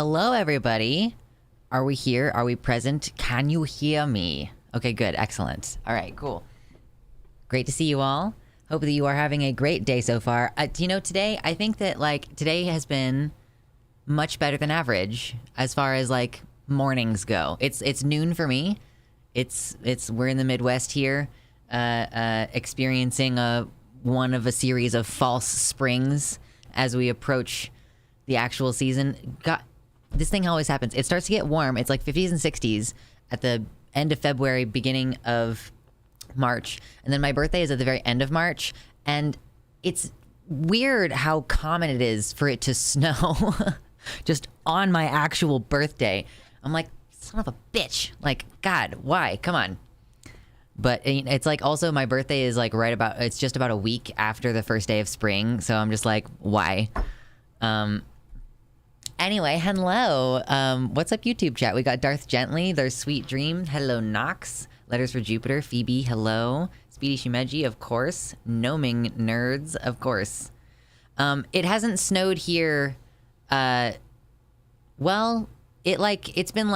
Hello, everybody. Are we here? Are we present? Can you hear me? Okay, good. Excellent. All right, cool. Great to see you all. Hope that you are having a great day so far. Today, I think that, today has been much better than average as far as, mornings go. It's noon for me. We're in the Midwest here, experiencing one of a series of false springs as we approach the actual season. God, this thing always happens. It starts to get warm. It's like 50s and 60s at the end of February, beginning of March. And then my birthday is at the very end of March. And it's weird how common it is for it to snow just on my actual birthday. I'm like, son of a bitch. Like, God, why? Come on. But it's like also my birthday is it's just about a week after the first day of spring. So I'm just like, why? Anyway, hello. What's up, YouTube chat? We got Darth Gently. There's Sweet Dream. Hello, Nox. Letters for Jupiter. Phoebe, hello. Speedy Shimeji, of course. Gnoming Nerds, of course. It hasn't snowed here. It's been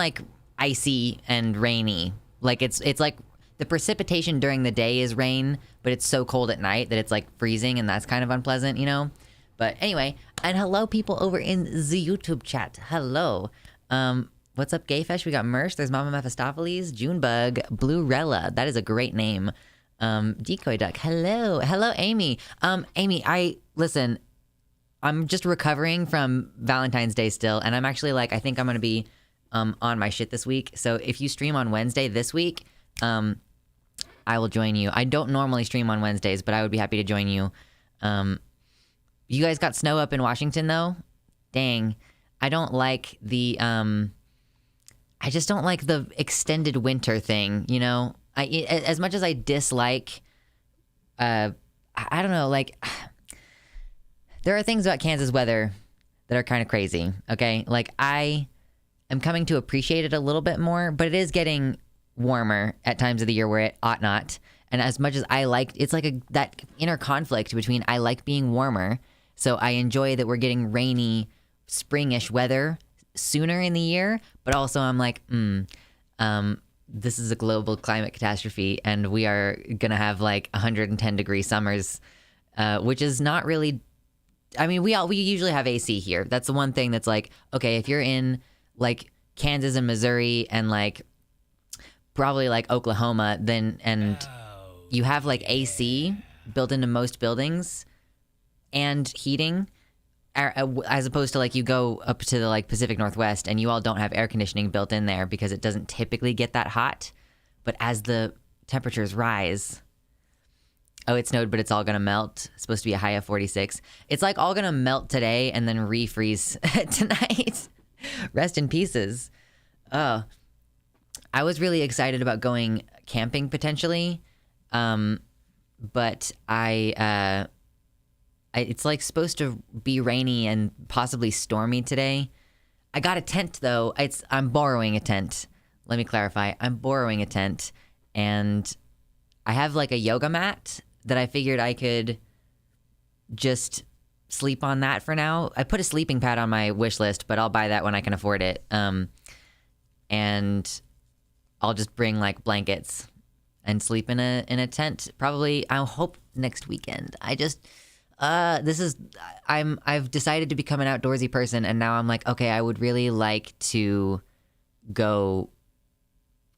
icy and rainy. It's like the precipitation during the day is rain, but it's so cold at night that it's freezing, and that's kind of unpleasant, you know? But anyway, and hello people over in the YouTube chat. Hello. What's up, Gayfesh? We got Mersh. There's Mama Mephistopheles, Junebug, Bluerella. That is a great name. Decoy Duck. Hello. Hello, Amy. Amy, listen, I'm just recovering from Valentine's Day still, and I'm actually I think I'm going to be on my shit this week. So if you stream on Wednesday this week, I will join you. I don't normally stream on Wednesdays, but I would be happy to join you. You guys got snow up in Washington, though? Dang. I don't like I just don't like the extended winter thing, you know? As much as I dislike, I don't know, there are things about Kansas weather that are kind of crazy, okay? I am coming to appreciate it a little bit more, but it is getting warmer at times of the year where it ought not. And as much as I like, it's that inner conflict between I like being warmer, so I enjoy that we're getting rainy, springish weather sooner in the year, but also I'm this is a global climate catastrophe, and we are gonna have 110-degree summers, which is not really. I mean, we usually have AC here. That's the one thing that's okay, if you're in Kansas and Missouri and probably Oklahoma, then you have AC built into most buildings and heating, as opposed to you go up to the Pacific Northwest and you all don't have air conditioning built in there because it doesn't typically get that hot. But as the temperatures rise, it snowed, but it's all gonna melt. It's supposed to be a high of 46. It's all gonna melt today and then refreeze tonight. Rest in pieces. I was really excited about going camping potentially, but it's supposed to be rainy and possibly stormy today. I got a tent though. I'm borrowing a tent. Let me clarify. I'm borrowing a tent, and I have a yoga mat that I figured I could just sleep on that for now. I put a sleeping pad on my wish list, but I'll buy that when I can afford it. And I'll just bring blankets and sleep in a tent. Probably, I hope next weekend. I've decided to become an outdoorsy person, and now I'm okay, I would really like to go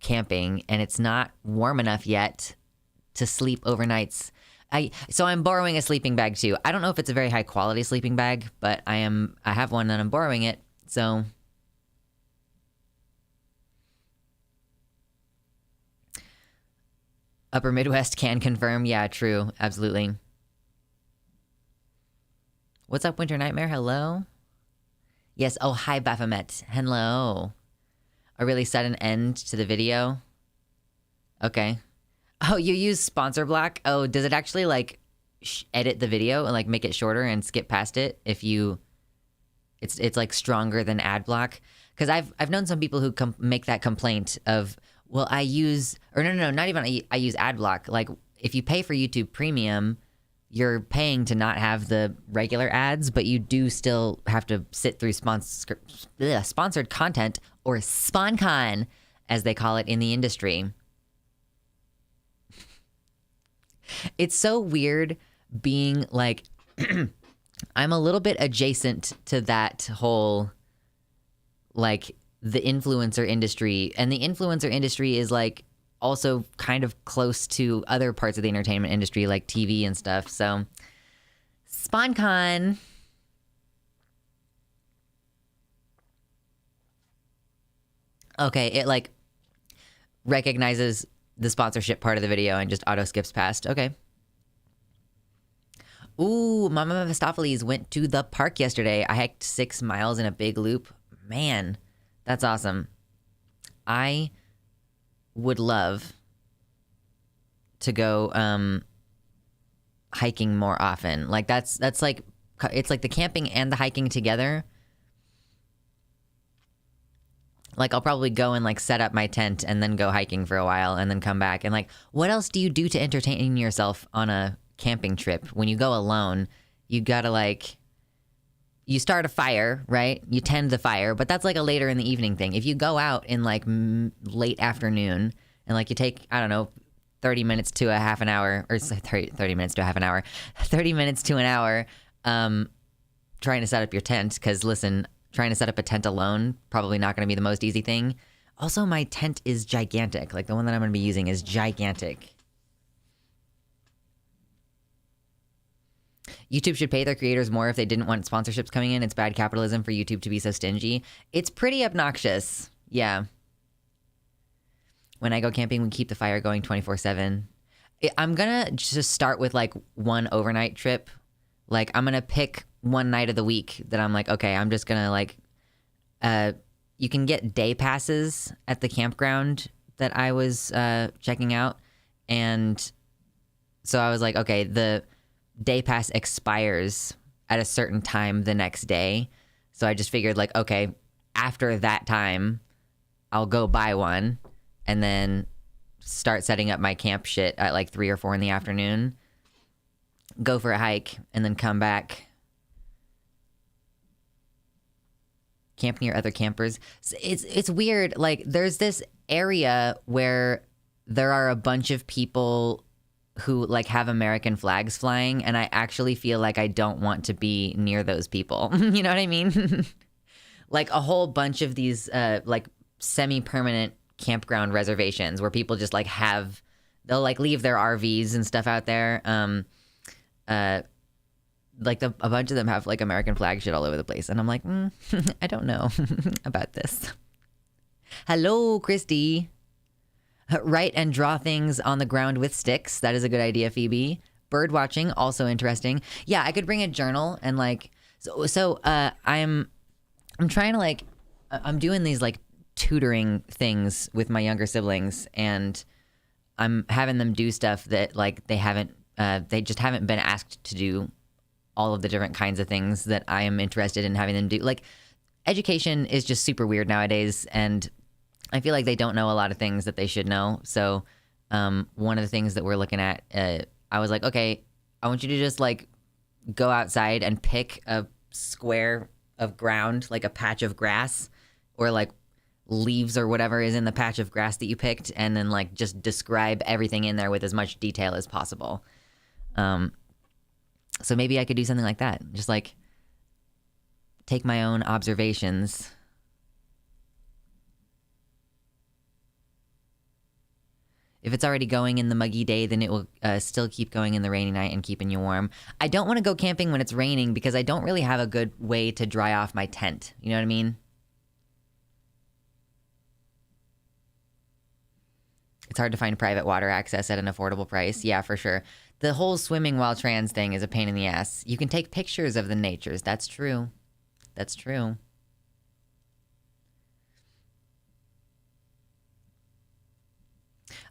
camping, and it's not warm enough yet to sleep overnights. So I'm borrowing a sleeping bag too. I don't know if it's a very high quality sleeping bag, but I have one and I'm borrowing it. So Upper Midwest can confirm. Yeah, true. Absolutely. What's up, Winter Nightmare? Hello? Yes. Oh, hi, Baphomet. Hello. A really sudden end to the video? Okay. Oh, you use sponsor block? Oh, does it actually, edit the video and, make it shorter and skip past it if you... It's stronger than ad block? Because I've known some people who make that complaint of, I use... Or no, not even I use ad block. If you pay for YouTube Premium, you're paying to not have the regular ads, but you do still have to sit through sponsored content, or SponCon, as they call it in the industry. It's so weird being like, I'm a little bit adjacent to that whole, like, the influencer industry. And the influencer industry is, like, also kind of close to other parts of the entertainment industry, like TV and stuff. So, SponCon. Okay, it, like, recognizes the sponsorship part of the video and just auto skips past. Okay. Ooh, Mama Mephistophelies went to the park yesterday. I hiked 6 miles in a big loop. Man, that's awesome. I would love to go hiking more often. Like that's like, it's like the camping and the hiking together. Like I'll probably go and like set up my tent and then go hiking for a while and then come back. And like, what else do you do to entertain yourself on a camping trip? When you go alone, you gotta like, you start a fire, right? You tend the fire, but that's like a later in the evening thing. If you go out in like late afternoon and like you take, I don't know, 30 minutes to a half an hour, or 30 minutes to a half an hour, 30 minutes to an hour, trying to set up your tent. Cause listen, trying to set up a tent alone, probably not going to be the most easy thing. Also, my tent is gigantic. Like the one that I'm going to be using is gigantic. YouTube should pay their creators more if they didn't want sponsorships coming in. It's bad capitalism for YouTube to be so stingy. It's pretty obnoxious. Yeah. When I go camping, we keep the fire going 24/7. I'm going to just start with like one overnight trip. Like I'm going to pick one night of the week that I'm like, okay, I'm just going to like, you can get day passes at the campground that I was checking out. And so I was like, okay, the day pass expires at a certain time the next day. So I just figured like, okay, after that time, I'll go buy one and then start setting up my camp shit at like 3 or 4 in the afternoon, go for a hike, and then come back, camp near other campers. It's weird. Like there's this area where there are a bunch of people who like have American flags flying, and I actually feel like I don't want to be near those people. You know what I mean? Like a whole bunch of these like semi-permanent campground reservations where people just like they'll like leave their RVs and stuff out there. Like a bunch of them have like American flag shit all over the place, and I'm like, I don't know about this. Hello, Christy. Write and draw things on the ground with sticks. That is a good idea, Phoebe. Bird watching, also interesting. Yeah, I could bring a journal and like, so I'm trying to like, I'm doing these like tutoring things with my younger siblings, and I'm having them do stuff that like they just haven't been asked to do all of the different kinds of things that I am interested in having them do. Like education is just super weird nowadays, and I feel like they don't know a lot of things that they should know. So one of the things that we're looking at, I was like, okay, I want you to just like go outside and pick a square of ground, like a patch of grass or like leaves or whatever is in the patch of grass that you picked, and then like just describe everything in there with as much detail as possible. So maybe I could do something like that. Just like take my own observations. If it's already going in the muggy day, then it will still keep going in the rainy night and keeping you warm. I don't want to go camping when it's raining because I don't really have a good way to dry off my tent. You know what I mean? It's hard to find private water access at an affordable price. Yeah, for sure. The whole swimming while trans thing is a pain in the ass. You can take pictures of the natures. That's true. That's true.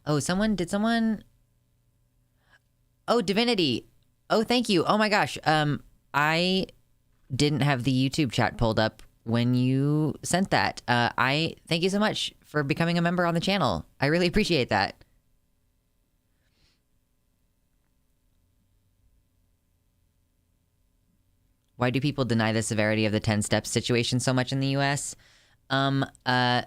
Oh, did someone? Oh, Divinity. Oh, thank you. Oh my gosh. I didn't have the YouTube chat pulled up when you sent that. I thank you so much for becoming a member on the channel. I really appreciate that. Why do people deny the severity of the 10 steps situation so much in the US? I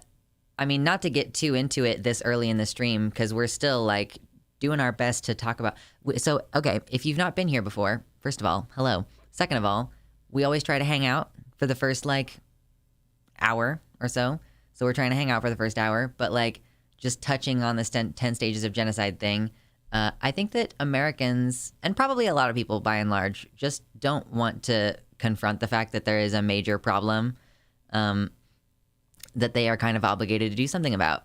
mean, not to get too into it this early in the stream, because we're still like doing our best to talk about. So, okay, if you've not been here before, first of all, hello. Second of all, we always try to hang out for the first like hour or so. So we're trying to hang out for the first hour, but like just touching on this 10 stages of genocide thing. I think that Americans, and probably a lot of people by and large, just don't want to confront the fact that there is a major problem that they are kind of obligated to do something about.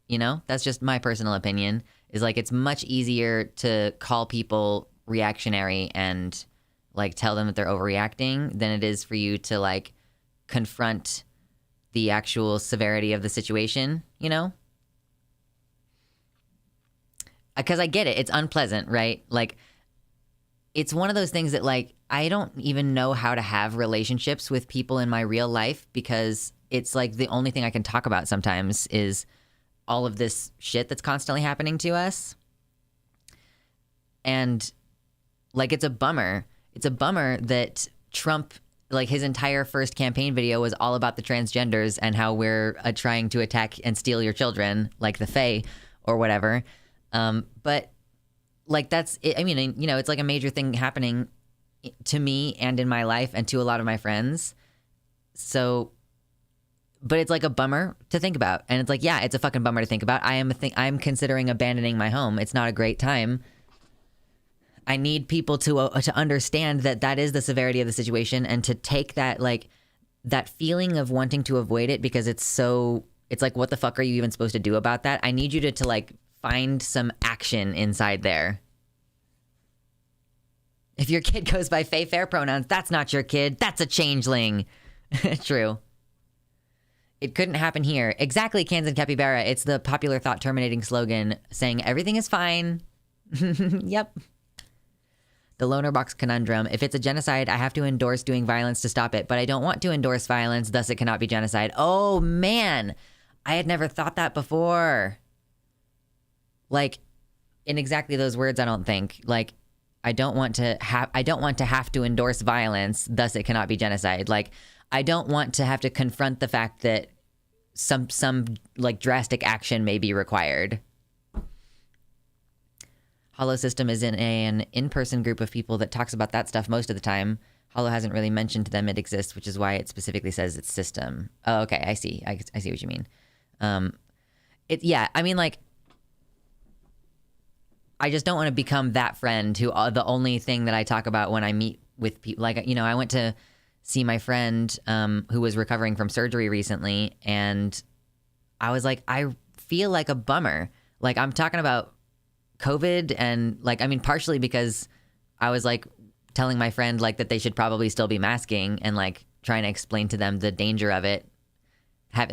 You know, that's just my personal opinion, is like it's much easier to call people reactionary and like tell them that they're overreacting than it is for you to like confront the actual severity of the situation, you know? Because I get it. It's unpleasant, right? Like, it's one of those things that, like, I don't even know how to have relationships with people in my real life, because it's, like, the only thing I can talk about sometimes is all of this shit that's constantly happening to us. And, like, it's a bummer. It's a bummer that Trump, like, his entire first campaign video was all about the transgenders and how we're trying to attack and steal your children, like the Fae or whatever. But like that's it. I mean, you know, it's like a major thing happening to me and in my life and to a lot of my friends. So, but it's like a bummer to think about. And it's like, yeah, it's a fucking bummer to think about. I'm considering abandoning my home. It's not a great time. I need people to understand that that is the severity of the situation, and to take that, like, that feeling of wanting to avoid it because it's like, what the fuck are you even supposed to do about that? I need you to like find some action inside there. If your kid goes by Fae Fair pronouns, that's not your kid. That's a changeling. True. It couldn't happen here. Exactly, Cans and Capybara. It's the popular thought terminating slogan saying everything is fine. Yep. The loner box conundrum. If it's a genocide, I have to endorse doing violence to stop it, but I don't want to endorse violence, thus it cannot be genocide. Oh, man. I had never thought that before. Like, in exactly those words, I don't think. Like, I don't want to have to endorse violence, thus it cannot be genocide. Like, I don't want to have to confront the fact that some like drastic action may be required. Hollow System is in an in-person group of people that talks about that stuff most of the time. Hollow hasn't really mentioned to them it exists, which is why it specifically says it's system. Oh, okay, I see. I see what you mean. Yeah, I mean, like, I just don't want to become that friend who the only thing that I talk about when I meet with people, like, you know, I went to see my friend who was recovering from surgery recently, and I was like, I feel like a bummer. Like, I'm talking about COVID, and like, I mean, partially because I was like telling my friend like that they should probably still be masking and like trying to explain to them the danger of it.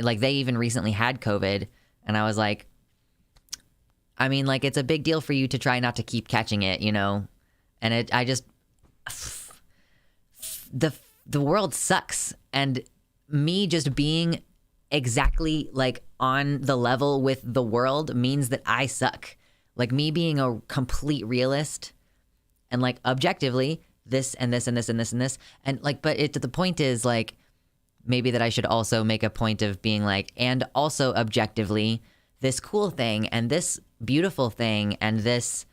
Like, they even recently had COVID, and I was like, I mean, like, it's a big deal for you to try not to keep catching it, you know? And the world sucks. And me just being exactly like on the level with the world means that I suck. Like, me being a complete realist and like objectively this and this and this and this and this. And like, but the point is like, maybe that I should also make a point of being like, and also objectively this cool thing and this beautiful thing and this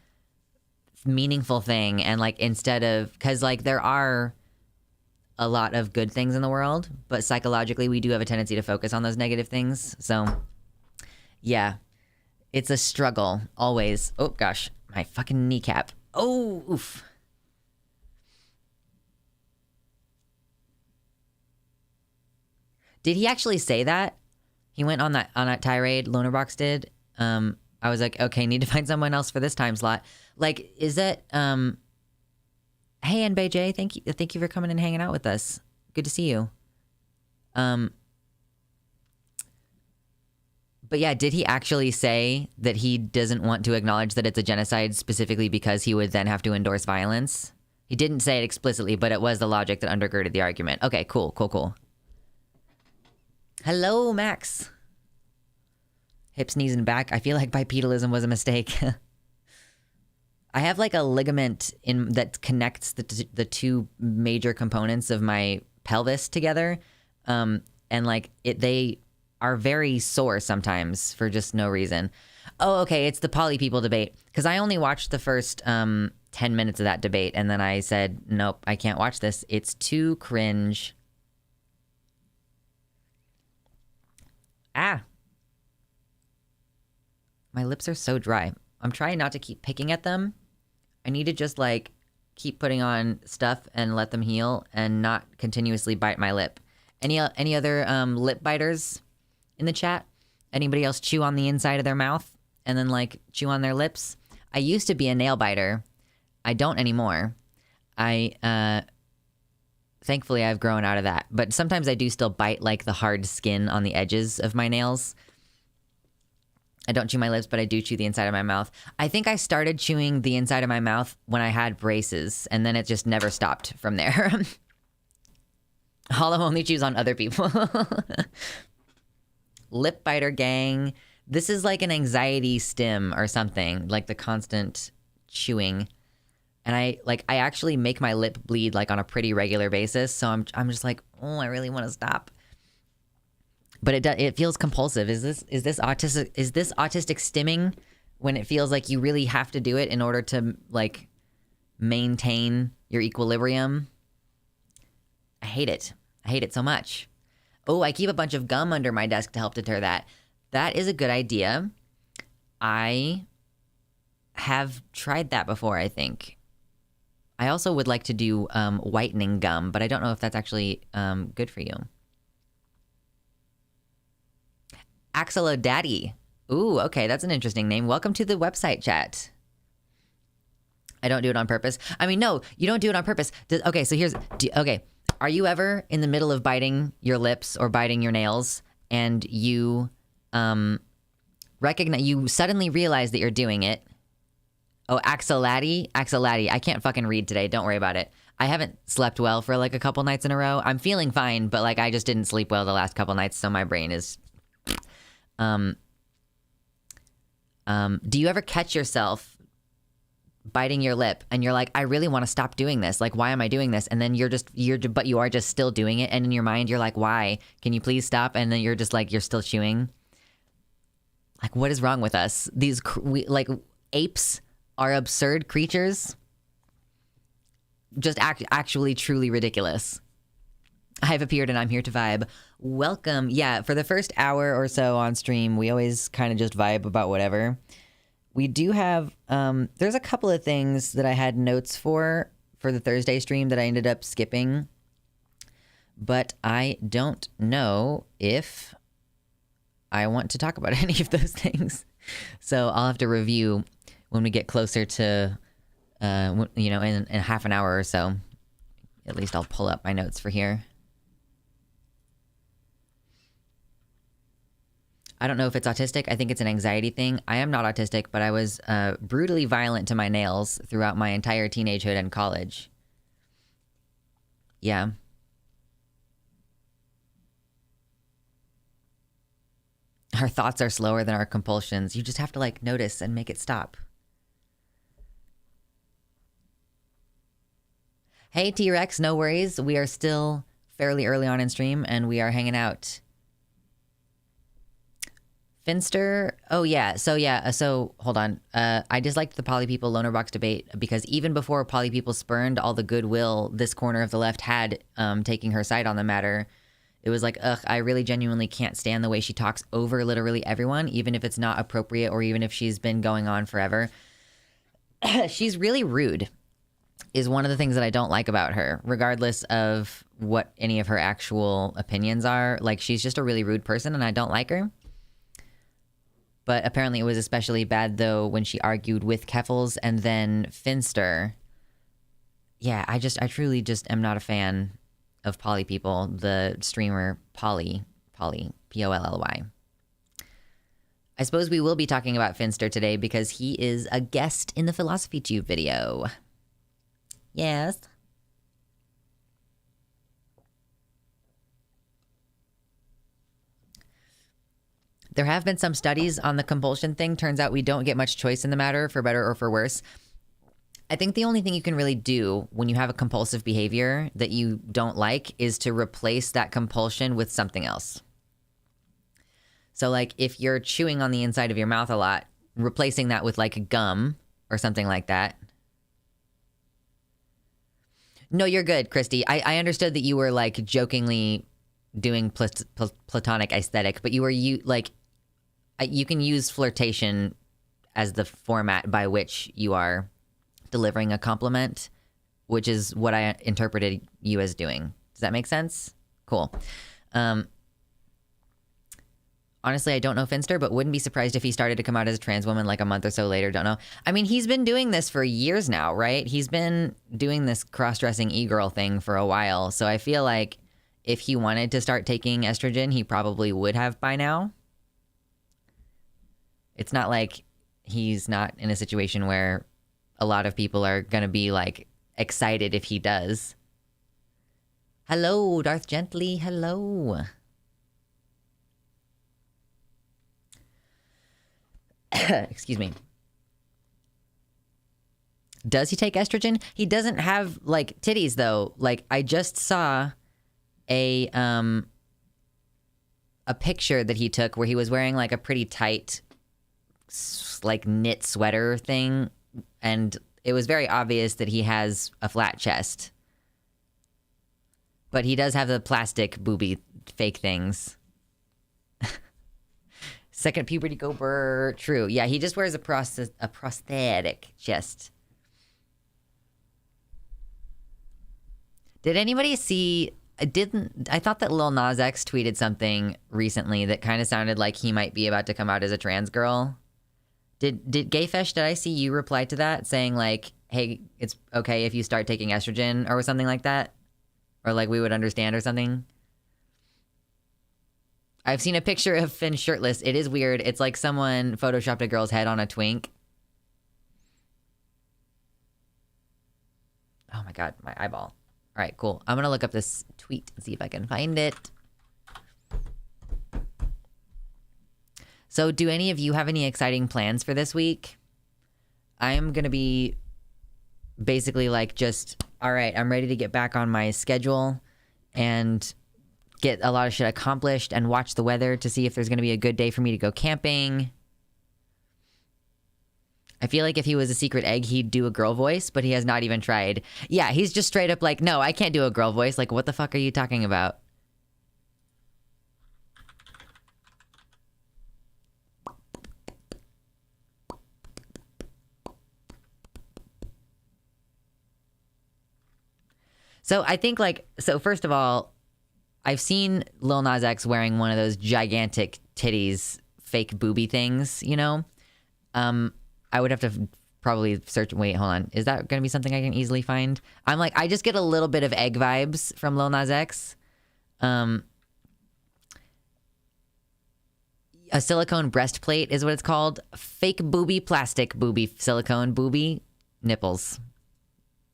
meaningful thing. And like, instead of, because like there are a lot of good things in the world, but psychologically we do have a tendency to focus on those negative things. So yeah, it's a struggle always. Oh gosh, my fucking kneecap. Oh, oof. Did he actually say that? He went on that tirade, Lonerbox did. I was like, okay, need to find someone else for this time slot. Like, is that hey, NBJ, thank you for coming and hanging out with us. Good to see you. But yeah, did he actually say that he doesn't want to acknowledge that it's a genocide specifically because he would then have to endorse violence? He didn't say it explicitly, but it was the logic that undergirded the argument. Okay, cool. Hello, Max. Hips, knees, and back. I feel like bipedalism was a mistake. I have like a ligament in that connects the two major components of my pelvis together, and like they are very sore sometimes for just no reason. Oh, okay, it's the poly people debate, because I only watched the first 10 minutes of that debate, and then I said, nope, I can't watch this. It's too cringe. Ah. My lips are so dry. I'm trying not to keep picking at them. I need to just like keep putting on stuff and let them heal and not continuously bite my lip. Any other lip biters in the chat? Anybody else chew on the inside of their mouth and then like chew on their lips? I used to be a nail biter. I don't anymore. Thankfully I've grown out of that. But sometimes I do still bite like the hard skin on the edges of my nails. I don't chew my lips, but I do chew the inside of my mouth. I think I started chewing the inside of my mouth when I had braces, and then it just never stopped from there. Hollow only chews on other people. Lip biter gang. This is like an anxiety stim or something, like the constant chewing. And I actually make my lip bleed like on a pretty regular basis, so I'm just like, oh, I really want to stop. But it feels compulsive. Is this autistic stimming when it feels like you really have to do it in order to like maintain your equilibrium? I hate it. I hate it so much. Oh, I keep a bunch of gum under my desk to help deter that. That is a good idea. I have tried that before, I think. I also would like to do whitening gum, but I don't know if that's actually good for you. Axolodaddy. Ooh, okay, that's an interesting name. Welcome to the website chat. I don't do it on purpose. I mean, no, you don't do it on purpose. Okay, so okay. Are you ever in the middle of biting your lips or biting your nails and you you suddenly realize that you're doing it? Oh, Axolotl. I can't fucking read today. Don't worry about it. I haven't slept well for like a couple nights in a row. I'm feeling fine, but like I just didn't sleep well the last couple nights, so my brain is... do you ever catch yourself biting your lip and you're like, I really want to stop doing this. Like, why am I doing this? And then but you are just still doing it. And in your mind, you're like, why? Can you please stop? And then you're just like, you're still chewing. Like, what is wrong with us? Like apes are absurd creatures. Just actually truly ridiculous. I've appeared and I'm here to vibe. Welcome. Yeah, for the first hour or so on stream, we always kind of just vibe about whatever. We do have, there's a couple of things that I had notes for the Thursday stream that I ended up skipping. But I don't know if I want to talk about any of those things. So I'll have to review when we get closer to, in half an hour or so. At least I'll pull up my notes for here. I don't know if it's autistic. I think it's an anxiety thing. I am not autistic, but I was brutally violent to my nails throughout my entire teenagehood and college. Yeah. Our thoughts are slower than our compulsions. You just have to like notice and make it stop. Hey, T-Rex, no worries. We are still fairly early on in stream and we are hanging out. Finster. Oh, yeah. So hold on. I disliked the poly people loner box debate because even before poly people spurned all the goodwill this corner of the left had taking her side on the matter, it was like, ugh, I really genuinely can't stand the way she talks over literally everyone, even if it's not appropriate or even if she's been going on forever. She's really rude is one of the things that I don't like about her, regardless of what any of her actual opinions are. Like, she's just a really rude person and I don't like her. But apparently it was especially bad, though, when she argued with Keffels and then Finster. Yeah, I truly just am not a fan of Poly People, the streamer Polly, P-O-L-L-Y. I suppose we will be talking about Finster today because he is a guest in the Philosophytube video. Yes. There have been some studies on the compulsion thing. Turns out we don't get much choice in the matter, for better or for worse. I think the only thing you can really do when you have a compulsive behavior that you don't like is to replace that compulsion with something else. So like if you're chewing on the inside of your mouth a lot, replacing that with like gum or something like that. No, you're good, Christy. I understood that you were like jokingly doing platonic aesthetic, but you can use flirtation as the format by which you are delivering a compliment, which is what I interpreted you as doing. Does that make sense? Cool. Honestly, I don't know Finster, but wouldn't be surprised if he started to come out as a trans woman like a month or so later. Don't know. I mean, he's been doing this for years now, right? He's been doing this cross-dressing e-girl thing for a while. So I feel like if he wanted to start taking estrogen, he probably would have by now. It's not like he's not in a situation where a lot of people are going to be like excited if he does. Hello, Darth Gently. Hello. Excuse me. Does he take estrogen? He doesn't have like titties though. Like I just saw a picture that he took where he was wearing like a pretty tight like knit sweater thing, and it was very obvious that he has a flat chest. But he does have the plastic booby fake things. Second puberty go burr. True. Yeah, he just wears a prosthetic chest. Did anybody see... I thought that Lil Nas X tweeted something recently that kind of sounded like he might be about to come out as a trans girl. Did Gayfesh, did I see you reply to that saying like, hey, it's okay if you start taking estrogen or something like that? Or like we would understand or something? I've seen a picture of Finn shirtless. It is weird. It's like someone photoshopped a girl's head on a twink. Oh my god, my eyeball. All right, cool. I'm going to look up this tweet and see if I can find it. So do any of you have any exciting plans for this week? I'm going to be basically like just, all right, I'm ready to get back on my schedule and get a lot of shit accomplished and watch the weather to see if there's going to be a good day for me to go camping. I feel like if he was a secret egg, he'd do a girl voice, but he has not even tried. Yeah, he's just straight up like, no, I can't do a girl voice. Like, what the fuck are you talking about? So I think like, so first of all, I've seen Lil Nas X wearing one of those gigantic titties, fake booby things, you know? I would have to probably search. Wait, hold on. Is that going to be something I can easily find? I'm like, I just get a little bit of egg vibes from Lil Nas X. A silicone breastplate is what it's called. Fake booby, plastic booby, silicone booby, nipples.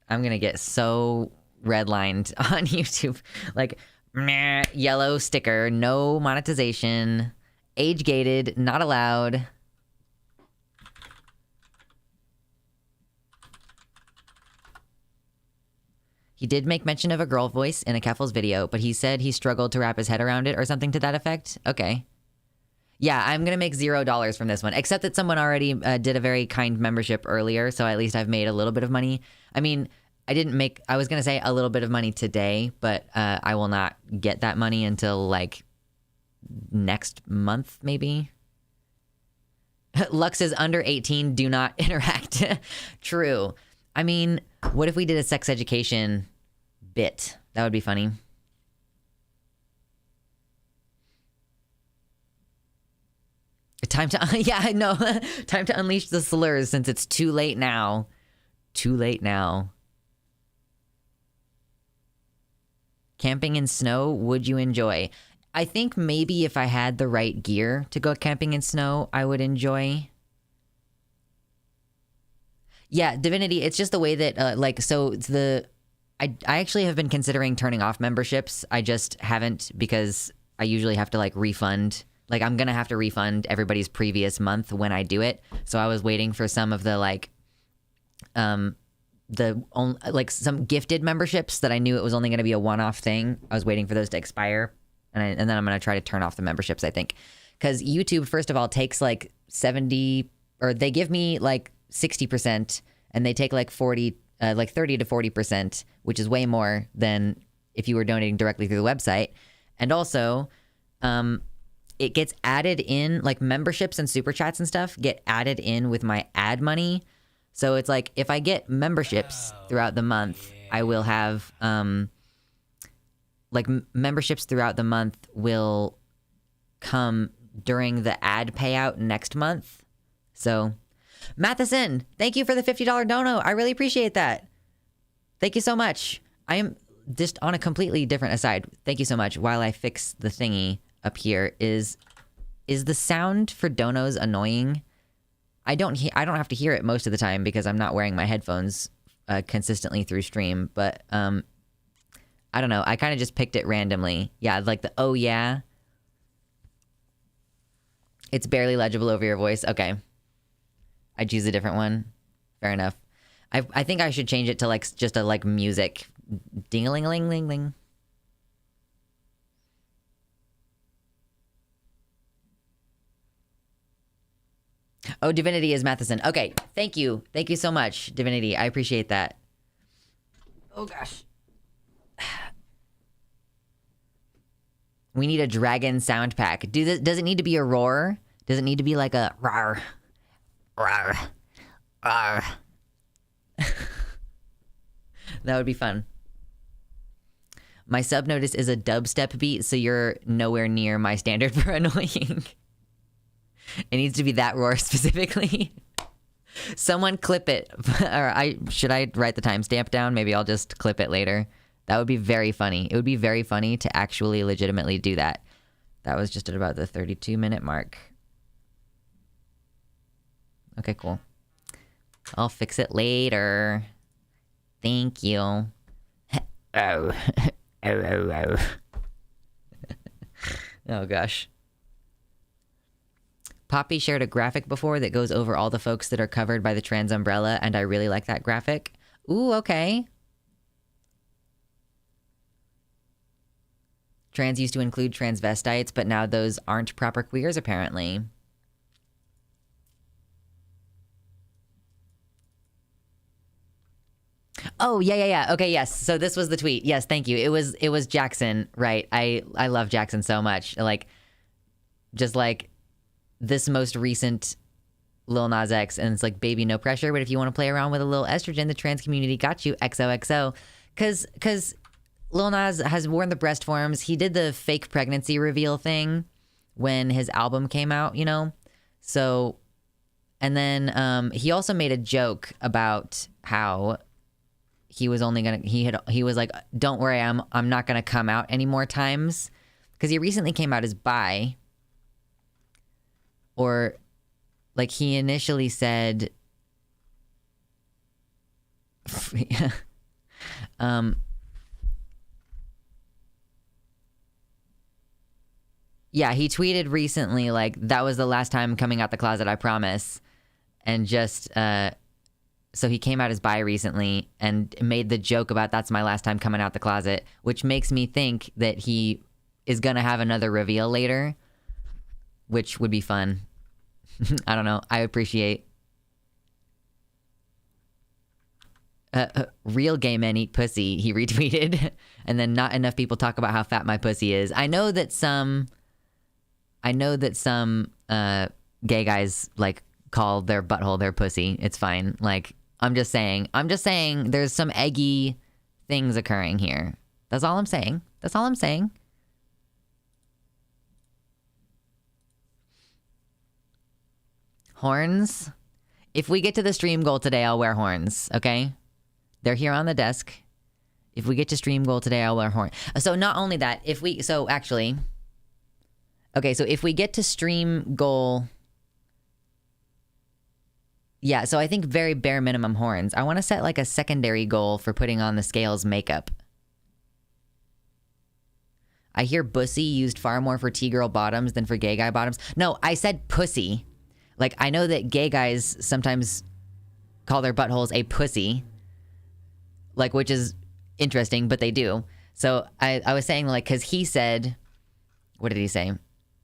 I'm going to get so redlined on YouTube. Like, meh, yellow sticker, no monetization, age gated, not allowed. He did make mention of a girl voice in a Keffels video, but he said he struggled to wrap his head around it or something to that effect. Okay. Yeah, I'm going to make $0 from this one, except that someone already did a very kind membership earlier, so at least I've made a little bit of money. I mean, I was going to say a little bit of money today, but I will not get that money until like next month, maybe. Lux is under 18, do not interact. True. I mean, what if we did a sex education bit? That would be funny. Time to, yeah, I know. Time to unleash the slurs since it's too late now. Too late now. Camping in snow, would you enjoy? I think maybe if I had the right gear to go camping in snow, I would enjoy. Yeah, Divinity, it's just the way that, I actually have been considering turning off memberships. I just haven't because I usually have to, like, refund. Like, I'm going to have to refund everybody's previous month when I do it. So I was waiting for some of the, like, like some gifted memberships that I knew it was only going to be a one-off thing. I was waiting for those to expire, and then I'm going to try to turn off the memberships, I think, because YouTube, first of all, takes like 70, or they give me like 60%, and they take like 30 to 40%, which is way more than if you were donating directly through the website. And also, it gets added in, like memberships and super chats and stuff get added in with my ad money. So it's like if I get memberships throughout the month, I will have memberships throughout the month will come during the ad payout next month. So Matheson, thank you for the $50 dono. I really appreciate that. Thank you so much. I am just on a completely different aside. Thank you so much. While I fix the thingy up here, is the sound for donos annoying? I don't have to hear it most of the time because I'm not wearing my headphones consistently through stream, but I don't know. I kind of just picked it randomly. Yeah, like the oh yeah. It's barely legible over your voice. Okay. I choose a different one. Fair enough. I think I should change it to like just a like music ding-a-ling-a-ling-ling-ling. Oh, Divinity is Matheson. Okay, thank you. Thank you so much, Divinity. I appreciate that. Oh, gosh. We need a dragon sound pack. Does it need to be a roar? Does it need to be like a rawr? Rawr. Rawr. That would be fun. My sub notice is a dubstep beat, so you're nowhere near my standard for annoying. It needs to be that roar specifically. Someone clip it. Or should I write the timestamp down? Maybe I'll just clip it later. That would be very funny. It would be very funny to actually legitimately do that. That was just at about the 32-minute mark. Okay, cool. I'll fix it later. Thank you. Oh. Oh, oh, oh. Oh, gosh. Poppy shared a graphic before that goes over all the folks that are covered by the trans umbrella, and I really like that graphic. Ooh, okay. Trans used to include transvestites, but now those aren't proper queers, apparently. Oh, yeah. Okay, yes. So this was the tweet. Yes, thank you. It was Jackson, right? I love Jackson so much. Like, just like this most recent Lil Nas X, and it's like, baby, no pressure, but if you want to play around with a little estrogen, the trans community got you, XOXO. Because Lil Nas has worn the breast forms. He did the fake pregnancy reveal thing when his album came out, you know? So, and then he also made a joke about how he was only gonna, he was like, don't worry, I'm not gonna come out any more times. Because he recently came out as bi. Or, like, he initially said, yeah, he tweeted recently, like, that was the last time coming out the closet, I promise. And just, so he came out as bi recently and made the joke about that's my last time coming out the closet, which makes me think that he is going to have another reveal later, which would be fun. I don't know. I appreciate. Real gay men eat pussy, he retweeted. And then not enough people talk about how fat my pussy is. I know that some gay guys, like, call their butthole their pussy. It's fine. Like, I'm just saying there's some eggy things occurring here. That's all I'm saying. Horns? If we get to the stream goal today, I'll wear horns, okay? They're here on the desk. If we get to stream goal today, I'll wear horns. So not only that, if we get to stream goal... Yeah, so I think very bare minimum horns. I want to set like a secondary goal for putting on the scales makeup. I hear bussy used far more for T-girl bottoms than for gay guy bottoms. No, I said pussy. Like, I know that gay guys sometimes call their buttholes a pussy. like, which is interesting, but they do. So I was saying, like, because he said, what did he say?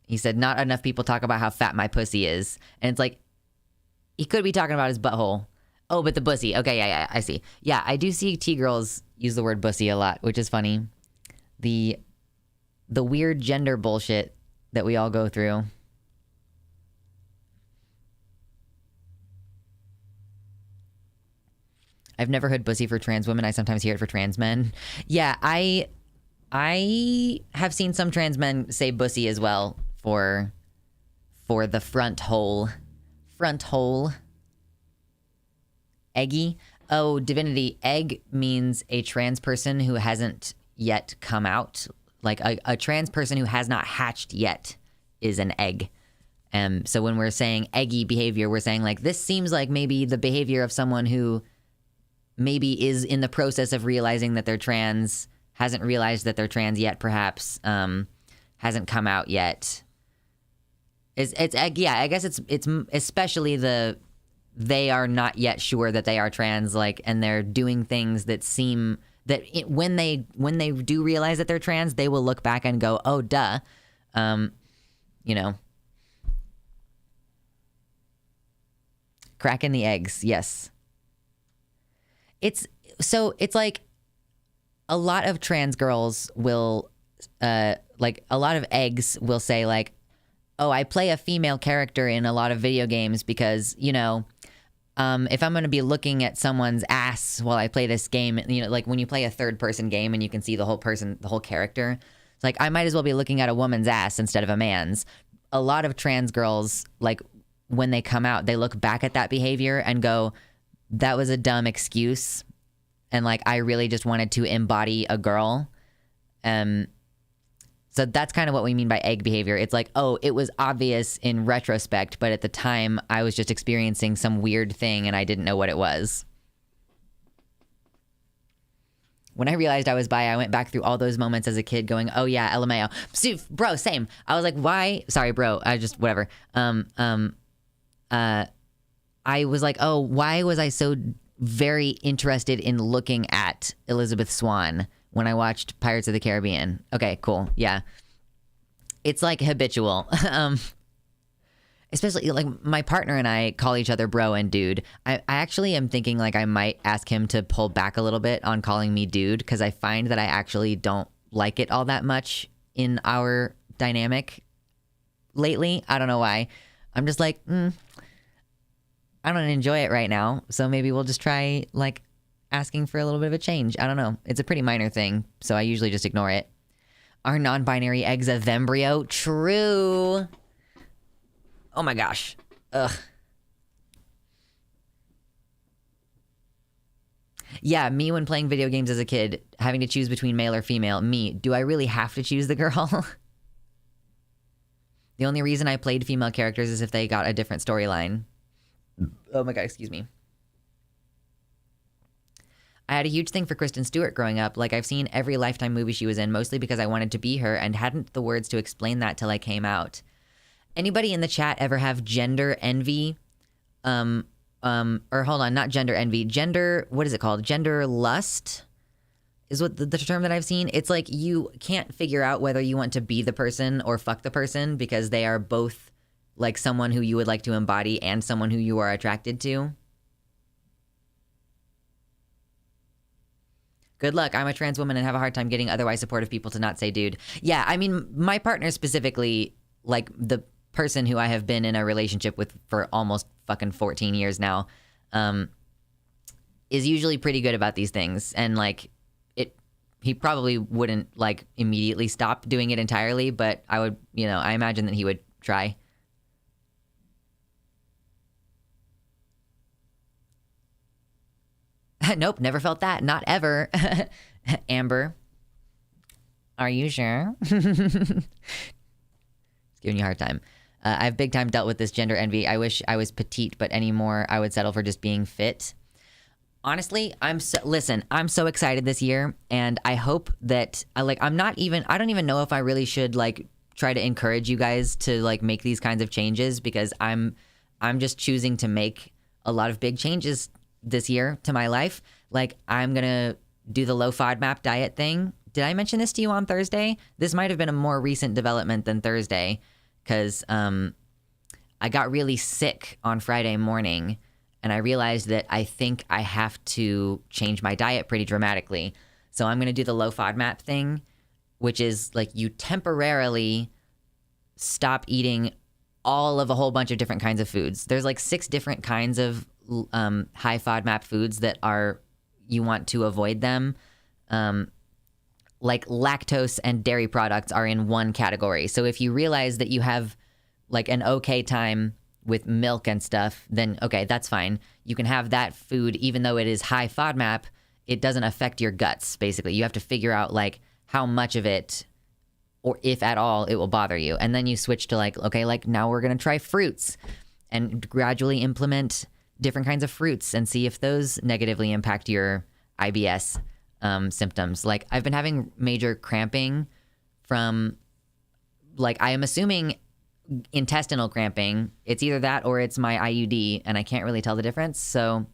He said, not enough people talk about how fat my pussy is. And it's like, he could be talking about his butthole. Oh, but the bussy. Okay, yeah, I see. Yeah, I do see T-girls use the word bussy a lot, which is funny. The weird gender bullshit that we all go through. I've never heard bussy for trans women. I sometimes hear it for trans men. Yeah, I have seen some trans men say bussy as well for the front hole. Front hole. Eggy. Oh, divinity. Egg means a trans person who hasn't yet come out. Like a trans person who has not hatched yet is an egg. So when we're saying eggy behavior, we're saying like, this seems like maybe the behavior of someone who maybe is in the process of realizing that they're trans, hasn't realized that they're trans yet, perhaps, hasn't come out yet. Yeah, I guess it's especially they are not yet sure that they are trans, like, and they're doing things that seem that when they do realize that they're trans, they will look back and go, oh, duh, you know. Cracking the eggs, yes. It's like a lot of trans girls will, like a lot of eggs will say like, oh, I play a female character in a lot of video games because, you know, if I'm going to be looking at someone's ass while I play this game, you know, like when you play a third person game and you can see the whole person, the whole character, it's like, I might as well be looking at a woman's ass instead of a man's. A lot of trans girls, like when they come out, they look back at that behavior and go, that was a dumb excuse. And like, I really just wanted to embody a girl. So that's kind of what we mean by egg behavior. It's like, oh, it was obvious in retrospect, but at the time I was just experiencing some weird thing and I didn't know what it was. When I realized I was bi, I went back through all those moments as a kid going, oh yeah, LMAO. Bro, same. I was like, why? Sorry, bro. I just, whatever. I was like, oh, why was I so very interested in looking at Elizabeth Swann when I watched Pirates of the Caribbean? Okay, cool. Yeah. It's like habitual. Especially like my partner and I call each other bro and dude. I actually am thinking like I might ask him to pull back a little bit on calling me dude because I find that I actually don't like it all that much in our dynamic lately. I don't know why. I'm just like, I don't enjoy it right now. So maybe we'll just try like asking for a little bit of a change. I don't know. It's a pretty minor thing. So I usually just ignore it. Are non-binary eggs a vembrio? True. Oh my gosh. Ugh. Yeah, me when playing video games as a kid, having to choose between male or female. Me, do I really have to choose the girl? The only reason I played female characters is if they got a different storyline. Oh my god, excuse me. I had a huge thing for Kristen Stewart growing up. Like, I've seen every Lifetime movie she was in, mostly because I wanted to be her and hadn't the words to explain that till I came out. Anybody in the chat ever have gender envy? Or hold on, not gender envy. Gender, what is it called? Gender lust is what the term that I've seen. It's like you can't figure out whether you want to be the person or fuck the person because they are both like someone who you would like to embody and someone who you are attracted to. Good luck. I'm a trans woman and have a hard time getting otherwise supportive people to not say dude. Yeah, I mean, my partner specifically, like the person who I have been in a relationship with for almost fucking 14 years now, is usually pretty good about these things. And like, he probably wouldn't like immediately stop doing it entirely, but I would, you know, I imagine that he would try. Nope, never felt that. Not ever. Amber. Are you sure? It's giving you a hard time. I've big time dealt with this gender envy. I wish I was petite, but anymore I would settle for just being fit. Honestly, I'm so excited this year, and I hope that I don't even know if I really should like try to encourage you guys to like make these kinds of changes because I'm just choosing to make a lot of big changes this year to my life. Like, I'm going to do the low FODMAP diet thing. Did I mention this to you on Thursday? This might have been a more recent development than Thursday because I got really sick on Friday morning and I realized that I think I have to change my diet pretty dramatically. So I'm going to do the low FODMAP thing, which is like you temporarily stop eating all of a whole bunch of different kinds of foods. There's like 6 different kinds of high FODMAP foods that you want to avoid them. Like lactose and dairy products are in one category. So if you realize that you have like an okay time with milk and stuff, then okay, that's fine. You can have that food even though it is high FODMAP. It doesn't affect your guts, basically. You have to figure out like how much of it, or if at all, it will bother you. And then you switch to like, okay, like now we're going to try fruits and gradually implement different kinds of fruits and see if those negatively impact your IBS symptoms. Like I've been having major cramping from, like, I am assuming intestinal cramping. It's either that or it's my IUD, and I can't really tell the difference. So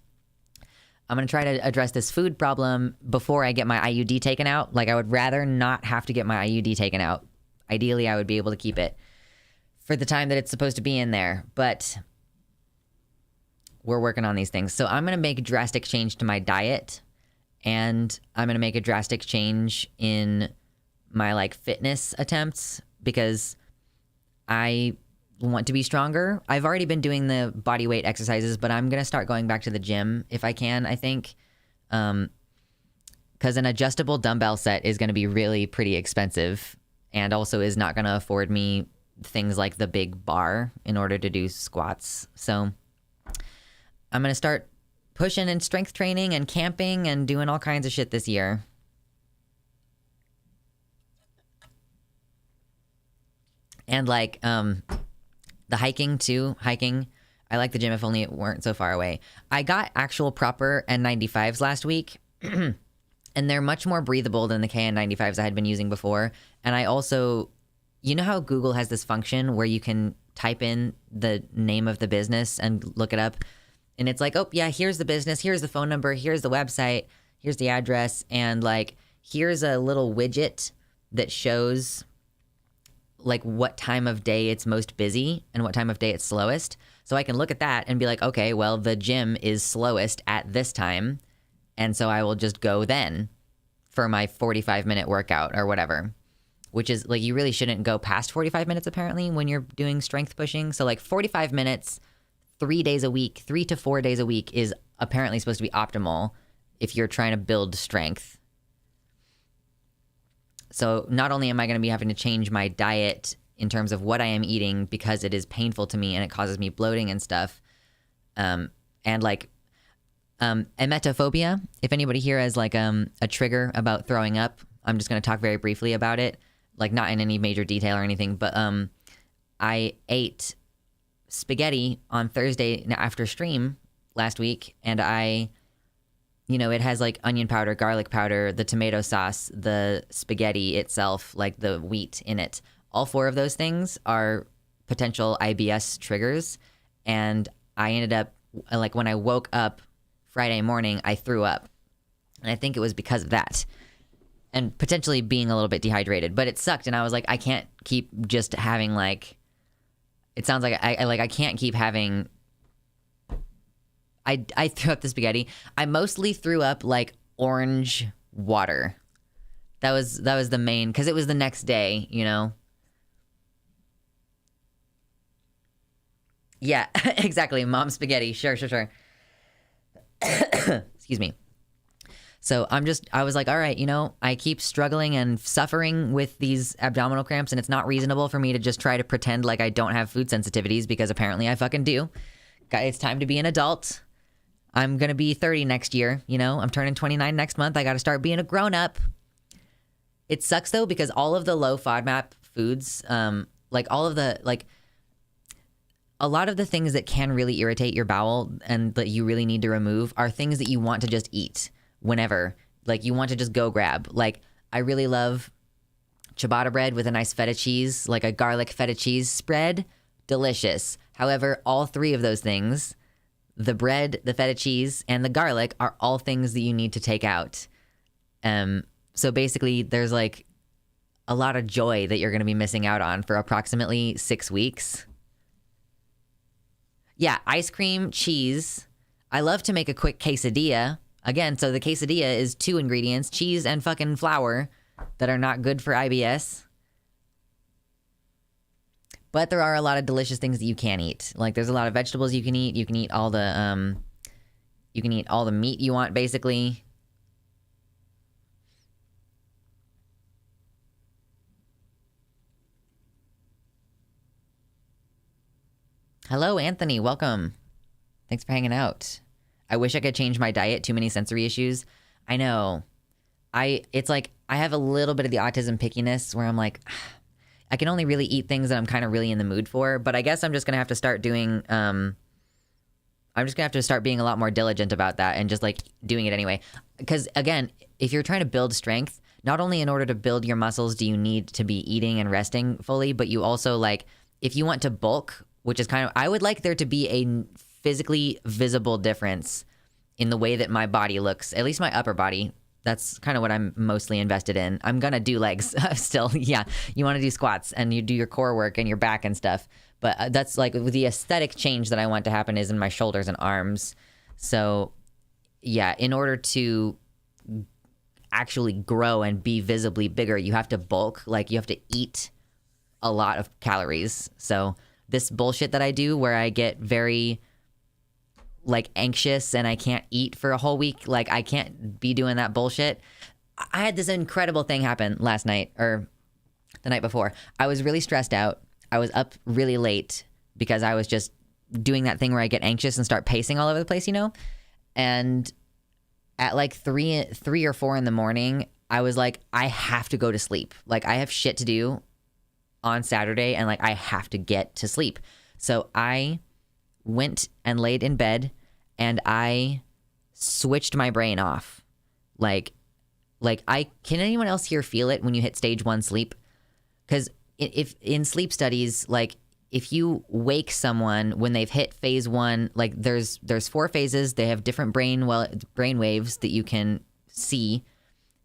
I'm going to try to address this food problem before I get my IUD taken out. Like I would rather not have to get my IUD taken out. Ideally, I would be able to keep it for the time that it's supposed to be in there, but we're working on these things. So I'm going to make a drastic change to my diet, and I'm going to make a drastic change in my like fitness attempts because I want to be stronger. I've already been doing the body weight exercises, but I'm going to start going back to the gym if I can, I think. Because an adjustable dumbbell set is going to be really pretty expensive and also is not going to afford me things like the big bar in order to do squats. So I'm going to start pushing and strength training and camping and doing all kinds of shit this year. And like the hiking too. Hiking, I like the gym if only it weren't so far away. I got actual proper N95s last week. And they're much more breathable than the KN95s I had been using before. And I also, you know how Google has this function where you can type in the name of the business and look it up? And it's like, oh, yeah, here's the business, here's the phone number, here's the website, here's the address, and like, here's a little widget that shows like what time of day it's most busy and what time of day it's slowest. So I can look at that and be like, okay, well, the gym is slowest at this time. And so I will just go then for my 45-minute workout or whatever, which is like, you really shouldn't go past 45 minutes apparently when you're doing strength pushing. So like 45 minutes, 3 days a week, 3 to 4 days a week is apparently supposed to be optimal if you're trying to build strength. So not only am I going to be having to change my diet in terms of what I am eating because it is painful to me and it causes me bloating and stuff, and like emetophobia, if anybody here has like a trigger about throwing up, I'm just going to talk very briefly about it, like not in any major detail or anything, but I ate spaghetti on Thursday after stream last week, and it has like onion powder, garlic powder, the tomato sauce, the spaghetti itself, like the wheat in it. All 4 of those things are potential IBS triggers. And I ended up, like when I woke up Friday morning, I threw up. And I think it was because of that. And potentially being a little bit dehydrated. But it sucked. And I was like, I can't keep just having like, it sounds like I can't keep having, I threw up the spaghetti. I mostly threw up like orange water. That was the main, because it was the next day, you know? Yeah, exactly. Mom spaghetti. Sure. Excuse me. So I was like, all right, I keep struggling and suffering with these abdominal cramps, and it's not reasonable for me to just try to pretend like I don't have food sensitivities, because apparently I fucking do. It's time to be an adult. I'm going to be 30 next year, I'm turning 29 next month. I got to start being a grown up. It sucks though, because all of the low FODMAP foods, like all of the, like, a lot of the things that can really irritate your bowel and that you really need to remove are things that you want to just eat whenever. Like, you want to just go grab. Like, I really love ciabatta bread with a nice feta cheese, like a garlic feta cheese spread. Delicious. However, all 3 of those things, the bread, the feta cheese, and the garlic are all things that you need to take out. So basically, there's like a lot of joy that you're going to be missing out on for approximately 6 weeks. Yeah, ice cream, cheese. I love to make a quick quesadilla. Again, so the quesadilla is 2 ingredients, cheese and fucking flour, that are not good for IBS. But there are a lot of delicious things that you can eat. Like there's a lot of vegetables you can eat. You can eat all the meat you want, basically. Hello, Anthony. Welcome. Thanks for hanging out. I wish I could change my diet. Too many sensory issues. I know. It's like I have a little bit of the autism pickiness where I'm like, I can only really eat things that I'm kind of really in the mood for. But I guess I'm just going to have to start doing, I'm just going to have to start being a lot more diligent about that and just like doing it anyway. Because again, if you're trying to build strength, not only in order to build your muscles do you need to be eating and resting fully, but you also like, if you want to bulk, which is kind of, I would like there to be a physically visible difference in the way that my body looks, at least my upper body. That's kind of what I'm mostly invested in. I'm going to do legs still. Yeah. You want to do squats and you do your core work and your back and stuff. But that's like the aesthetic change that I want to happen is in my shoulders and arms. So yeah, in order to actually grow and be visibly bigger, you have to bulk. Like you have to eat a lot of calories. So this bullshit that I do where I get very like anxious and I can't eat for a whole week. Like I can't be doing that bullshit. I had this incredible thing happen last night or the night before. I was really stressed out. I was up really late because I was just doing that thing where I get anxious and start pacing all over the place, you know? And at like 3 or 4 in the morning, I was like, I have to go to sleep. Like I have shit to do on Saturday and like I have to get to sleep. So I went and laid in bed and I switched my brain off. Like can anyone else here feel it when you hit stage 1 sleep? Because if in sleep studies, like if you wake someone when they've hit phase 1, like there's 4 phases. They have different brain waves that you can see.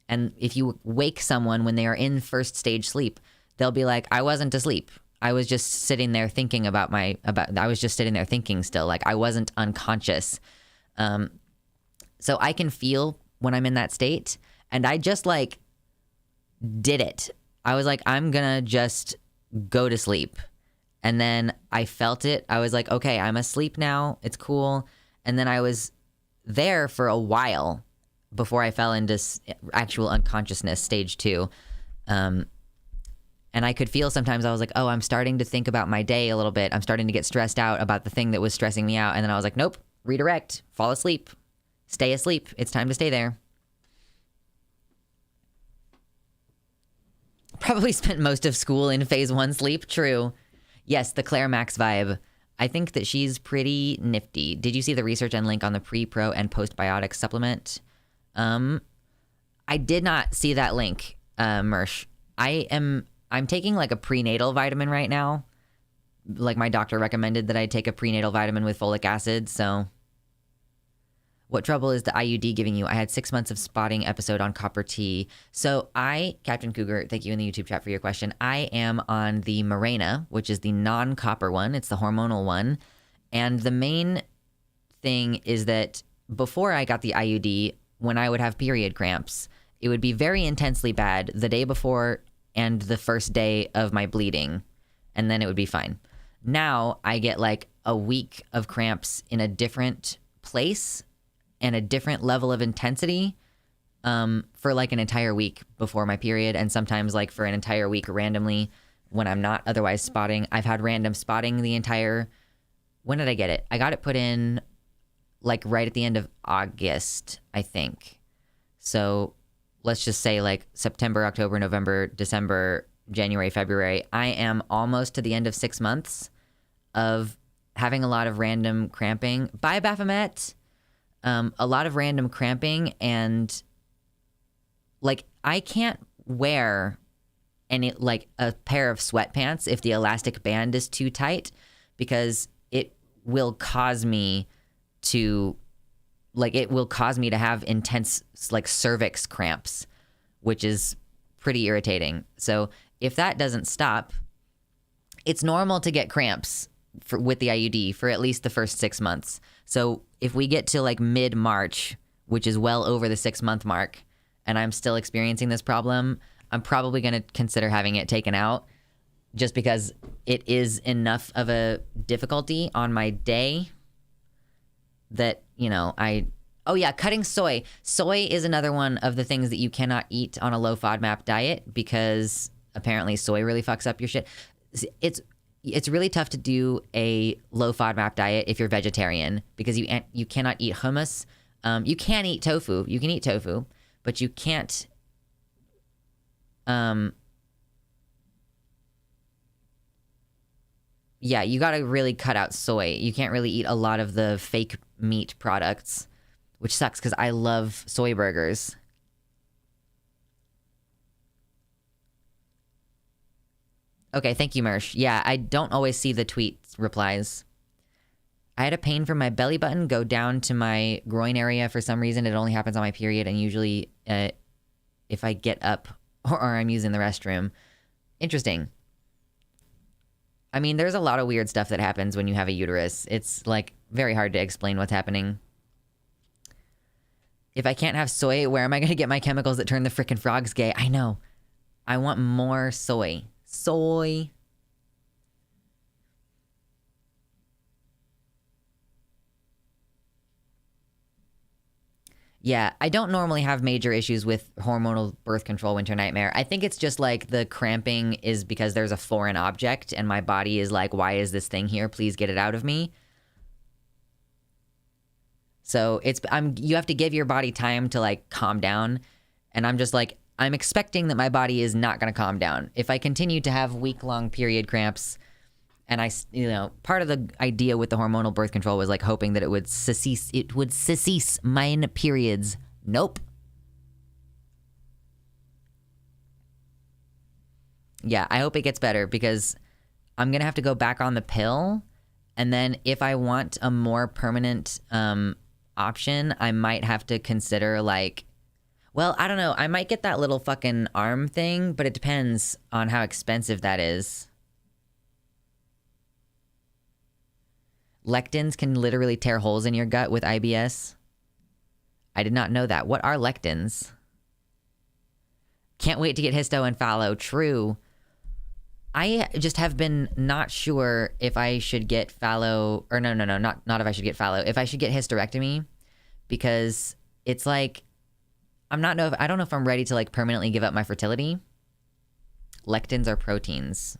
And if you wake someone when they are in first stage sleep, they'll be like, I wasn't asleep. I was just sitting there thinking I was just sitting there thinking still, like I wasn't unconscious. So I can feel when I'm in that state and I just like did it. I was like, I'm gonna just go to sleep. And then I felt it. I was like, okay, I'm asleep now. It's cool. And then I was there for a while before I fell into actual unconsciousness, stage 2. And I could feel sometimes I was like, oh, I'm starting to think about my day a little bit. I'm starting to get stressed out about the thing that was stressing me out. And then I was like, nope, redirect, fall asleep, stay asleep. It's time to stay there. Probably spent most of school in phase 1 sleep. True. Yes, the Claire Max vibe. I think that she's pretty nifty. Did you see the research and link on the pre, pro, and postbiotic supplement? I did not see that link, Mersh. I'm taking like a prenatal vitamin right now. Like my doctor recommended that I take a prenatal vitamin with folic acid. So what trouble is the IUD giving you? I had 6 months of spotting episode on copper T. So Captain Cougar, thank you in the YouTube chat for your question. I am on the Mirena, which is the non-copper one. It's the hormonal one. And the main thing is that before I got the IUD, when I would have period cramps, it would be very intensely bad the day before and the first day of my bleeding, and then it would be fine. Now I get like a week of cramps in a different place and a different level of intensity for like an entire week before my period, and sometimes like for an entire week randomly when I'm not otherwise spotting. I've had random spotting the entire... When did I get it? I got it put in like right at the end of August, I think. So let's just say like September, October, November, December, January, February. I am almost to the end of 6 months of having a lot of random cramping. Bye, Baphomet. A lot of random cramping, and like I can't wear like a pair of sweatpants if the elastic band is too tight, because it will cause me to, like, it will cause me to have intense, like, cervix cramps, which is pretty irritating. So if that doesn't stop, it's normal to get cramps with the IUD for at least the first 6 months. So if we get to like mid-March, which is well over the 6-month mark, and I'm still experiencing this problem, I'm probably going to consider having it taken out, just because it is enough of a difficulty on my day that, you know, oh yeah, cutting soy. Soy is another one of the things that you cannot eat on a low FODMAP diet, because apparently soy really fucks up your shit. It's really tough to do a low FODMAP diet if you're vegetarian, because you cannot eat hummus. You can eat tofu. You can eat tofu, but you can't. Yeah, you got to really cut out soy. You can't really eat a lot of the fake meat products, which sucks because I love soy burgers. Okay, thank you, Mersh. Yeah, I don't always see the tweet replies. I had a pain from my belly button go down to my groin area for some reason. It only happens on my period, and usually if I get up or I'm using the restroom. Interesting. I mean, there's a lot of weird stuff that happens when you have a uterus. It's, like, very hard to explain what's happening. If I can't have soy, where am I going to get my chemicals that turn the frickin' frogs gay? I know. I want more soy. Soy. Yeah, I don't normally have major issues with hormonal birth control winter nightmare. I think it's just like the cramping is because there's a foreign object and my body is like, why is this thing here? Please get it out of me. So you have to give your body time to like calm down. And I'm just like, I'm expecting that my body is not going to calm down. If I continue to have week-long period cramps, and part of the idea with the hormonal birth control was like hoping that it would cesse mine periods. Nope. Yeah, I hope it gets better, because I'm going to have to go back on the pill. And then if I want a more permanent option, I might have to consider like, well, I don't know. I might get that little fucking arm thing, but it depends on how expensive that is. Lectins can literally tear holes in your gut with IBS. I did not know that. What are lectins? Can't wait to get hysto and fallow. True. I just have been not sure if I should get fallow, or no, not if I should get fallow. If I should get hysterectomy, because it's like, I don't know if I'm ready to like permanently give up my fertility. Lectins are proteins.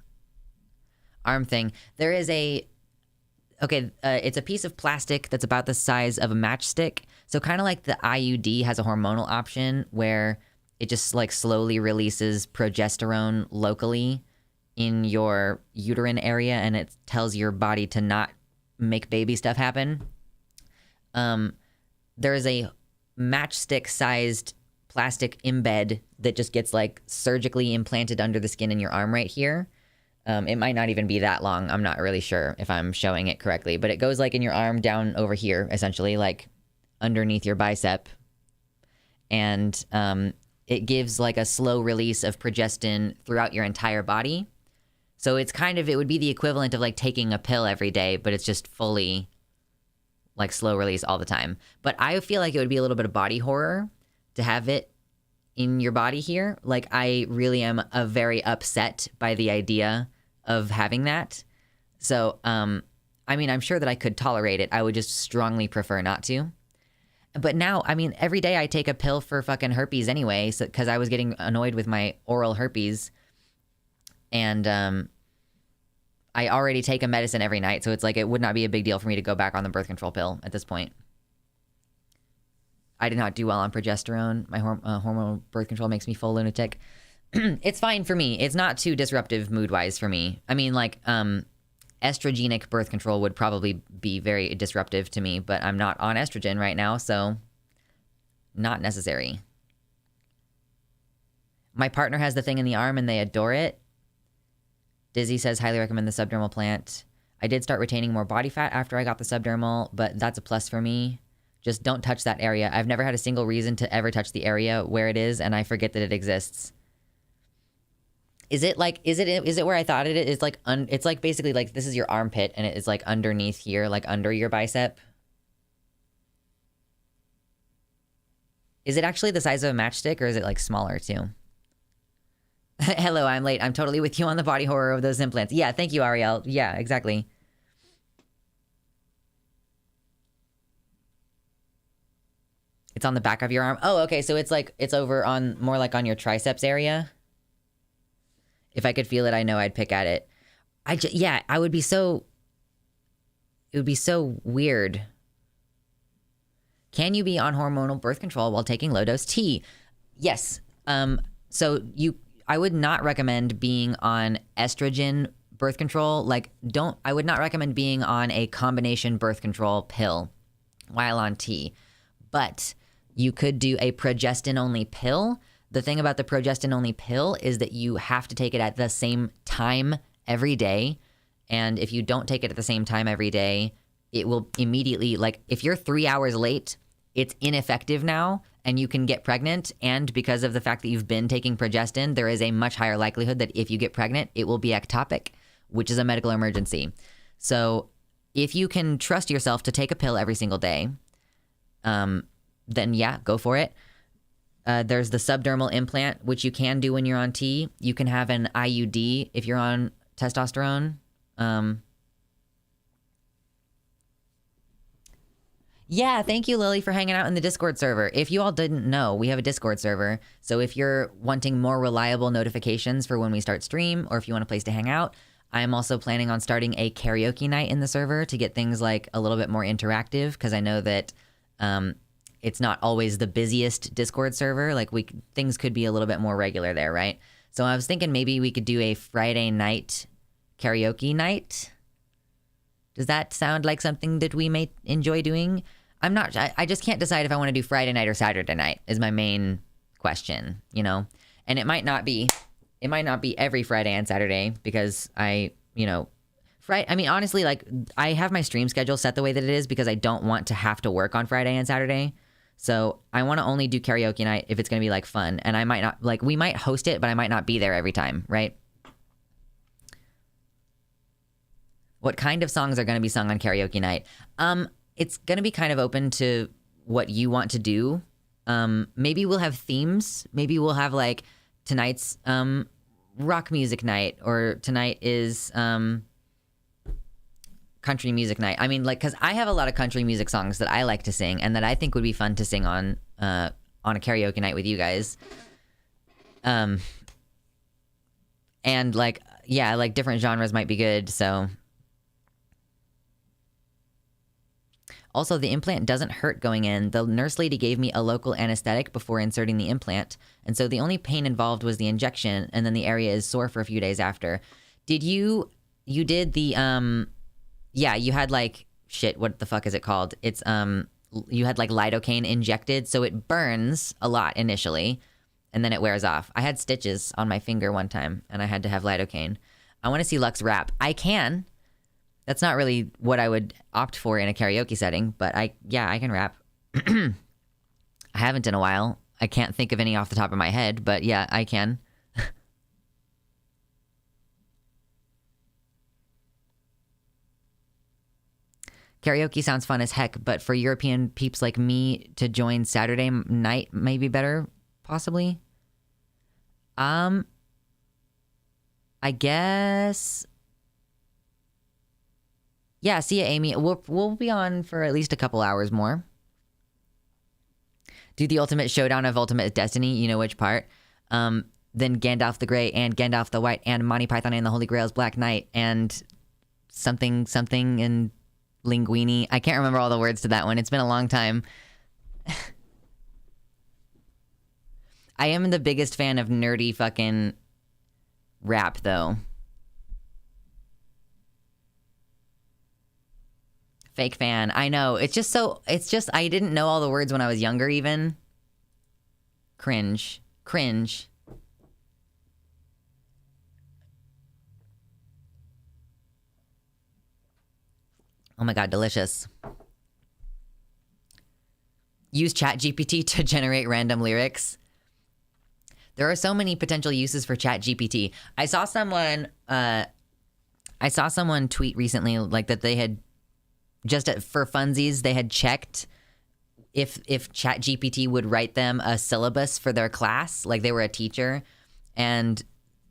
Arm thing. There is it's a piece of plastic that's about the size of a matchstick. So kind of like the IUD has a hormonal option where it just like slowly releases progesterone locally in your uterine area, and it tells your body to not make baby stuff happen. There is a matchstick-sized plastic embed that just gets like surgically implanted under the skin in your arm right here. It might not even be that long. I'm not really sure if I'm showing it correctly, but it goes like in your arm down over here, essentially, like underneath your bicep. And it gives like a slow release of progestin throughout your entire body. So it's it would be the equivalent of like taking a pill every day, but it's just fully like slow release all the time. But I feel like it would be a little bit of body horror to have it in your body here. Like, I really am very upset by the idea of having that. So, I mean, I'm sure that I could tolerate it. I would just strongly prefer not to. But now, I mean, every day I take a pill for fucking herpes anyway, because I was getting annoyed with my oral herpes. And I already take a medicine every night, so it's like it would not be a big deal for me to go back on the birth control pill at this point. I did not do well on progesterone. My hormonal birth control makes me full lunatic. It's fine for me. It's not too disruptive mood-wise for me. I mean, like, estrogenic birth control would probably be very disruptive to me, but I'm not on estrogen right now, so not necessary. My partner has the thing in the arm and they adore it. Dizzy says, highly recommend the subdermal plant. I did start retaining more body fat after I got the subdermal, but that's a plus for me. Just don't touch that area. I've never had a single reason to ever touch the area where it is, and I forget that it exists. Is it where I thought it is? It's like basically like this is your armpit, and it is like underneath here, like under your bicep. Is it actually the size of a matchstick, or is it like smaller too? Hello, I'm late. I'm totally with you on the body horror of those implants. Yeah, thank you, Ariel. Yeah, exactly. It's on the back of your arm. Oh, okay, so it's like, it's over on, more like on your triceps area. If I could feel it, I know I'd pick at it. Yeah, I would be so, it would be so weird. Can you be on hormonal birth control while taking low-dose T? Yes. So I would not recommend being on estrogen birth control. Like, I would not recommend being on a combination birth control pill while on T. But you could do a progestin-only pill. The thing about the progestin-only pill is that you have to take it at the same time every day. And if you don't take it at the same time every day, it will immediately, like, if you're 3 hours late, it's ineffective now, and you can get pregnant. And because of the fact that you've been taking progestin, there is a much higher likelihood that if you get pregnant, it will be ectopic, which is a medical emergency. So if you can trust yourself to take a pill every single day, then yeah, go for it. There's the subdermal implant, which you can do when you're on T. You can have an IUD if you're on testosterone. Yeah, thank you, Lily, for hanging out in the Discord server. If you all didn't know, we have a Discord server. So if you're wanting more reliable notifications for when we start stream, or if you want a place to hang out, I'm also planning on starting a karaoke night in the server to get things like a little bit more interactive, because I know that it's not always the busiest Discord server. Like, things could be a little bit more regular there, right? So I was thinking maybe we could do a Friday night karaoke night. Does that sound like something that we may enjoy doing? I just can't decide if I want to do Friday night or Saturday night is my main question, you know? And it might not be every Friday and Saturday, because honestly, like, I have my stream schedule set the way that it is because I don't want to have to work on Friday and Saturday. So I want to only do karaoke night if it's going to be like fun. And I might not, like, we might host it, but I might not be there every time, right? What kind of songs are going to be sung on karaoke night? It's going to be kind of open to what you want to do. Maybe we'll have themes. Maybe we'll have, like, tonight's rock music night, or tonight is country music night. I mean, like, because I have a lot of country music songs that I like to sing and that I think would be fun to sing on a karaoke night with you guys. And, like, yeah, like, different genres might be good, so... Also, the implant doesn't hurt going in. The nurse lady gave me a local anesthetic before inserting the implant, and so the only pain involved was the injection, and then the area is sore for a few days after. Did you did the, yeah, you had, like, shit, what the fuck is it called? It's, you had, like, lidocaine injected, so it burns a lot initially, and then it wears off. I had stitches on my finger one time, and I had to have lidocaine. I want to see Lux rap. I can. That's not really what I would opt for in a karaoke setting, but I can rap. I haven't in a while. I can't think of any off the top of my head, but yeah, I can. Karaoke sounds fun as heck, but for European peeps like me to join Saturday night may be better, possibly. I guess... Yeah, see ya, Amy. We'll be on for at least a couple hours more. Do the ultimate showdown of Ultimate Destiny. You know which part. Then Gandalf the Grey and Gandalf the White and Monty Python and the Holy Grail's Black Knight and something and Linguini. I can't remember all the words to that one. It's been a long time. I am the biggest fan of nerdy fucking rap, though. Fake fan. I know. It's just I didn't know all the words when I was younger even. Cringe. Oh my god, delicious. Use ChatGPT to generate random lyrics. There are so many potential uses for ChatGPT. I saw someone tweet recently like that they had for funsies they had checked if ChatGPT would write them a syllabus for their class, like they were a teacher, and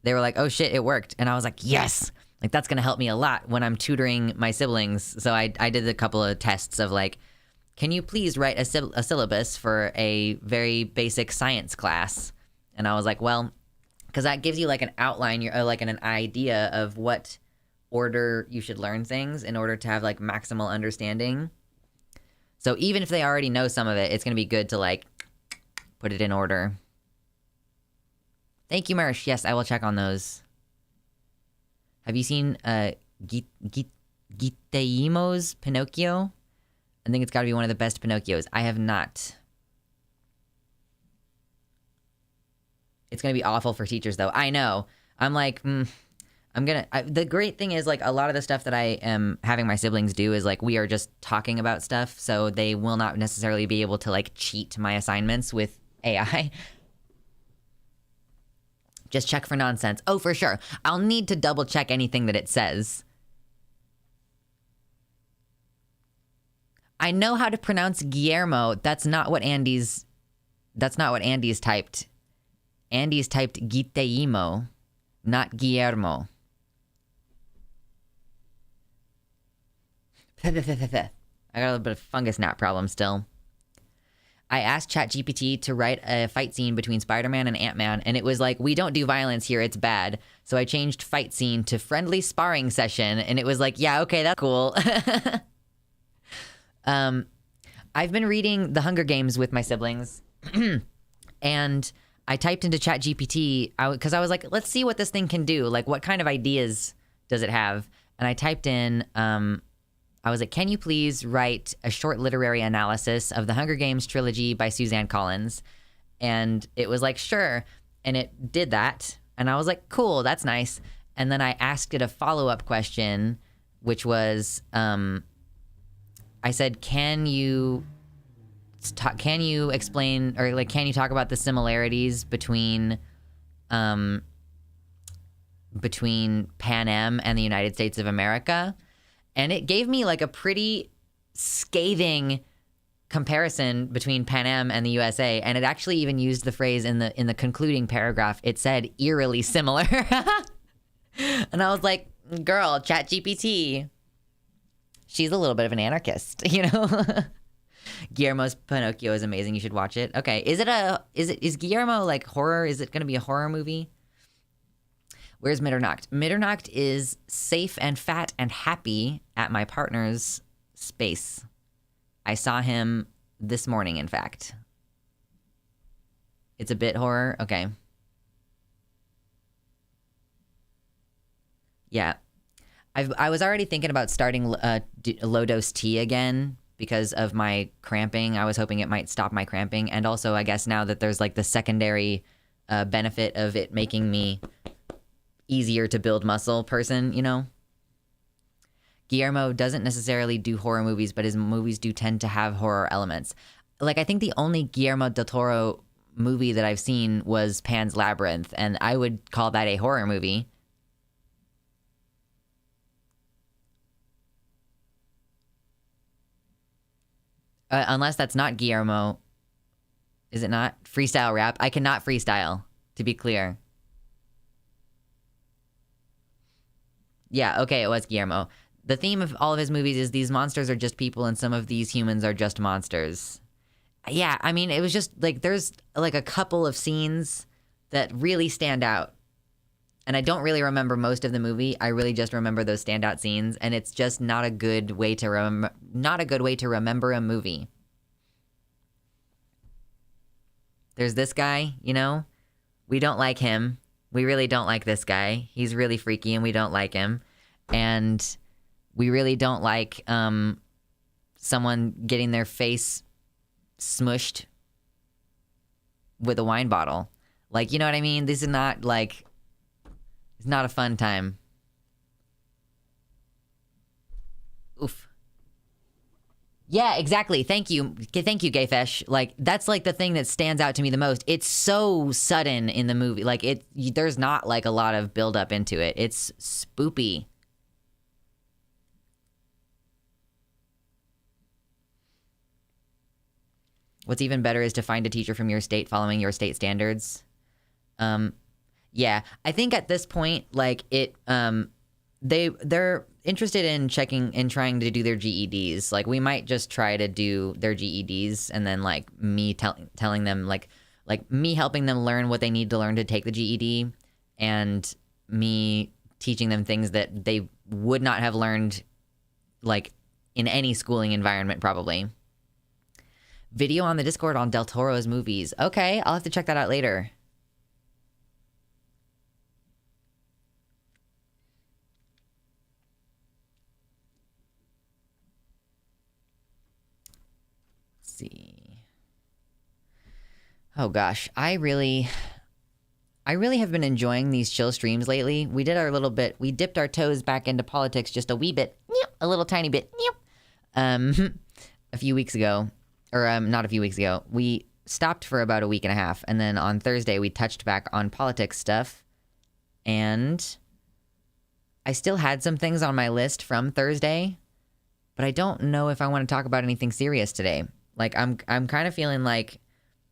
they were like, "Oh shit, it worked." And I was like, "Yes." Like that's going to help me a lot when I'm tutoring my siblings. So I did a couple of tests of like, can you please write a syllabus for a very basic science class? And I was like, well, because that gives you like an outline, like an idea of what order you should learn things in order to have like maximal understanding. So even if they already know some of it, it's going to be good to like put it in order. Thank you, Mersh. Yes, I will check on those. Have you seen Giteimo's Pinocchio? I think it's got to be one of the best Pinocchios. I have not. It's going to be awful for teachers, though. I know. I'm like, the great thing is, like, a lot of the stuff that I am having my siblings do is, like, we are just talking about stuff, so they will not necessarily be able to, like, cheat my assignments with AI. Just check for nonsense. Oh, for sure. I'll need to double check anything that it says. I know how to pronounce Guillermo. That's not what Andy's typed. Andy's typed Giteimo, not Guillermo. I got a little bit of fungus gnat problem still. I asked ChatGPT to write a fight scene between Spider-Man and Ant-Man, and it was like, we don't do violence here, it's bad. So I changed fight scene to friendly sparring session, and it was like, yeah, okay, that's cool. I've been reading The Hunger Games with my siblings, and I typed into ChatGPT because I was like, let's see what this thing can do. Like, what kind of ideas does it have? And I typed in, I was like, can you please write a short literary analysis of the Hunger Games trilogy by Suzanne Collins? And it was like, sure. And it did that. And I was like, cool, that's nice. And then I asked it a follow-up question, which was, I said, can you explain, or like, can you talk about the similarities between Pan Am and the United States of America? And it gave me like a pretty scathing comparison between Pan Am and the USA. And it actually even used the phrase in the concluding paragraph. It said eerily similar. And I was like, girl, ChatGPT, she's a little bit of an anarchist, you know? Guillermo's Pinocchio is amazing. You should watch it. Okay. Is Guillermo like horror? Is it going to be a horror movie? Where's Mitternacht? Mitternacht is safe and fat and happy at my partner's space. I saw him this morning, in fact. It's a bit horror? Okay. Yeah. I was already thinking about starting low-dose tea again because of my cramping. I was hoping it might stop my cramping. And also, I guess now that there's like the secondary benefit of it making me easier to build muscle person, you know? Guillermo doesn't necessarily do horror movies, but his movies do tend to have horror elements. Like, I think the only Guillermo del Toro movie that I've seen was Pan's Labyrinth, and I would call that a horror movie. Unless that's not Guillermo. Is it not? Freestyle rap? I cannot freestyle, to be clear. Yeah, okay, it was Guillermo. The theme of all of his movies is these monsters are just people and some of these humans are just monsters. Yeah, I mean, it was just, like, there's, like, a couple of scenes that really stand out. And I don't really remember most of the movie. I really just remember those standout scenes, and it's just not a good way to remember a movie. There's this guy, you know? We don't like him. We really don't like this guy. He's really freaky and we don't like him. And we really don't like someone getting their face smushed with a wine bottle. Like, you know what I mean? This is not like, it's not a fun time. Oof. Yeah, exactly. Thank you. Thank you, Gayfesh. Like, that's like the thing that stands out to me the most. It's so sudden in the movie. Like, there's not like a lot of build up into it. It's spoopy. What's even better is to find a teacher from your state following your state standards. Yeah, I think at this point, like they're interested in trying to do their GEDs. Like, we might just try to do their GEDs, and then like me telling them like me helping them learn what they need to learn to take the GED, and me teaching them things that they would not have learned like in any schooling environment probably. Video on the Discord on Del Toro's movies. Okay, I'll have to check that out later. Let's see. Oh gosh, I really have been enjoying these chill streams lately. We dipped our toes back into politics just a wee bit, a little tiny bit, a few weeks ago. Or not a few weeks ago. We stopped for about a week and a half, and then on Thursday we touched back on politics stuff, and I still had some things on my list from Thursday, but I don't know if I want to talk about anything serious today. Like, I'm kind of feeling like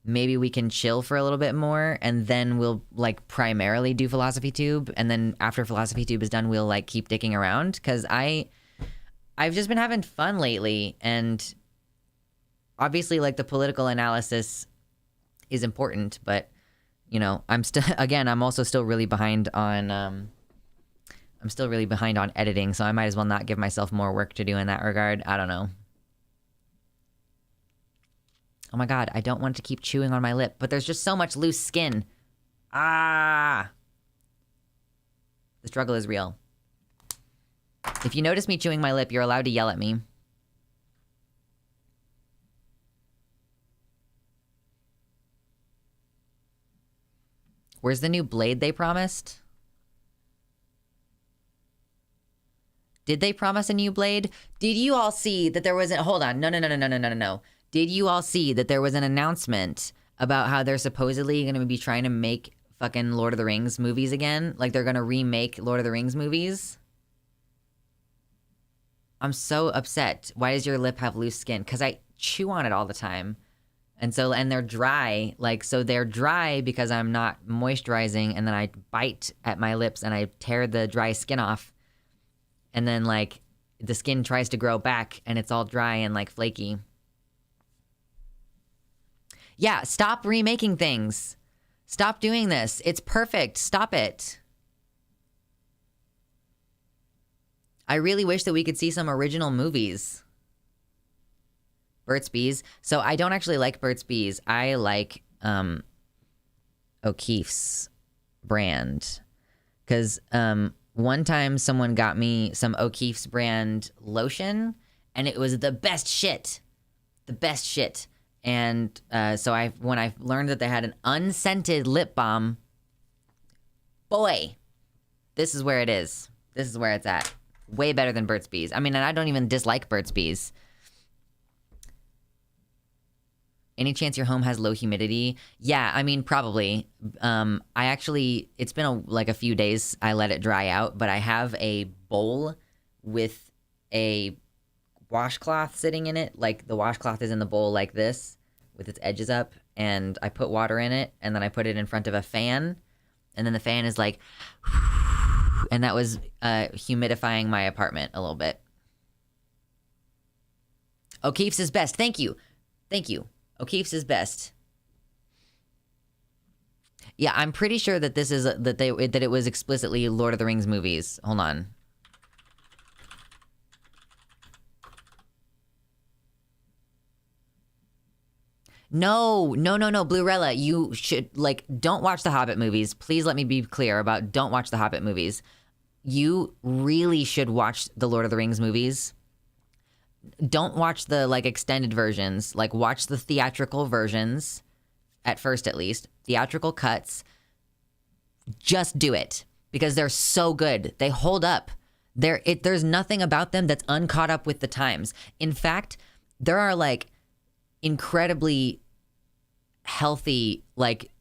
maybe we can chill for a little bit more, and then we'll like primarily do Philosophytube, and then after Philosophytube is done, we'll like keep dicking around, because I've just been having fun lately, and obviously, like, the political analysis is important, but, you know, I'm also still really behind on, editing, so I might as well not give myself more work to do in that regard. I don't know. Oh my god, I don't want to keep chewing on my lip, but there's just so much loose skin. Ah! The struggle is real. If you notice me chewing my lip, you're allowed to yell at me. Where's the new blade they promised? Did they promise a new blade? Did you all see that there was a... Hold on. No. Did you all see that there was an announcement about how they're supposedly going to be trying to make fucking Lord of the Rings movies again? Like, they're going to remake Lord of the Rings movies? I'm so upset. Why does your lip have loose skin? Because I chew on it all the time. And they're dry, like, so they're dry because I'm not moisturizing, and then I bite at my lips and I tear the dry skin off. And then, like, the skin tries to grow back and it's all dry and, like, flaky. Yeah, stop remaking things. Stop doing this. It's perfect. Stop it. I really wish that we could see some original movies. Burt's Bees. So I don't actually like Burt's Bees. I like O'Keefe's brand. Because one time someone got me some O'Keefe's brand lotion, and it was the best shit. The best shit. And so when I learned that they had an unscented lip balm, boy, this is where it is. This is where it's at. Way better than Burt's Bees. I mean, and I don't even dislike Burt's Bees. Any chance your home has low humidity? Yeah, I mean, probably. It's been a few days I let it dry out, but I have a bowl with a washcloth sitting in it. Like, the washcloth is in the bowl like this with its edges up, and I put water in it, and then I put it in front of a fan, and then the fan is like, and that was humidifying my apartment a little bit. O'Keefe's is best. Thank you. O'Keefe's is best. Yeah, I'm pretty sure that this is that it was explicitly Lord of the Rings movies. Hold on. No, Bluerella, you should, don't watch the Hobbit movies. Please let me be clear about don't watch the Hobbit movies. You really should watch the Lord of the Rings movies. Don't watch the, extended versions. Watch the theatrical versions, at first at least. Theatrical cuts. Just do it. Because they're so good. They hold up. There's nothing about them that's uncaught up with the times. In fact, there are like incredibly healthy like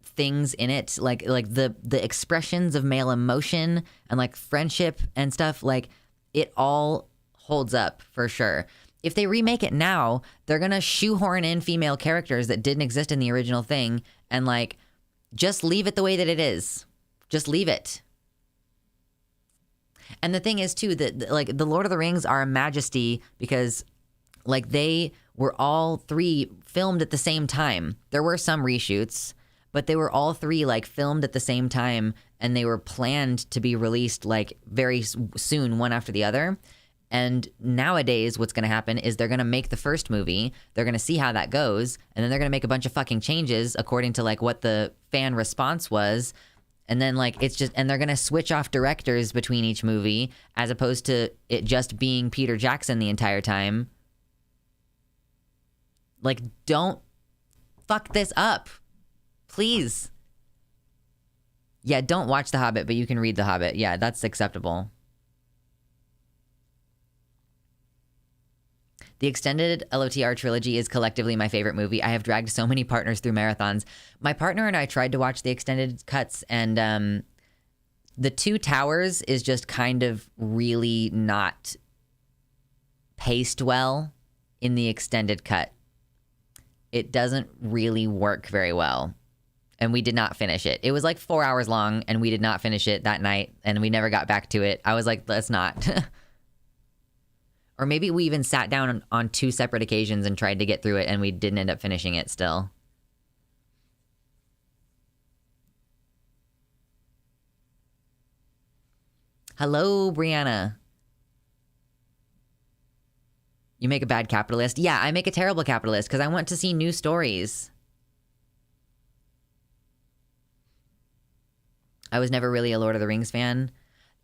things in it, like the expressions of male emotion and like friendship and stuff, like it all holds up for sure. If they remake it now, they're gonna shoehorn in female characters that didn't exist in the original thing and like just leave it the way that it is. Just leave it. And the thing is too that like the Lord of the Rings are a majesty because like they were all three filmed at the same time. There were some reshoots, but they were all three like filmed at the same time and they were planned to be released like very soon, one after the other. And nowadays what's going to happen is they're going to make the first movie, they're going to see how that goes, and then they're going to make a bunch of fucking changes according to like what the fan response was. And then like it's just, and they're going to switch off directors between each movie as opposed to it just being Peter Jackson the entire time. Like, don't fuck this up. Please. Yeah, don't watch The Hobbit, but you can read The Hobbit. Yeah, that's acceptable. The extended LOTR trilogy is collectively my favorite movie. I have dragged so many partners through marathons. My partner and I tried to watch the extended cuts, and The Two Towers is just kind of really not paced well in the extended cut. It doesn't really work very well. And we did not finish it. It was like 4 hours long, and we did not finish it that night, and we never got back to it. I was like, let's not. Or maybe we even sat down on two separate occasions and tried to get through it, and we didn't end up finishing it still. Hello, Brianna. You make a bad capitalist? Yeah, I make a terrible capitalist because I want to see new stories. I was never really a Lord of the Rings fan.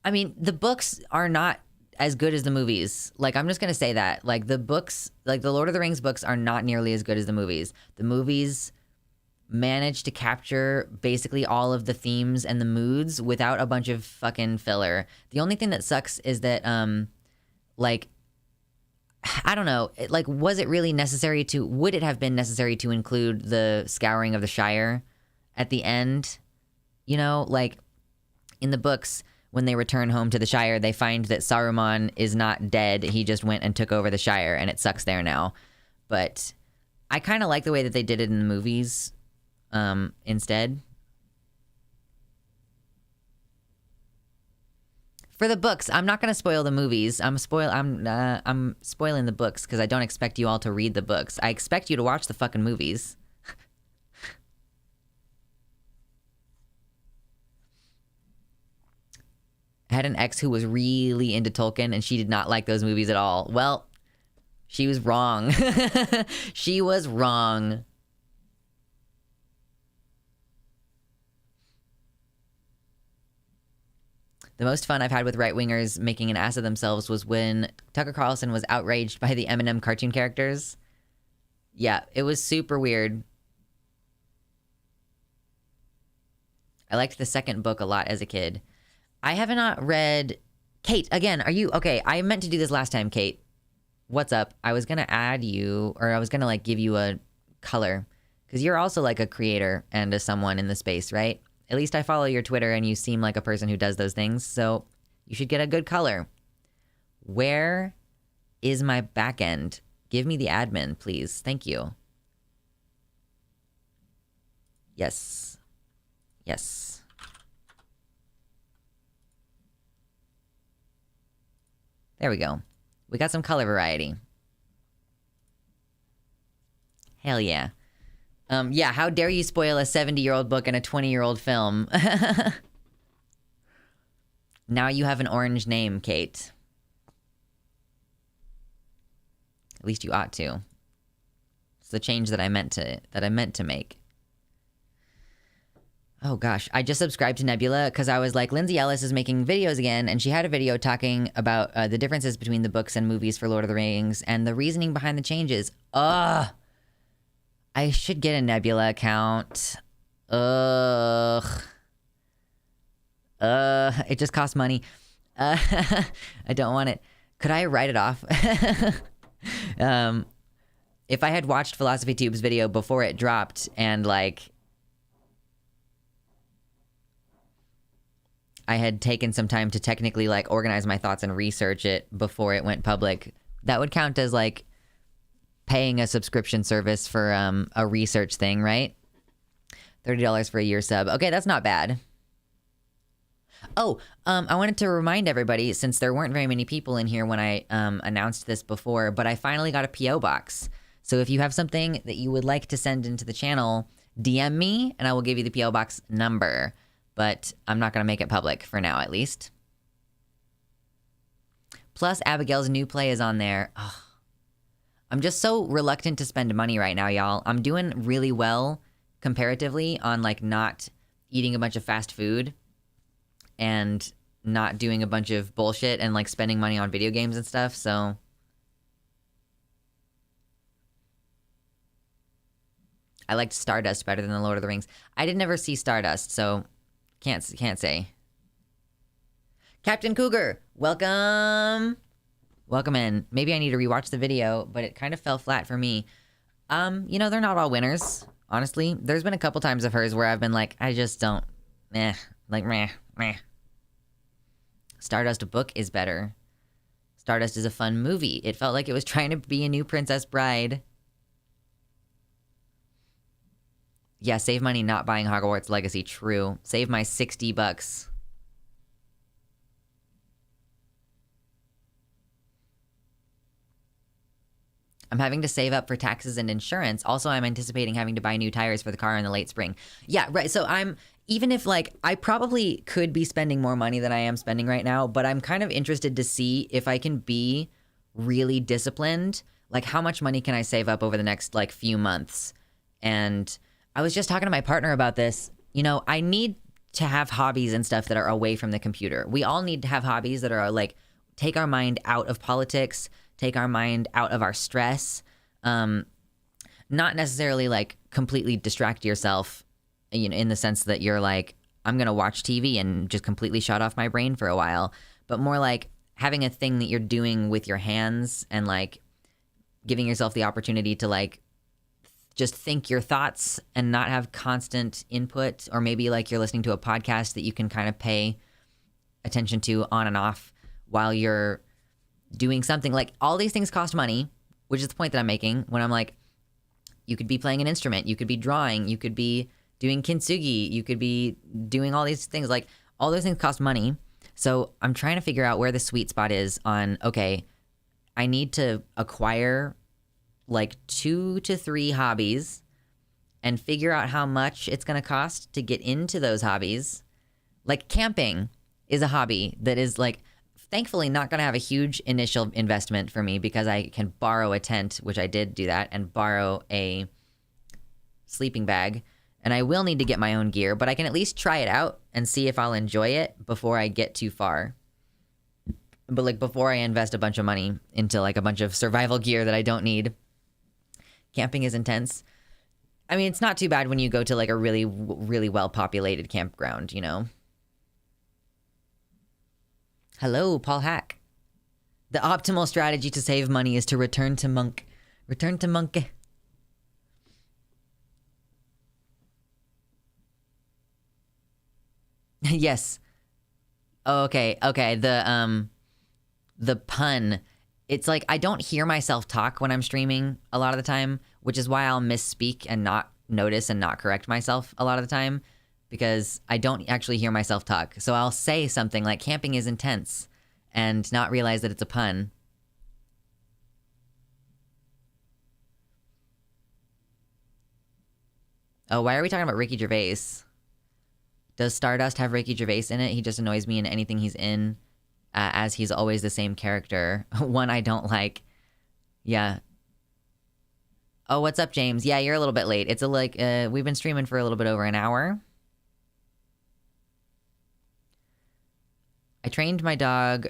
I mean, the books are not as good as the movies. Like, I'm just going to say that. Like, the books, like the Lord of the Rings books are not nearly as good as the movies. The movies managed to capture basically all of the themes and the moods without a bunch of fucking filler. The only thing that sucks is that, like, I don't know, like, was it really necessary to, would it have been necessary to include the scouring of the Shire at the end? You know, like, in the books, when they return home to the Shire, they find that Saruman is not dead. He just went and took over the Shire, and it sucks there now. But I kind of like the way that they did it in the movies instead. For the books, I'm not going to spoil the movies. I'm spoiling the books because I don't expect you all to read the books. I expect you to watch the fucking movies. I had an ex who was really into Tolkien, and she did not like those movies at all. Well, she was wrong. She was wrong. The most fun I've had with right-wingers making an ass of themselves was when Tucker Carlson was outraged by the Eminem cartoon characters. Yeah, it was super weird. I liked the second book a lot as a kid. I have not read... Kate, again, are you... Okay, I meant to do this last time, Kate. What's up? I was going to add you, or I was going to, like, give you a color. Because you're also, like, a creator and a someone in the space, right? At least I follow your Twitter, and you seem like a person who does those things, so you should get a good color. Where is my back end? Give me the admin, please. Thank you. Yes. Yes. There we go. We got some color variety. Hell yeah. Yeah, how dare you spoil a 70-year-old book and a 20-year-old film? Now you have an orange name, Kate. At least you ought to. It's the change that I meant to make. Oh gosh, I just subscribed to Nebula because I was like, Lindsay Ellis is making videos again, and she had a video talking about the differences between the books and movies for Lord of the Rings and the reasoning behind the changes. Ugh. I should get a Nebula account. Ugh. It just costs money. I don't want it. Could I write it off? If I had watched Philosophytube's video before it dropped and like I had taken some time to technically like organize my thoughts and research it before it went public, that would count as like paying a subscription service for a research thing, right? $30 for a year sub. Okay, that's not bad. Oh, I wanted to remind everybody, since there weren't very many people in here when I announced this before, but I finally got a P.O. box. So if you have something that you would like to send into the channel, DM me and I will give you the P.O. box number. But I'm not going to make it public for now, at least. Plus, Abigail's new play is on there. Ugh. I'm just so reluctant to spend money right now, y'all. I'm doing really well comparatively on like not eating a bunch of fast food and not doing a bunch of bullshit and like spending money on video games and stuff. So I liked Stardust better than The Lord of the Rings. I did never see Stardust, so can't say. Captain Cougar, welcome. Welcome in. Maybe I need to rewatch the video, but it kind of fell flat for me. You know, they're not all winners, honestly. There's been a couple times of hers where I've been like, I just don't, meh. Stardust book is better. Stardust is a fun movie. It felt like it was trying to be a new Princess Bride. Yeah, save money not buying Hogwarts Legacy. True. Save my $60. I'm having to save up for taxes and insurance. Also, I'm anticipating having to buy new tires for the car in the late spring. Yeah, right. So even if like, I probably could be spending more money than I am spending right now, but I'm kind of interested to see if I can be really disciplined. Like, how much money can I save up over the next like few months? And I was just talking to my partner about this. You know, I need to have hobbies and stuff that are away from the computer. We all need to have hobbies that are like, take our mind out of politics, take our mind out of our stress. Not necessarily like completely distract yourself, you know, in the sense that you're like, I'm going to watch TV and just completely shut off my brain for a while, but more like having a thing that you're doing with your hands and like giving yourself the opportunity to like just think your thoughts and not have constant input, or maybe like you're listening to a podcast that you can kind of pay attention to on and off while you're doing something. Like, all these things cost money, which is the point that I'm making when I'm like, you could be playing an instrument, you could be drawing, you could be doing kintsugi, you could be doing all these things. Like, all those things cost money. So I'm trying to figure out where the sweet spot is on, okay, I need to acquire like 2 to 3 hobbies and figure out how much it's going to cost to get into those hobbies. Like, camping is a hobby that is like, thankfully not going to have a huge initial investment for me because I can borrow a tent, which I did do that, and borrow a sleeping bag. And I will need to get my own gear, but I can at least try it out and see if I'll enjoy it before I get too far. But like, before I invest a bunch of money into like a bunch of survival gear that I don't need. Camping is intense. I mean, it's not too bad when you go to like a really, really well-populated campground, you know? Hello, Paul Hack. The optimal strategy to save money is to return to monk. Return to monk. Yes. Okay. The pun. It's like, I don't hear myself talk when I'm streaming a lot of the time, which is why I'll misspeak and not notice and not correct myself a lot of the time, because I don't actually hear myself talk. So I'll say something like camping is intense and not realize that it's a pun. Oh, why are we talking about Ricky Gervais? Does Stardust have Ricky Gervais in it? He just annoys me in anything he's in, as he's always the same character. One I don't like. Yeah. Oh, what's up, James? Yeah, you're a little bit late. It's we've been streaming for a little bit over an hour. I trained my dog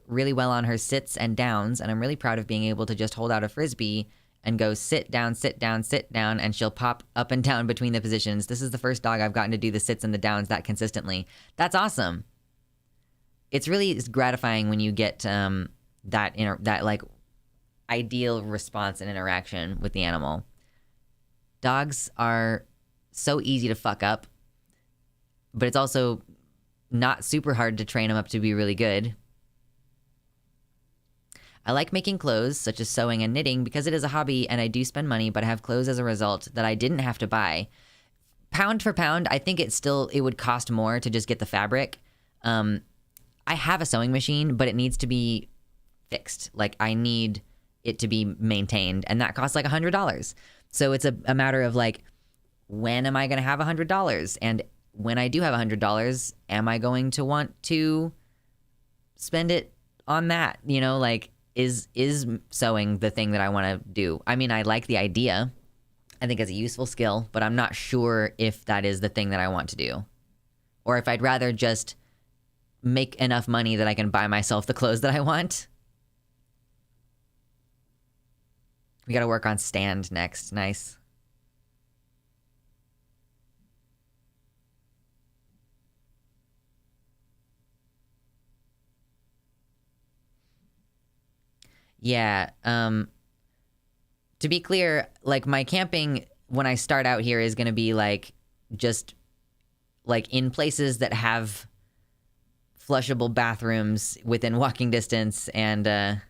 really well on her sits and downs, and I'm really proud of being able to just hold out a frisbee and go sit down, sit down, sit down, and she'll pop up and down between the positions. This is the first dog I've gotten to do the sits and the downs that consistently. That's awesome. It's really gratifying when you get that like ideal response and interaction with the animal. Dogs are so easy to fuck up, but it's also not super hard to train them up to be really good. I like making clothes, such as sewing and knitting, because it is a hobby and I do spend money, but I have clothes as a result that I didn't have to buy. Pound for pound, I think it would cost more to just get the fabric. I have a sewing machine, but it needs to be fixed. Like, I need it to be maintained, and that costs like $100. So it's a matter of like, when am I going to have $100? And when I do have $100, am I going to want to spend it on that? You know, like, is sewing the thing that I want to do? I mean, I like the idea. I think it's a useful skill, but I'm not sure if that is the thing that I want to do. Or if I'd rather just make enough money that I can buy myself the clothes that I want. We got to work on stand next. Nice. Yeah, to be clear, like, my camping when I start out here is going to be like just like in places that have flushable bathrooms within walking distance and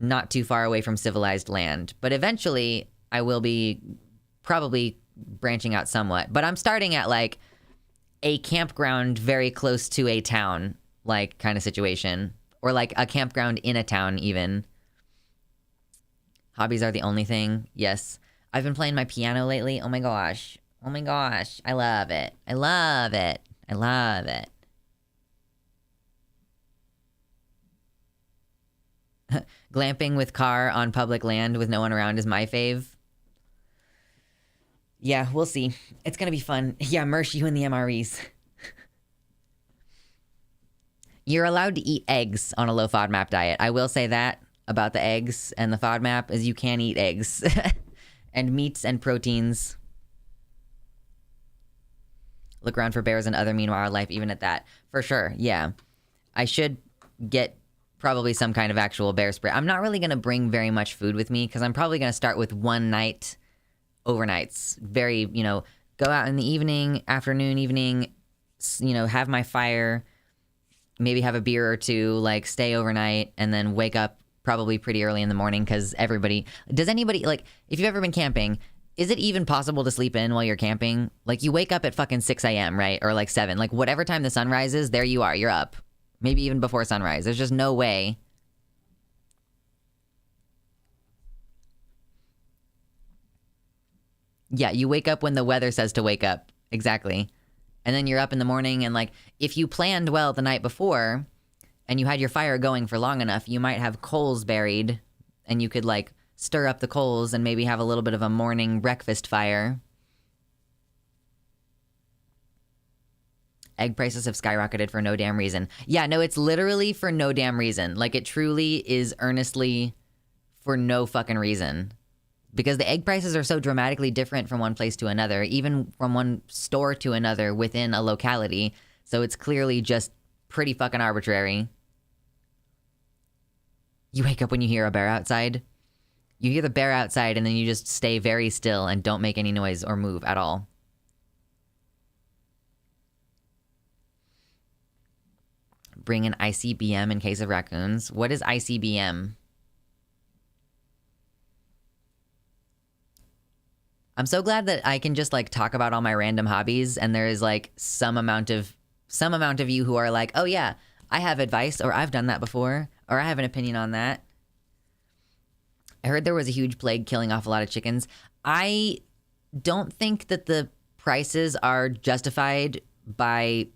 not too far away from civilized land. But eventually I will be probably branching out somewhat. But I'm starting at like a campground very close to a town, like, kind of situation. Or like a campground in a town even. Hobbies are the only thing. Yes. I've been playing my piano lately. Oh my gosh. Oh my gosh. I love it. I love it. I love it. Glamping with car on public land with no one around is my fave. Yeah, we'll see. It's gonna be fun. Yeah, merch you and the MREs. You're allowed to eat eggs on a low FODMAP diet. I will say that about the eggs and the FODMAP is you can eat eggs. And meats and proteins. Look around for bears and other mean wildlife even at that. For sure, yeah. I should get probably some kind of actual bear spray. I'm not really going to bring very much food with me because I'm probably going to start with one night overnights. Very, go out in the evening, afternoon, evening, have my fire, maybe have a beer or two, like stay overnight, and then wake up probably pretty early in the morning because does anybody, like, if you've ever been camping, is it even possible to sleep in while you're camping? Like, you wake up at fucking 6 a.m., right? Or like 7. Like, whatever time the sun rises, there you are. You're up. Maybe even before sunrise. There's just no way. Yeah, you wake up when the weather says to wake up. Exactly. And then you're up in the morning, and like, if you planned well the night before and you had your fire going for long enough, you might have coals buried and you could like stir up the coals and maybe have a little bit of a morning breakfast fire. Egg prices have skyrocketed for no damn reason. Yeah, no, it's literally for no damn reason. Like, it truly is earnestly for no fucking reason. Because the egg prices are so dramatically different from one place to another, even from one store to another within a locality. So it's clearly just pretty fucking arbitrary. You wake up when you hear a bear outside. You hear the bear outside and then you just stay very still and don't make any noise or move at all. Bring an ICBM in case of raccoons. What is ICBM? I'm so glad that I can just like talk about all my random hobbies and there is like some amount of you who are like, oh yeah, I have advice, or I've done that before, or I have an opinion on that. I heard there was a huge plague killing off a lot of chickens. I don't think that the prices are justified by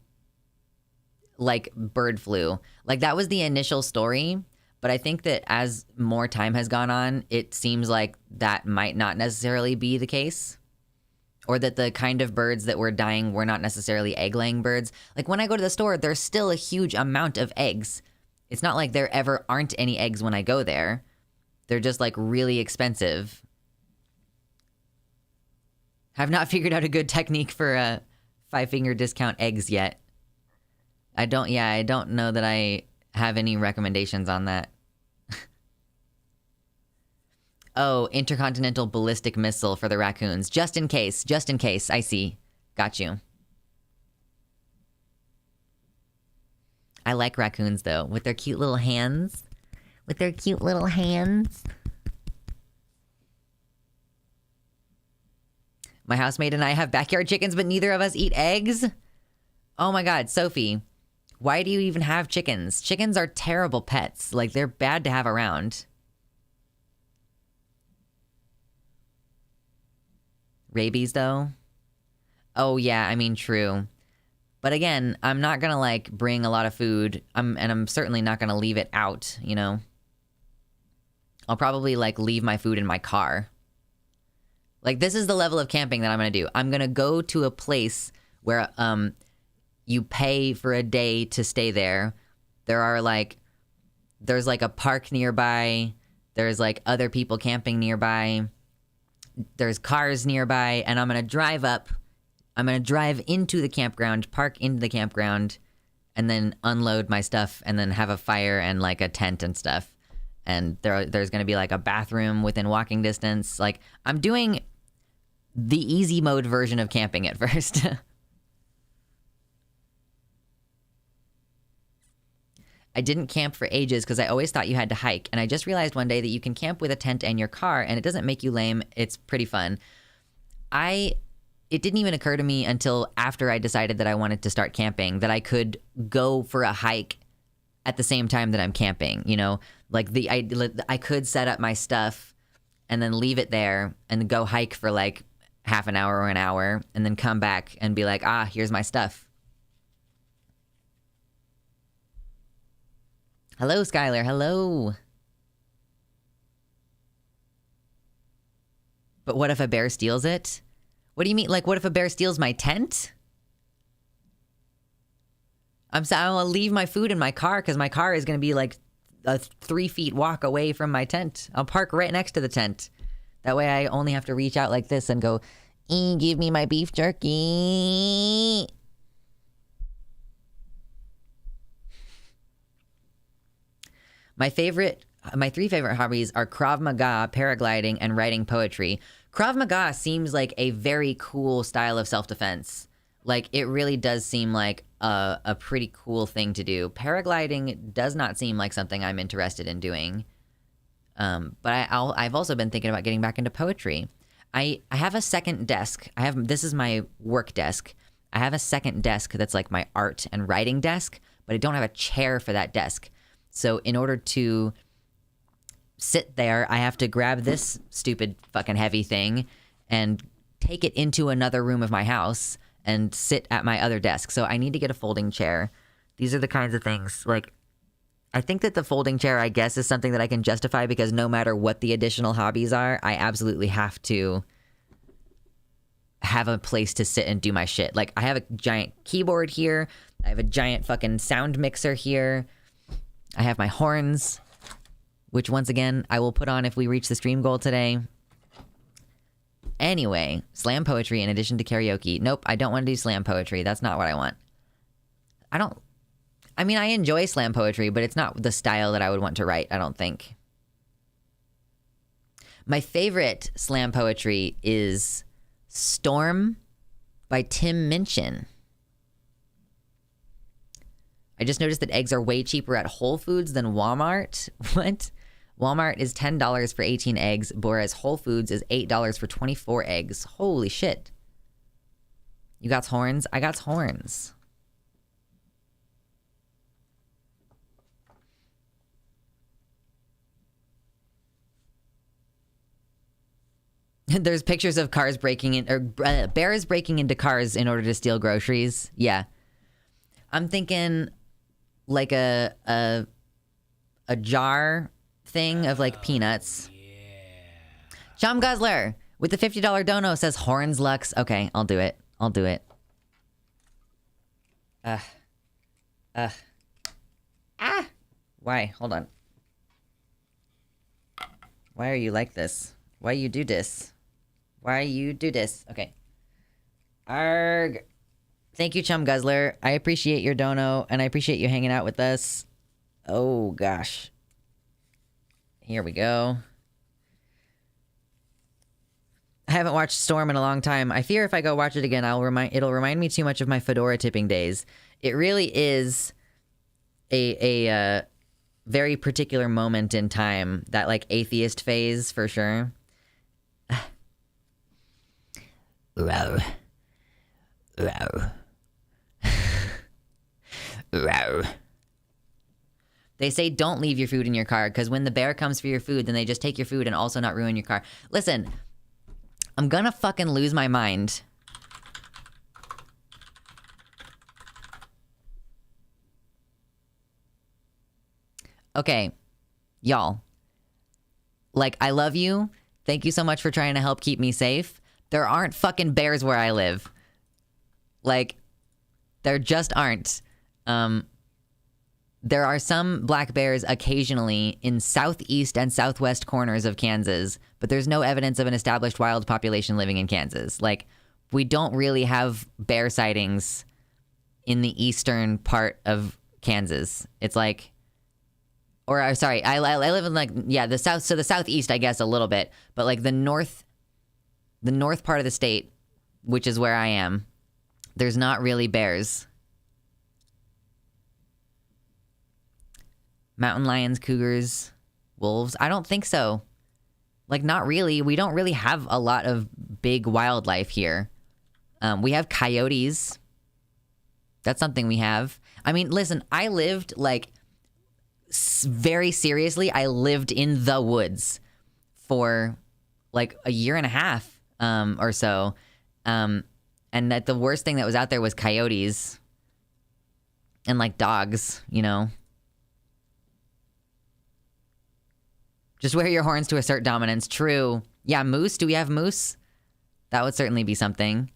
like bird flu. Like, that was the initial story, but I think that as more time has gone on, it seems like that might not necessarily be the case, or that the kind of birds that were dying were not necessarily egg-laying birds. Like, when I go to the store, there's still a huge amount of eggs. It's not like there ever aren't any eggs when I go there. They're just like really expensive. I've not figured out a good technique for a 5-finger discount eggs yet. I don't know that I have any recommendations on that. Oh, intercontinental ballistic missile for the raccoons. Just in case. Just in case. I see. Got you. I like raccoons, though. With their cute little hands. With their cute little hands. My housemate and I have backyard chickens, but neither of us eat eggs? Oh my god, Sophie. Why do you even have chickens? Chickens are terrible pets. Like, they're bad to have around. Rabies, though? Oh, yeah, I mean, true. But again, I'm not gonna, like, bring a lot of food. And I'm certainly not gonna leave it out, you know? I'll probably, like, leave my food in my car. Like, this is the level of camping that I'm gonna do. I'm gonna go to a place where, you pay for a day to stay there. There's, like, a park nearby. There's, like, other people camping nearby. There's cars nearby, and I'm gonna drive up. I'm gonna drive into the campground, park into the campground, and then unload my stuff, and then have a fire and, like, a tent and stuff. And there's gonna be, like, a bathroom within walking distance. Like, I'm doing the easy mode version of camping at first. I didn't camp for ages because I always thought you had to hike, and I just realized one day that you can camp with a tent and your car, and it doesn't make you lame. It's pretty fun. It didn't even occur to me until after I decided that I wanted to start camping that I could go for a hike at the same time that I'm camping, you know? Like, I could set up my stuff and then leave it there and go hike for, like, half an hour or an hour, and then come back and be like, here's my stuff. Hello, Skylar. Hello. But what if a bear steals it? What do you mean? Like, what if a bear steals my tent? I'll leave my food in my car because my car is going to be like a 3 feet walk away from my tent. I'll park right next to the tent. That way I only have to reach out like this and go, give me my beef jerky. My 3 favorite hobbies are Krav Maga, paragliding, and writing poetry. Krav Maga seems like a very cool style of self-defense. Like, it really does seem like a pretty cool thing to do. Paragliding does not seem like something I'm interested in doing. But I've also been thinking about getting back into poetry. I have a second desk. This is my work desk. I have a second desk that's like my art and writing desk, but I don't have a chair for that desk. So in order to sit there, I have to grab this stupid fucking heavy thing and take it into another room of my house and sit at my other desk. So I need to get a folding chair. These are the kinds of things, like, I think that the folding chair, I guess, is something that I can justify because no matter what the additional hobbies are, I absolutely have to have a place to sit and do my shit. Like, I have a giant keyboard here. I have a giant fucking sound mixer here. I have my horns, which once again, I will put on if we reach the stream goal today. Anyway, slam poetry in addition to karaoke. Nope, I don't want to do slam poetry. That's not what I want. I mean, I enjoy slam poetry, but it's not the style that I would want to write, I don't think. My favorite slam poetry is Storm by Tim Minchin. I just noticed that eggs are way cheaper at Whole Foods than Walmart. What? Walmart is $10 for 18 eggs, whereas Whole Foods is $8 for 24 eggs. Holy shit. You got horns? I got horns. There's pictures of cars breaking in, or bears breaking into cars in order to steal groceries. Yeah. I'm thinking like a jar thing of like peanuts. Yeah. Chom Guzzler with the $50 dono says horns Lux. Okay, I'll do it. I'll do it. Why? Hold on. Why are you like this? Why you do this? Why you do this? Okay. Arg. Thank you, Chum Guzzler. I appreciate your dono, and I appreciate you hanging out with us. Oh, gosh. Here we go. I haven't watched Storm in a long time. I fear if I go watch it again, it'll remind me too much of my fedora tipping days. It really is a very particular moment in time, that like atheist phase for sure. Row. Row. Row. They say don't leave your food in your car, because when the bear comes for your food, then they just take your food and also not ruin your car. Listen, I'm gonna fucking lose my mind. Okay, y'all. Like, I love you. Thank you so much for trying to help keep me safe. There aren't fucking bears where I live. Like, there just aren't. There are some black bears occasionally in southeast and southwest corners of Kansas, but there's no evidence of an established wild population living in Kansas. Like, we don't really have bear sightings in the eastern part of Kansas. It's like, or sorry, I live in like, yeah, the south, so the southeast, I guess, a little bit, but like the north part of the state, which is where I am, there's not really bears. Mountain lions, cougars, wolves? I don't think so. Like, not really. We don't really have a lot of big wildlife here. We have coyotes. That's something we have. I mean, listen, I lived, like, very seriously, I lived in the woods for, like, a year and a half or so. And that the worst thing that was out there was coyotes. And, like, dogs, you know? Just wear your horns to assert dominance. True. Yeah, moose. Do we have moose? That would certainly be something.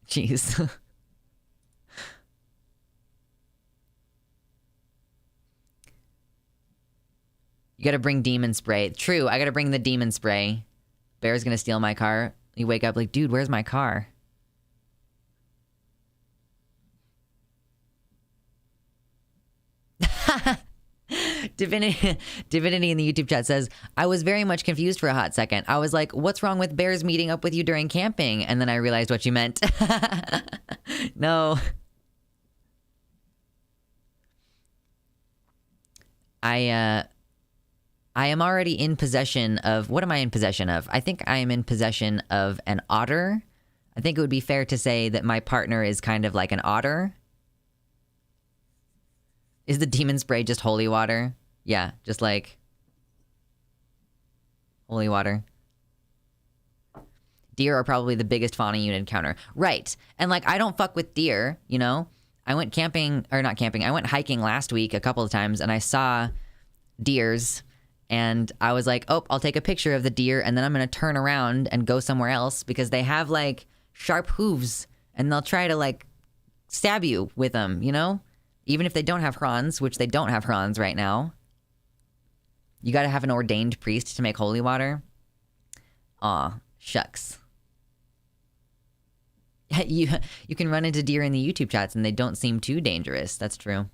Jeez. You gotta bring demon spray. True, I gotta bring the demon spray. Bear's gonna steal my car. You wake up like, dude, where's my car? Divinity in the YouTube chat says, I was very much confused for a hot second. I was like, what's wrong with bears meeting up with you during camping? And then I realized what you meant. No. I am already in possession of... What am I in possession of? I think I am in possession of an otter. I think it would be fair to say that my partner is kind of like an otter. Is the demon spray just holy water? Yeah, just like... holy water. Deer are probably the biggest fauna you'd encounter. Right. And, like, I don't fuck with deer, you know? I went camping... Or not camping. I went hiking last week a couple of times, and I saw deers... And I was like, oh, I'll take a picture of the deer, and then I'm going to turn around and go somewhere else, because they have, like, sharp hooves, and they'll try to, like, stab you with them, you know? Even if they don't have Hrons, which they don't have Hrons right now. You got to have an ordained priest to make holy water. Aw, shucks. You can run into deer in the YouTube chats, and they don't seem too dangerous. That's true.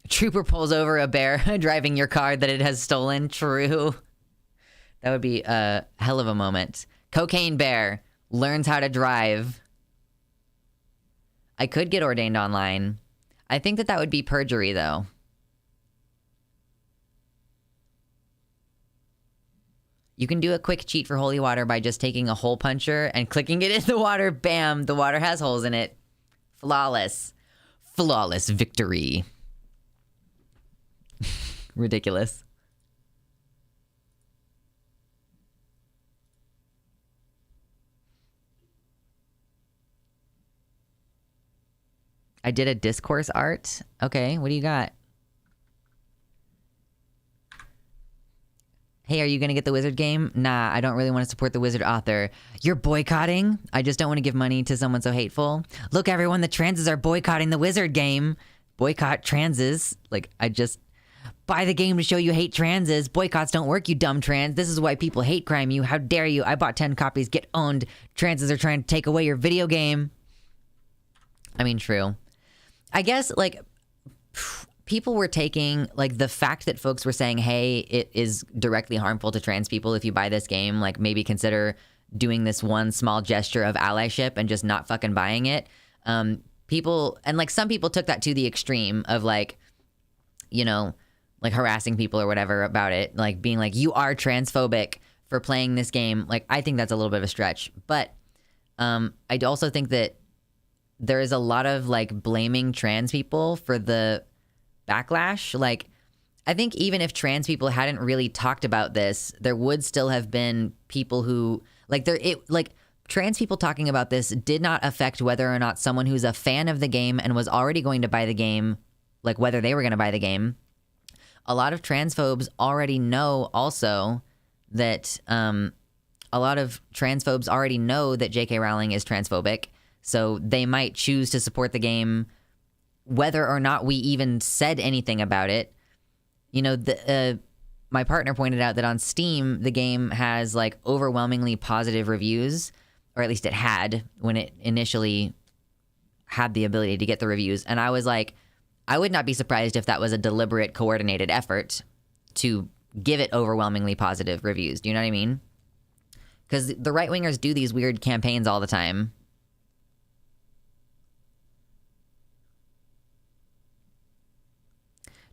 Trooper pulls over a bear driving your car that it has stolen. True. That would be a hell of a moment. Cocaine bear learns how to drive. I could get ordained online. I think that would be perjury, though. You can do a quick cheat for holy water by just taking a hole puncher and clicking it in the water. Bam! The water has holes in it. Flawless. Flawless victory. Ridiculous. I did a discourse art. Okay, what do you got? Hey, are you gonna get the wizard game? Nah, I don't really want to support the wizard author. You're boycotting? I just don't want to give money to someone so hateful. Look, everyone, the transes are boycotting the wizard game. Boycott transes. Like, Buy the game to show you hate transes. Boycotts don't work, you dumb trans. This is why people hate crime you. How dare you? I bought 10 copies. Get owned. Transes are trying to take away your video game. I mean, true. I guess, like, people were taking, like, the fact that folks were saying, hey, it is directly harmful to trans people if you buy this game. Like, maybe consider doing this one small gesture of allyship and just not fucking buying it. People, and, like, some people took that to the extreme of, like, you know, like harassing people or whatever about it, like being like, you are transphobic for playing this game. Like, I think that's a little bit of a stretch, but I also think that there is a lot of like blaming trans people for the backlash. Like, I think even if trans people hadn't really talked about this, there would still have been people who trans people talking about this did not affect whether or not someone who's a fan of the game and was already going to buy the game, like whether they were going to buy the game. A lot of transphobes already know also that a lot of transphobes already know that J.K. Rowling is transphobic, so they might choose to support the game whether or not we even said anything about it. You know, my partner pointed out that on Steam, the game has like overwhelmingly positive reviews, or at least it had when it initially had the ability to get the reviews. And I was like, I would not be surprised if that was a deliberate, coordinated effort to give it overwhelmingly positive reviews. Do you know what I mean? Because the right-wingers do these weird campaigns all the time.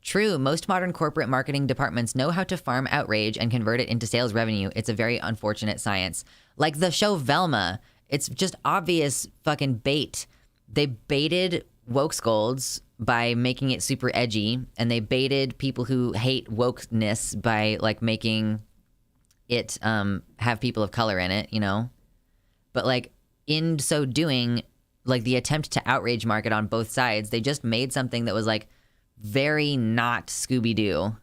True, most modern corporate marketing departments know how to farm outrage and convert it into sales revenue. It's a very unfortunate science. Like the show Velma, it's just obvious fucking bait. They baited woke scolds by making it super edgy, and they baited people who hate wokeness by like making it have people of color in it, you know? But like in so doing, like the attempt to outrage market on both sides, they just made something that was like very not Scooby-Doo.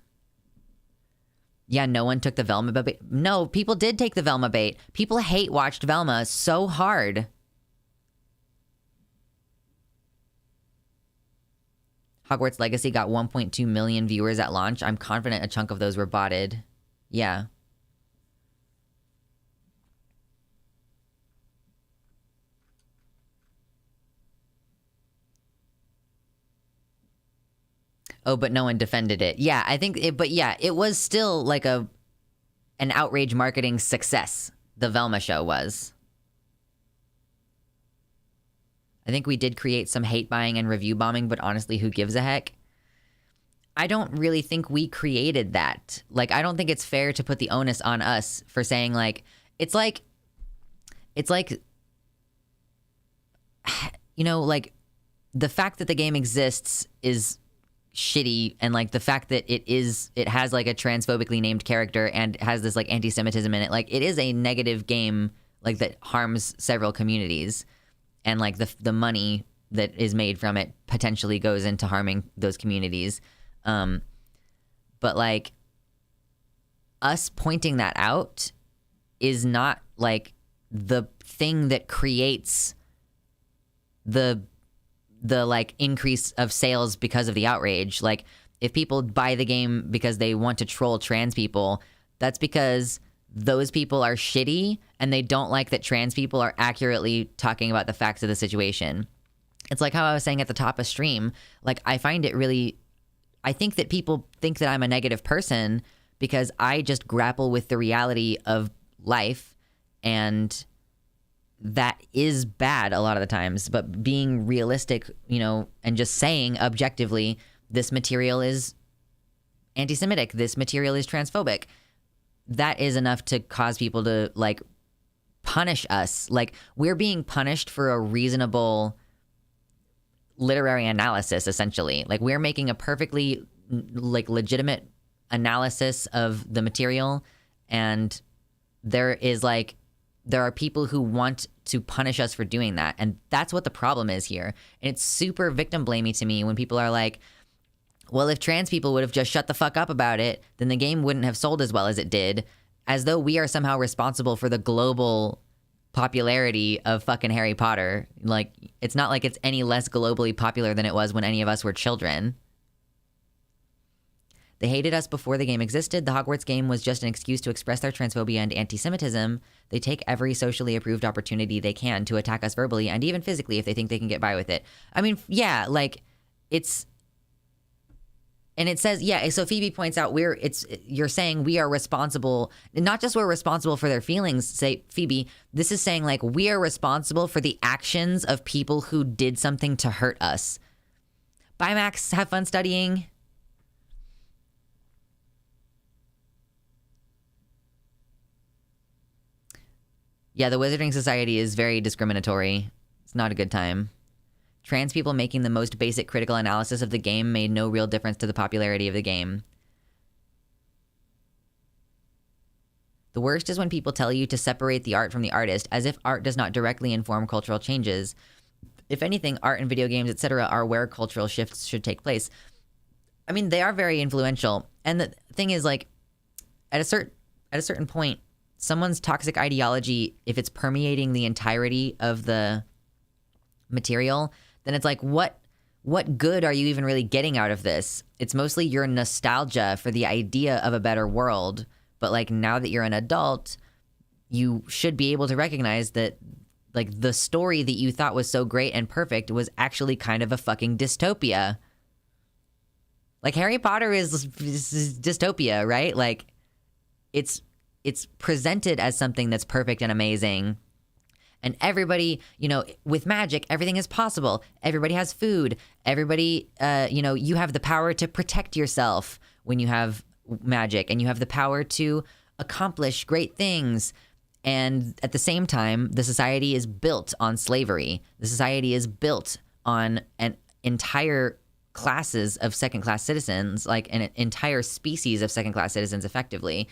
Yeah, no one took the Velma bait. No, people did take the Velma bait. People hate watched Velma so hard. Hogwarts Legacy got 1.2 million viewers at launch. I'm confident a chunk of those were botted. Yeah. Oh, but no one defended it. Yeah, I think it, but yeah, it was still like an outrage marketing success. The Velma show was. I think we did create some hate buying and review bombing, but honestly, who gives a heck? I don't really think we created that. Like, I don't think it's fair to put the onus on us for saying like, it's like, you know, like the fact that the game exists is shitty, and like the fact that it has like a transphobically named character and has this like anti-Semitism in it, like it is a negative game like that harms several communities, and like the money that is made from it potentially goes into harming those communities. But like us pointing that out is not like the thing that creates the like increase of sales because of the outrage. Like if people buy the game because they want to troll trans people, that's because those people are shitty and they don't like that trans people are accurately talking about the facts of the situation. It's like how I was saying at the top of stream, like I think that people think that I'm a negative person because I just grapple with the reality of life, and that is bad a lot of the times. But being realistic, you know, and just saying objectively, this material is anti-Semitic, this material is transphobic, that is enough to cause people to like punish us. Like we're being punished for a reasonable literary analysis, essentially. Like we're making a perfectly like legitimate analysis of the material, and there are people who want to punish us for doing that, and that's what the problem is here. And it's super victim blamey to me when people are like, well, if trans people would have just shut the fuck up about it, then the game wouldn't have sold as well as it did, as though we are somehow responsible for the global popularity of fucking Harry Potter. Like, it's not like it's any less globally popular than it was when any of us were children. They hated us before the game existed. The Hogwarts game was just an excuse to express their transphobia and anti-Semitism. They take every socially approved opportunity they can to attack us verbally and even physically if they think they can get by with it. I mean, yeah, like, it's... And it says, yeah, so Phoebe points out you're saying we are responsible, not just we're responsible for their feelings, say, Phoebe, this is saying, like, we are responsible for the actions of people who did something to hurt us. Bye, Max. Have fun studying. Yeah, the Wizarding Society is very discriminatory. It's not a good time. Trans people making the most basic critical analysis of the game made no real difference to the popularity of the game. The worst is when people tell you to separate the art from the artist, as if art does not directly inform cultural changes. If anything, art and video games, etc., are where cultural shifts should take place. I mean, they are very influential. And the thing is, like, at a certain point, someone's toxic ideology, if it's permeating the entirety of the material, then it's like, what good are you even really getting out of this? It's mostly your nostalgia for the idea of a better world. But, like, now that you're an adult, you should be able to recognize that, like, the story that you thought was so great and perfect was actually kind of a fucking dystopia. Like, Harry Potter is dystopia, right? Like, it's presented as something that's perfect and amazing. And everybody, you know, with magic, everything is possible. Everybody has food. Everybody, you know, you have the power to protect yourself when you have magic. And you have the power to accomplish great things. And at the same time, the society is built on slavery. The society is built on an entire classes of second-class citizens, like an entire species of second-class citizens, effectively.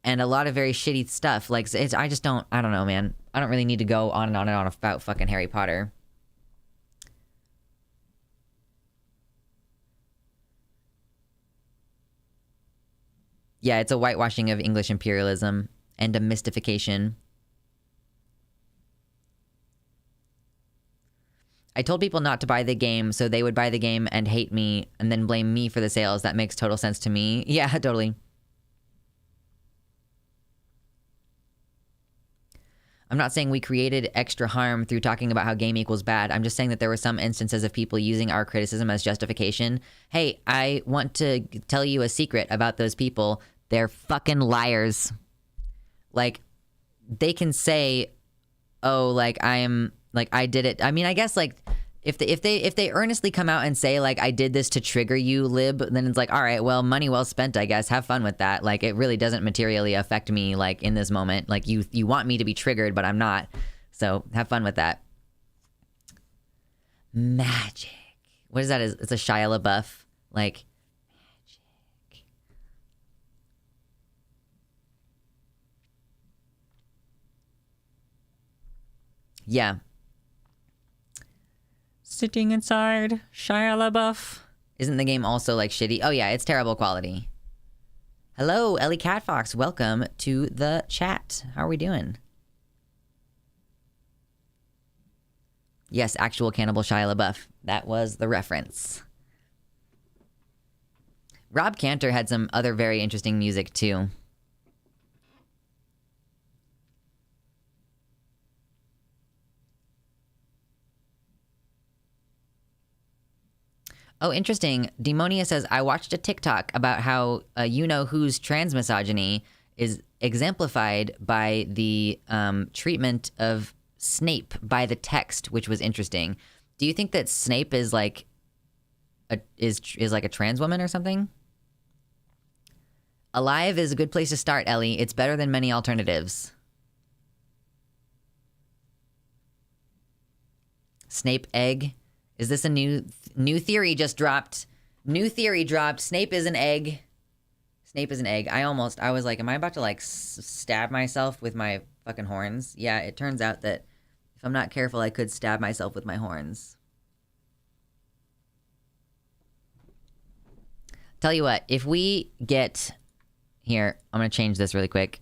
And a lot of very shitty stuff. Like, I don't know, man. I don't really need to go on and on and on about fucking Harry Potter. Yeah, it's a whitewashing of English imperialism and a mystification. I told people not to buy the game, so they would buy the game and hate me and then blame me for the sales. That makes total sense to me. Yeah, totally. I'm not saying we created extra harm through talking about how game equals bad. I'm just saying that there were some instances of people using our criticism as justification. Hey, I want to tell you a secret about those people. They're fucking liars. Like, they can say, oh, like, I did it. I mean, I guess, like, if they earnestly come out and say, like, I did this to trigger you, lib, then it's like, all right, well, money well spent, I guess. Have fun with that. Like, it really doesn't materially affect me, like, in this moment. Like, you want me to be triggered, but I'm not. So have fun with that. Magic. What is that? It's a Shia LaBeouf. Like, magic. Yeah. Sitting inside Shia LaBeouf. Isn't the game also, like, shitty? Oh, yeah, it's terrible quality. Hello, Ellie Catfox. Welcome to the chat. How are we doing? Yes, actual cannibal Shia LaBeouf. That was the reference. Rob Cantor had some other very interesting music, too. Oh, interesting. Demonia says, I watched a TikTok about how you-know-who's trans misogyny is exemplified by the treatment of Snape by the text, which was interesting. Do you think that Snape is like like a trans woman or something? Alive is a good place to start, Ellie. It's better than many alternatives. Snape egg. Is this a new theory just dropped? New theory dropped. Snape is an egg. Snape is an egg. I was like, am I about to, like, stab myself with my fucking horns? Yeah, it turns out that if I'm not careful, I could stab myself with my horns. Tell you what, if we get... Here, I'm going to change this really quick.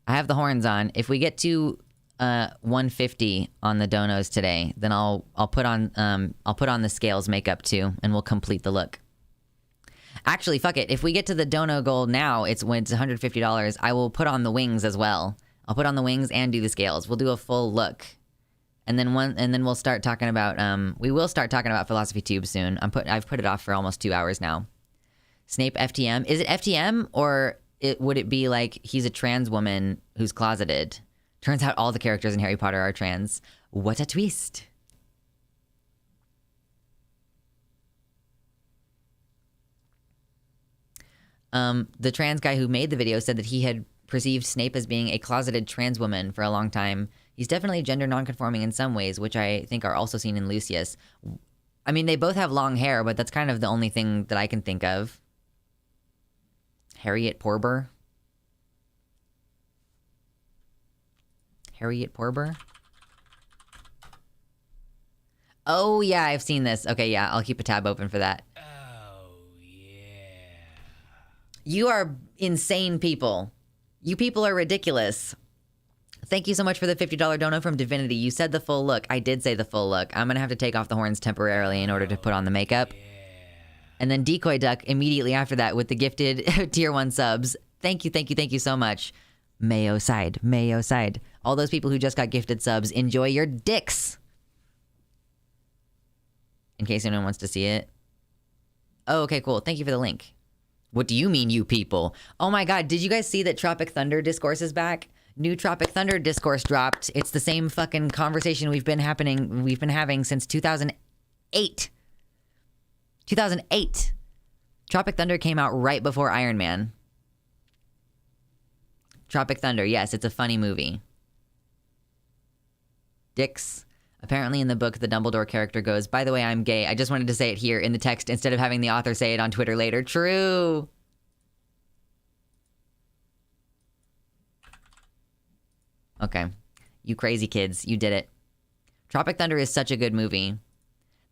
I have the horns on. If we get to 150 on the donos today, then I'll put on the scales makeup too, and we'll complete the look. Actually, fuck it. If we get to the dono goal now, it's when it's $150. I will put on the wings as well. I'll put on the wings and do the scales. We'll do a full look. And then we'll start talking about we will start talking about Philosophytube soon. I've put it off for almost 2 hours now. Snape FTM. Is it FTM or would it be like he's a trans woman who's closeted? Turns out all the characters in Harry Potter are trans. What a twist. The trans guy who made the video said that he had perceived Snape as being a closeted trans woman for a long time. He's definitely gender nonconforming in some ways, which I think are also seen in Lucius. I mean, they both have long hair, but that's kind of the only thing that I can think of. Harriet Porber. Harriet Porber? Oh, yeah, I've seen this. Okay, yeah, I'll keep a tab open for that. Oh, yeah. You are insane people. You people are ridiculous. Thank you so much for the $50 dono from Divinity. You said the full look. I did say the full look. I'm going to have to take off the horns temporarily in order to put on the makeup. Yeah. And then Decoy Duck immediately after that with the gifted tier 1 subs. Thank you so much. Mayo side. All those people who just got gifted subs, enjoy your dicks. In case anyone wants to see it. Oh, okay, cool. Thank you for the link. What do you mean, you people? Oh my god, did you guys see that Tropic Thunder Discourse is back? New Tropic Thunder Discourse dropped. It's the same fucking conversation we've been having since 2008. 2008. Tropic Thunder came out right before Iron Man. Tropic Thunder, yes, it's a funny movie. Dicks. Apparently in the book, the Dumbledore character goes, by the way, I'm gay. I just wanted to say it here in the text instead of having the author say it on Twitter later. True. Okay. You crazy kids. You did it. Tropic Thunder is such a good movie.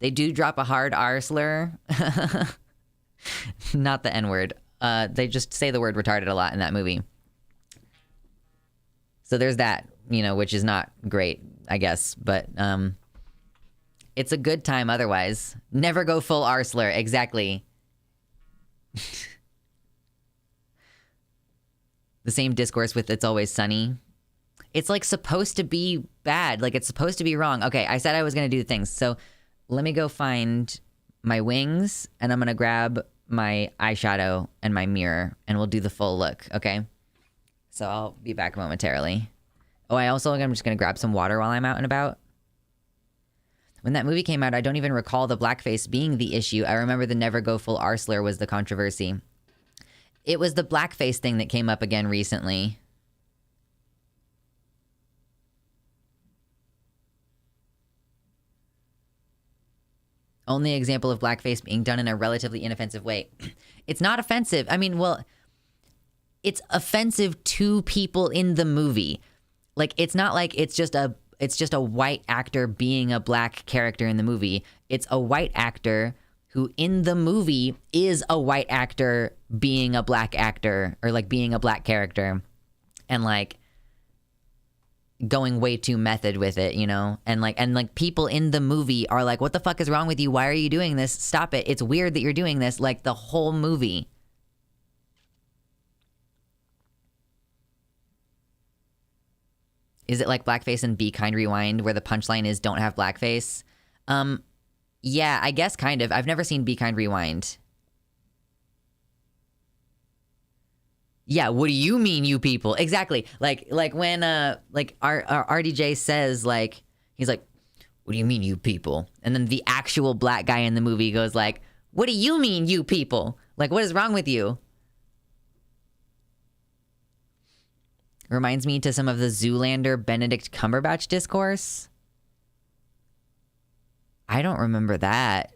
They do drop a hard R slur. Not the N-word. They just say the word retarded a lot in that movie. So there's that, you know, which is not great, I guess. But it's a good time otherwise. Never go full R slur. Exactly. The same discourse with It's Always Sunny. It's like supposed to be bad. Like it's supposed to be wrong. Okay, I said I was going to do things. So let me go find my wings and I'm going to grab my eyeshadow and my mirror and we'll do the full look. Okay. So I'll be back momentarily. Oh, I'm just going to grab some water while I'm out and about. When that movie came out, I don't even recall the blackface being the issue. I remember the never go full R slur was the controversy. It was the blackface thing that came up again recently. Only example of blackface being done in a relatively inoffensive way. It's not offensive. I mean, well, it's offensive to people in the movie. Like, it's not like it's just a white actor being a black character in the movie. It's a white actor who in the movie is a white actor being a black actor or like being a black character and like going way too method with it, you know? And like people in the movie are like, what the fuck is wrong with you? Why are you doing this? Stop it. It's weird that you're doing this. Like the whole movie. Is it like blackface and Be Kind Rewind where the punchline is don't have blackface? Yeah, I guess kind of. I've never seen Be Kind Rewind. Yeah, what do you mean, you people? Exactly. Like when like our RDJ says like he's like, what do you mean, you people? And then the actual black guy in the movie goes like, what do you mean, you people? Like, what is wrong with you? Reminds me to some of the Zoolander Benedict Cumberbatch discourse. I don't remember that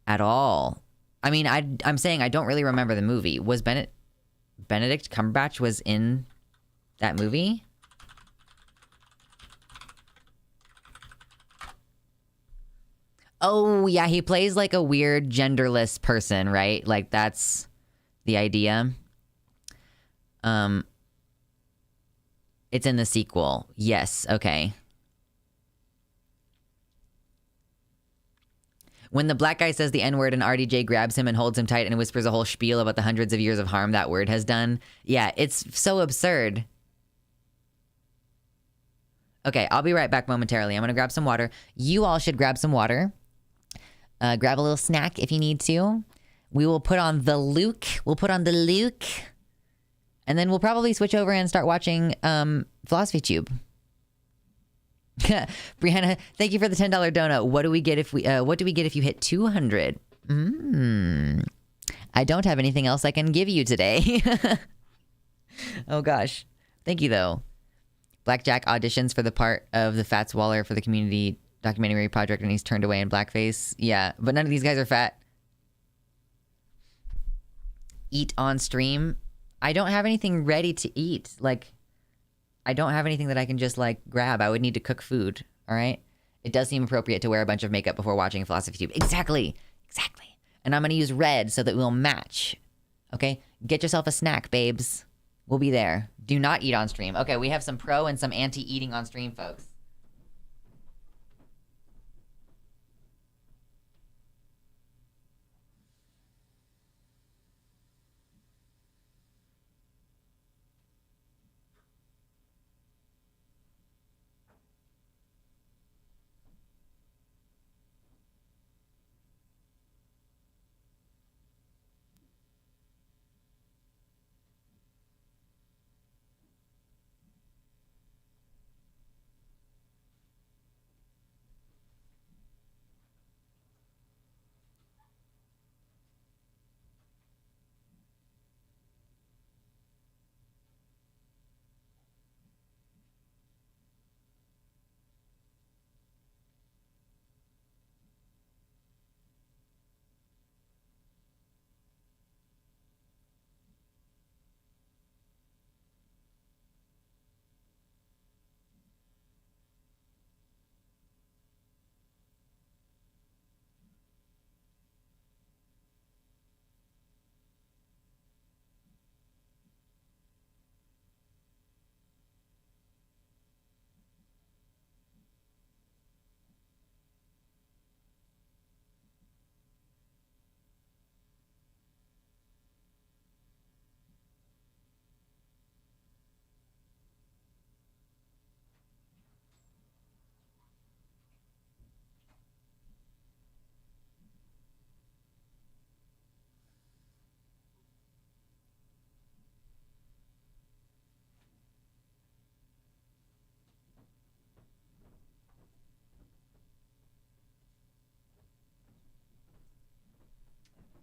at all. I mean, I'm saying I don't really remember the movie. Was Benedict Cumberbatch was in that movie? Oh, yeah, he plays like a weird genderless person, right? Like that's the idea. It's in the sequel. Yes, okay. When the black guy says the N-word and RDJ grabs him and holds him tight and whispers a whole spiel about the hundreds of years of harm that word has done. Yeah, it's so absurd. Okay, I'll be right back momentarily. I'm going to grab some water. You all should grab some water. Grab a little snack if you need to. We will put on the Luke. And then we'll probably switch over and start watching Philosophytube. Brianna, thank you for the $10 donut. What do we get if you hit 200? I don't have anything else I can give you today. Oh gosh. Thank you though. Blackjack auditions for the part of the Fats Waller for the community documentary project and he's turned away in blackface. Yeah, but none of these guys are fat. Eat on stream. I don't have anything ready to eat. Like, I don't have anything that I can just, like, grab. I would need to cook food, all right? It does seem appropriate to wear a bunch of makeup before watching Philosophytube. Exactly. And I'm going to use red so that we'll match, okay? Get yourself a snack, babes. We'll be there. Do not eat on stream. Okay, we have some pro and some anti-eating on stream, folks.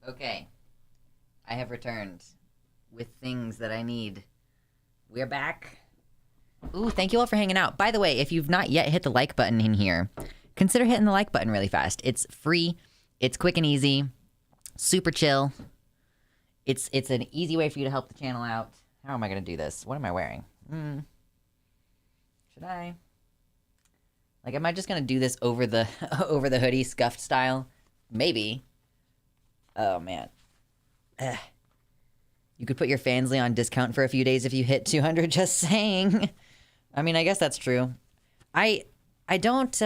Okay. I have returned with things that I need. We're back. Ooh, thank you all for hanging out. By the way, if you've not yet hit the like button in here, consider hitting the like button really fast. It's free. It's quick and easy. Super chill. It's an easy way for you to help the channel out. How am I going to do this? What am I wearing? Should I? Like, am I just going to do this over the over the hoodie scuffed style? Maybe. Oh, man. You could put your Fansly on discount for a few days if you hit 200, just saying. I mean, I guess that's true. I don't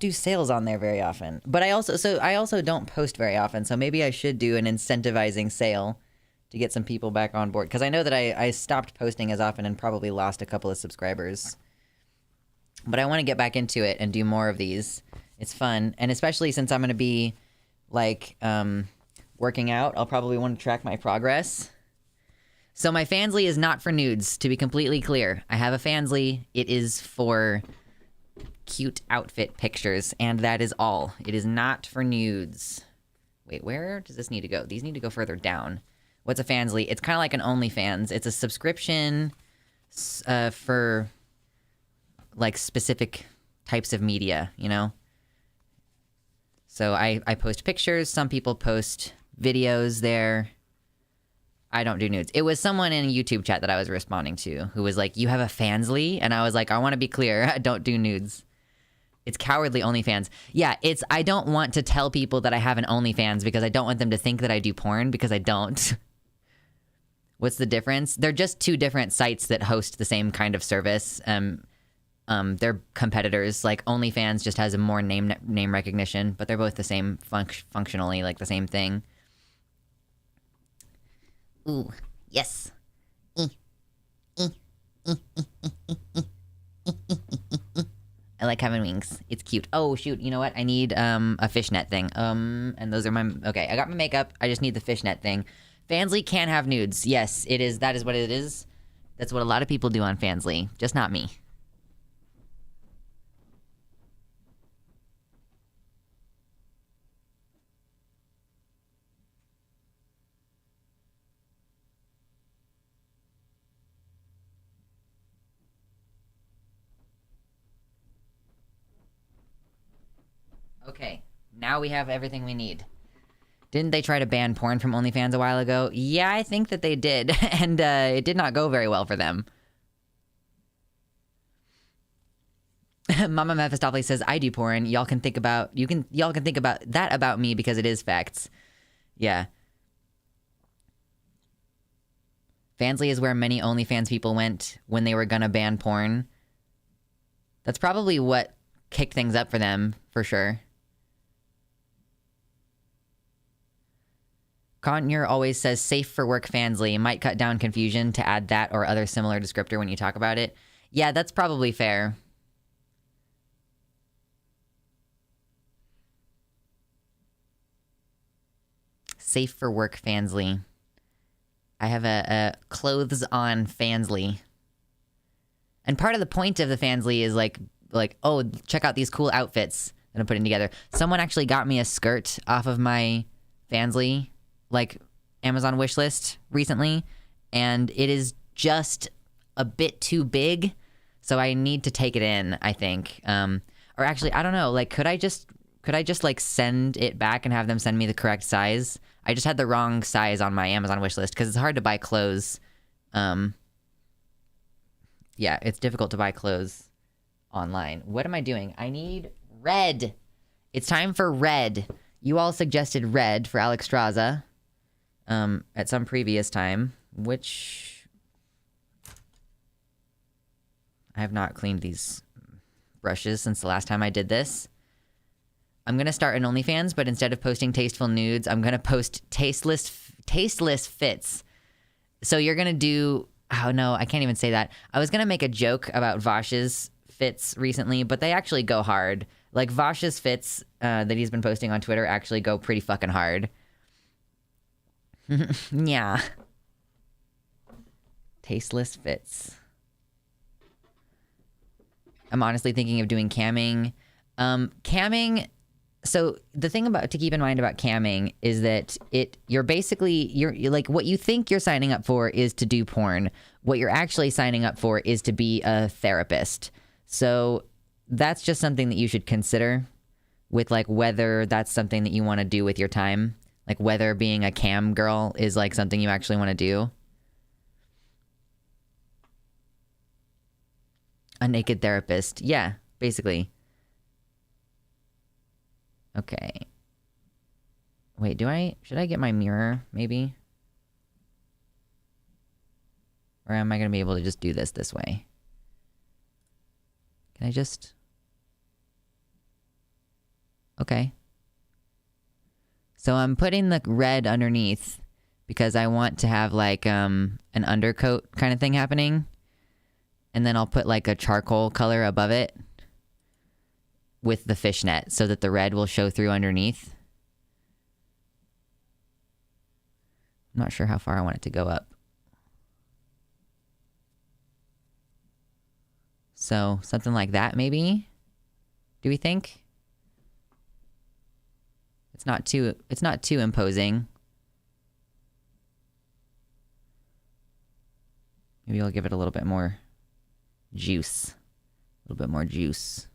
do sales on there very often. But I also don't post very often, so maybe I should do an incentivizing sale to get some people back on board. Because I know that I stopped posting as often and probably lost a couple of subscribers. But I want to get back into it and do more of these. It's fun. And especially since I'm going to be... like, working out, I'll probably want to track my progress. So my Fansly is not for nudes, to be completely clear. I have a Fansly. It is for cute outfit pictures, and that is all. It is not for nudes. Wait, where does this need to go? These need to go further down. What's a Fansly? It's kind of like an OnlyFans. It's a subscription for, like, specific types of media, you know? So I post pictures. Some people post videos there. I don't do nudes. It was someone in a YouTube chat that I was responding to who was like, you have a Fansly? And I was like, I want to be clear. I don't do nudes. It's cowardly OnlyFans. Yeah, I don't want to tell people that I have an OnlyFans because I don't want them to think that I do porn because I don't. What's the difference? They're just two different sites that host the same kind of service. they're competitors. Like OnlyFans just has a more name recognition, but they're both the same functionally, like the same thing. Ooh, yes. I like having wings. It's cute. Oh shoot, you know what? I need a fishnet thing. And those are my okay. I got my makeup. I just need the fishnet thing. Fansly can have nudes. Yes, it is. That is what it is. That's what a lot of people do on Fansly, just not me. Okay, now we have everything we need. Didn't they try to ban porn from OnlyFans a while ago? Yeah, I think that they did, and it did not go very well for them. Mama Mephistopheles says, "I do porn. Y'all can think about that about me because it is facts." Yeah. Fansly is where many OnlyFans people went when they were gonna ban porn. That's probably what kicked things up for them, for sure. Conyer always says safe for work Fansly. Might cut down confusion to add that or other similar descriptor when you talk about it. Yeah, that's probably fair. Safe for work Fansly. I have a clothes on Fansly. And part of the point of the Fansly is like, oh, check out these cool outfits that I'm putting together. Someone actually got me a skirt off of my Fansly, like, Amazon wishlist recently, and it is just a bit too big, so I need to take it in, I think. Or actually, I don't know, like, could I just like send it back and have them send me the correct size? I just had the wrong size on my Amazon wishlist because it's hard to buy clothes. Yeah, it's difficult to buy clothes online. What am I doing? I need red. It's time for red. You all suggested red for Alex Straza at some previous time, which I have not cleaned these brushes since the last time I did this. I'm going to start an OnlyFans, but instead of posting tasteful nudes, I'm going to post tasteless fits. So you're going to do... Oh, no, I can't even say that. I was going to make a joke about Vosh's fits recently, but they actually go hard. Like, Vosh's fits that he's been posting on Twitter actually go pretty fucking hard. Yeah. Tasteless fits. I'm honestly thinking of doing camming. Camming... So the thing to keep in mind about camming is that you're like, what you think you're signing up for is to do porn. What you're actually signing up for is to be a therapist. So that's just something that you should consider with, like, whether that's something that you want to do with your time. Like, whether being a cam girl is, like, something you actually want to do. A naked therapist. Yeah, basically. Okay. Wait, should I get my mirror, maybe? Or am I going to be able to just do this way? Can I just... Okay. So I'm putting the red underneath because I want to have, like, an undercoat kind of thing happening. And then I'll put, like, a charcoal color above it with the fishnet so that the red will show through underneath. I'm not sure how far I want it to go up. So something like that, maybe? Do we think? It's not too imposing. Maybe I'll give it a little bit more juice. A little bit more juice.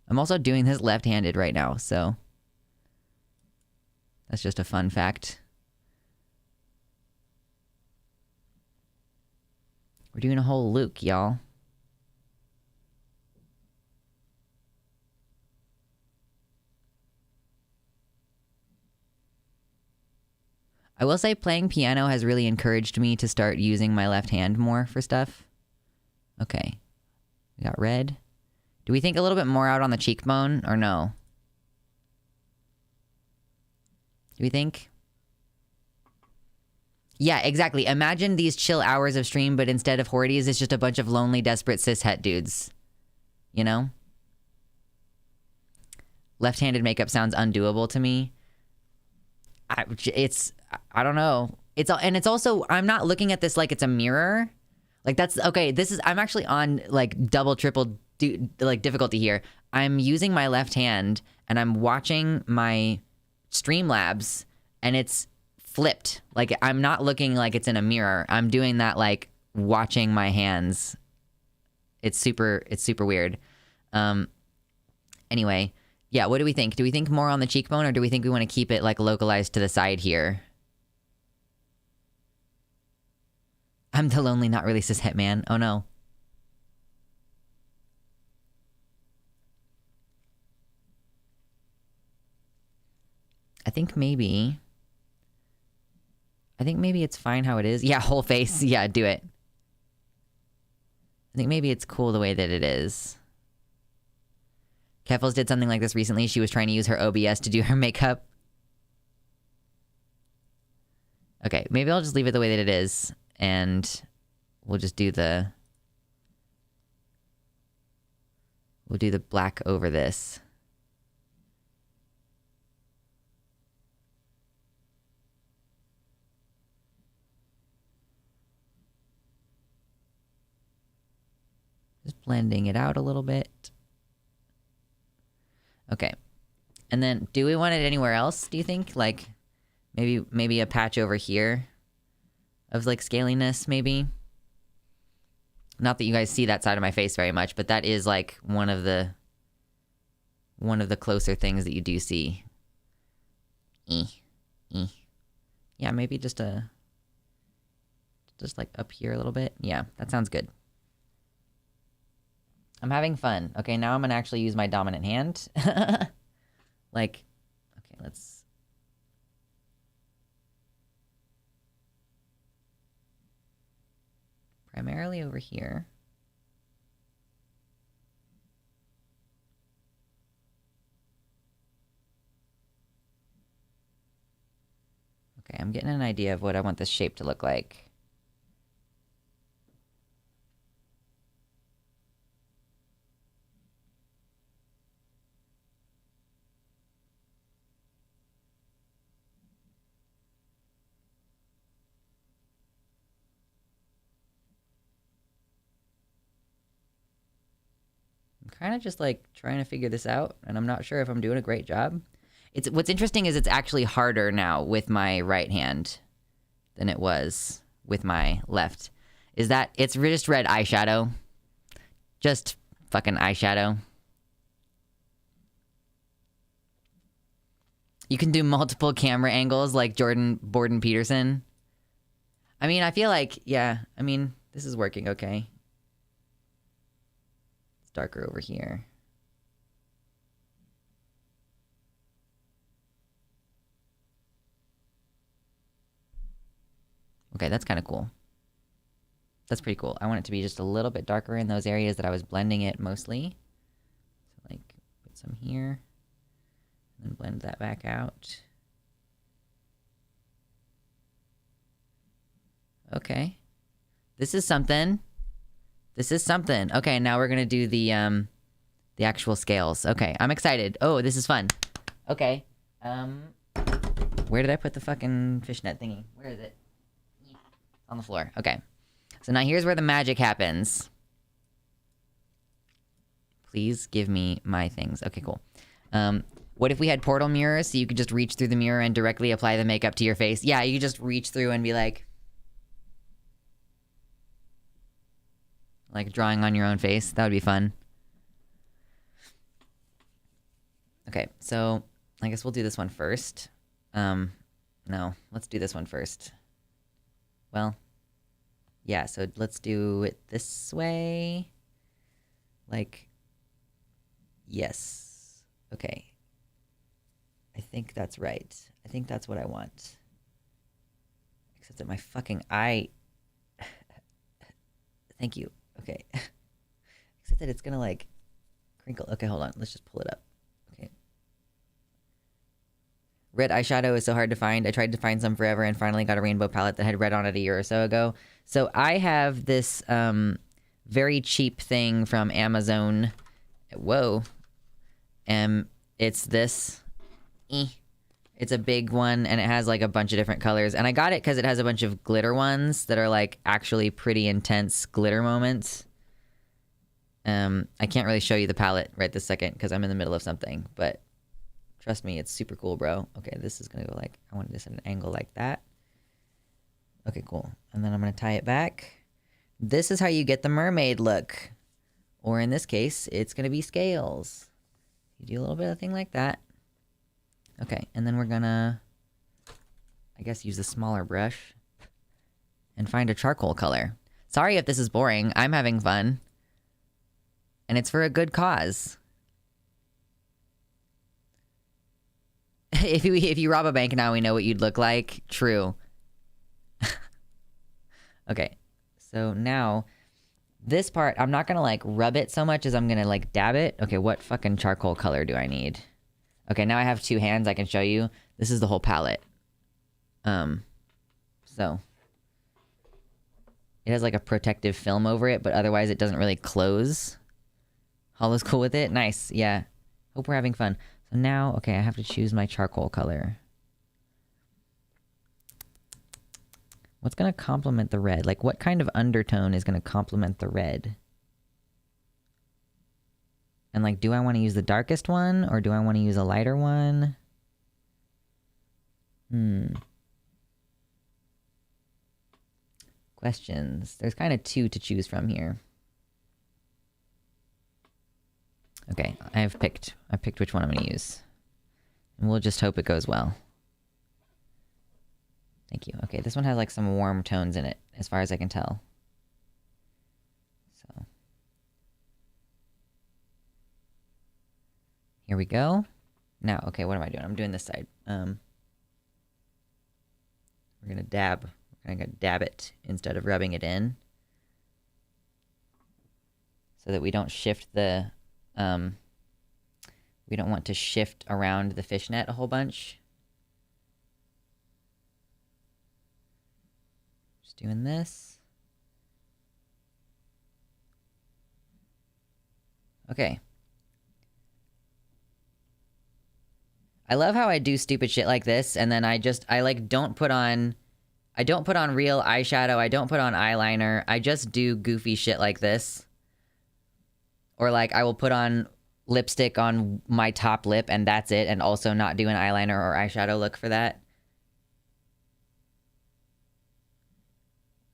I'm also doing this left-handed right now, so that's just a fun fact. We're doing a whole Luke, y'all. I will say playing piano has really encouraged me to start using my left hand more for stuff. Okay. got red. Do we think a little bit more out on the cheekbone or no? Do we think? Yeah, exactly. Imagine these chill hours of stream, but instead of hordes, it's just a bunch of lonely, desperate cishet dudes. You know? Left-handed makeup sounds undoable to me. I don't know. It's also, I'm not looking at this like it's a mirror. Like that's, okay, I'm actually on like double, triple, difficulty here. I'm using my left hand and I'm watching my Streamlabs and it's flipped. Like I'm not looking like it's in a mirror. I'm doing that like watching my hands. It's super weird. Anyway, yeah, what do we think? Do we think more on the cheekbone or do we think we want to keep it like localized to the side here? I'm the lonely, not really cis het man. Oh no. I think maybe it's fine how it is. Yeah, whole face. Yeah, do it. I think maybe it's cool the way that it is. Keffels did something like this recently. She was trying to use her OBS to do her makeup. Okay, maybe I'll just leave it the way that it is. And we'll just do the... We'll do the black over this. Just blending it out a little bit. Okay. And then, do we want it anywhere else, do you think? Like, maybe a patch over here of, like, scaliness, maybe? Not that you guys see that side of my face very much, but that is, like, one of the closer things that you do see. Yeah, maybe just like, up here a little bit. Yeah, that sounds good. I'm having fun. Okay, now I'm gonna actually use my dominant hand. Like, okay, let's... Primarily over here. Okay, I'm getting an idea of what I want this shape to look like. Kind of just like trying to figure this out, and I'm not sure if I'm doing a great job. What's interesting is it's actually harder now with my right hand than it was with my left. Is that it's just red eyeshadow. Just fucking eyeshadow. You can do multiple camera angles like Jordan Borden Peterson. I mean, I feel like, yeah, I mean, this is working okay. Darker over here. Okay, that's kind of cool. That's pretty cool. I want it to be just a little bit darker in those areas that I was blending it mostly. So, like, put some here. And then blend that back out. Okay. This is something. This is something. Okay, now we're gonna do the actual scales. Okay, I'm excited. Oh, this is fun. Okay. Where did I put the fucking fishnet thingy? Where is it? On the floor. Okay. So now here's where the magic happens. Please give me my things. Okay, cool. What if we had portal mirrors so you could just reach through the mirror and directly apply the makeup to your face? Yeah, you just reach through and be like drawing on your own face. That would be fun. Okay, so I guess we'll do this one first. No, let's do this one first. Well, yeah, so let's do it this way. Like, yes. Okay. I think that's right. I think that's what I want. Except that my fucking eye... Thank you. Okay. Except that it's gonna like crinkle. Okay, hold on. Let's just pull it up. Okay. Red eyeshadow is so hard to find. I tried to find some forever and finally got a rainbow palette that had red on it a year or so ago. So I have this very cheap thing from Amazon. Whoa. It's this. It's a big one, and it has like a bunch of different colors. And I got it because it has a bunch of glitter ones that are like actually pretty intense glitter moments. I can't really show you the palette right this second because I'm in the middle of something, but trust me, it's super cool, bro. Okay, this is gonna go like, I want this at an angle like that. Okay, cool. And then I'm gonna tie it back. This is how you get the mermaid look. Or in this case, it's gonna be scales. You do a little bit of thing like that. Okay, and then we're gonna, I guess, use a smaller brush and find a charcoal color. Sorry if this is boring. I'm having fun. And it's for a good cause. If you rob a bank now, we know what you'd look like. True. Okay, so now this part, I'm not gonna like rub it so much as I'm gonna like dab it. Okay, what fucking charcoal color do I need? Okay, now I have two hands I can show you. This is the whole palette. So it has like a protective film over it, but otherwise it doesn't really close. Hollow's cool with it? Nice, yeah. Hope we're having fun. So now, okay, I have to choose my charcoal color. What's gonna complement the red? Like, what kind of undertone is gonna complement the red? And like, do I want to use the darkest one, or do I want to use a lighter one? Questions. There's kind of two to choose from here. Okay, I picked which one I'm gonna use. And we'll just hope it goes well. Thank you. Okay, this one has like some warm tones in it, as far as I can tell. So. Here we go. Now, okay, what am I doing? I'm doing this side. We're gonna dab. We're gonna dab it instead of rubbing it in. So that we don't shift the, we don't want to shift around the fishnet a whole bunch. Just doing this. Okay. I love how I do stupid shit like this, and then I like don't put on real eyeshadow, I don't put on eyeliner, I just do goofy shit like this. Or like I will put on lipstick on my top lip and that's it, and also not do an eyeliner or eyeshadow look for that.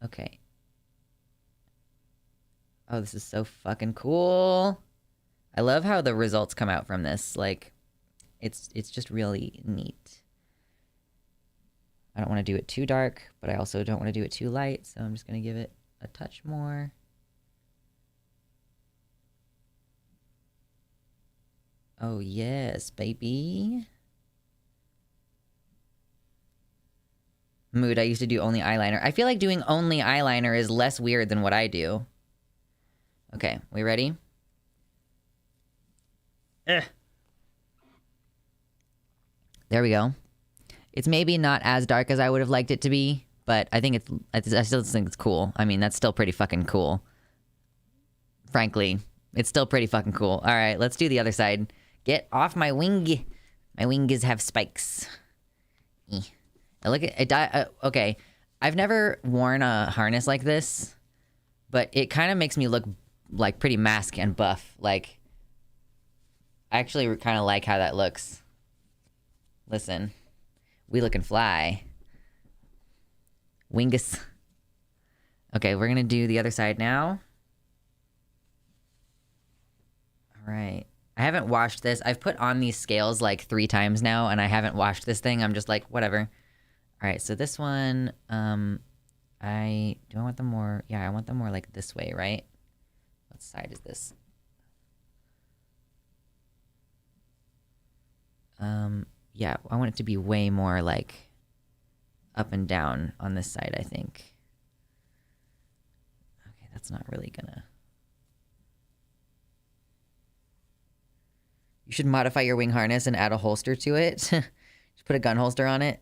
Okay. Oh, this is so fucking cool. I love how the results come out from this, like, it's just really neat. I don't want to do it too dark, but I also don't want to do it too light, so I'm just going to give it a touch more. Oh yes, baby. Mood, I used to do only eyeliner. I feel like doing only eyeliner is less weird than what I do. Okay, we ready? Ugh. There we go. It's maybe not as dark as I would have liked it to be, but I think I still think it's cool. I mean, that's still pretty fucking cool. Frankly, it's still pretty fucking cool. All right, let's do the other side. Get off my wing. My wings have spikes. Look at it. Okay, I've never worn a harness like this, but it kind of makes me look like pretty mask and buff. Like, I actually kind of like how that looks. Listen, we lookin' fly. Wingus. Okay, we're gonna do the other side now. All right. I haven't washed this. I've put on these scales like 3 times now, and I haven't washed this thing. I'm just like, whatever. All right, so this one, do I want them more? Yeah, I want them more like this way, right? What side is this? Yeah, I want it to be way more like up and down on this side, I think. Okay, that's not really gonna... You should modify your wing harness and add a holster to it. Just put a gun holster on it.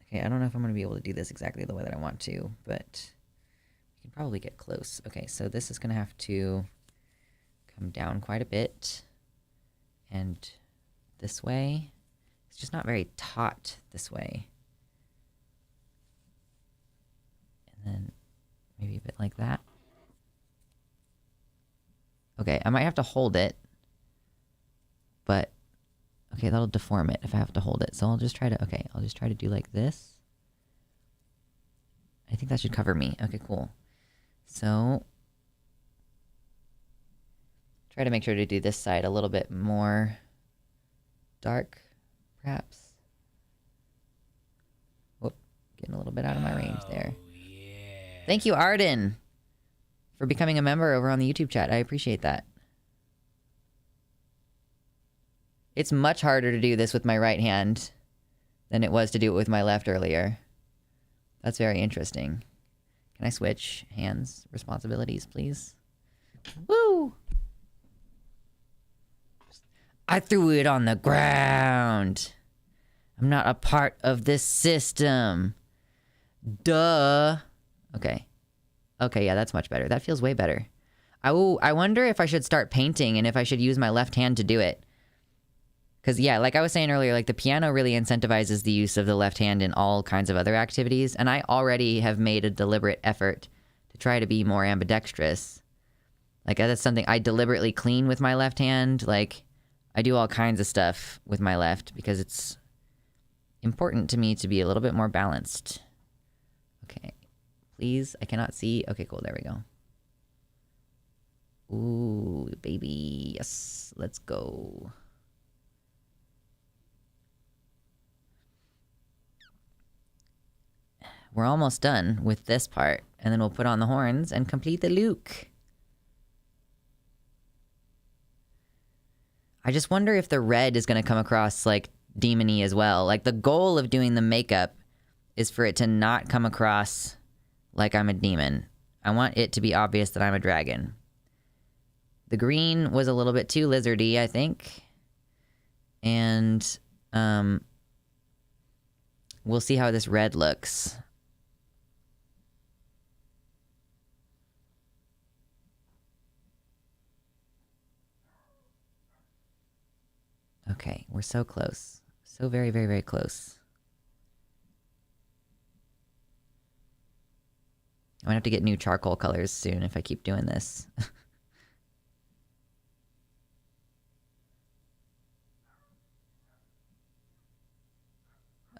Okay, I don't know if I'm going to be able to do this exactly the way that I want to, but we can probably get close. Okay, so this is going to have to come down quite a bit. And this way. It's just not very taut this way. And then maybe a bit like that. Okay, I might have to hold it. But, okay, that'll deform it if I have to hold it. So I'll just try to, okay, I'll just try to do like this. I think that should cover me. Okay, cool. So, try to make sure to do this side a little bit more dark, perhaps. Whoop, getting a little bit out of my range there. Yeah. Thank you, Arden, for becoming a member over on the YouTube chat. I appreciate that. It's much harder to do this with my right hand than it was to do it with my left earlier. That's very interesting. Can I switch hands responsibilities, please? Woo! I threw it on the ground. I'm not a part of this system. Duh. Okay. Okay, yeah, that's much better. That feels way better. I wonder if I should start painting and if I should use my left hand to do it. Because, yeah, like I was saying earlier, like the piano really incentivizes the use of the left hand in all kinds of other activities. And I already have made a deliberate effort to try to be more ambidextrous. Like, that's something I deliberately clean with my left hand. Like, I do all kinds of stuff with my left because it's important to me to be a little bit more balanced. Okay. Please, I cannot see. Okay, cool. There we go. Ooh, baby. Yes. Let's go. We're almost done with this part, and then we'll put on the horns and complete the look. I just wonder if the red is going to come across, like, demon-y as well. Like, the goal of doing the makeup is for it to not come across like I'm a demon. I want it to be obvious that I'm a dragon. The green was a little bit too lizardy, I think. And, we'll see how this red looks. Okay, we're so close. So very, very, very close. I'm gonna have to get new charcoal colors soon if I keep doing this.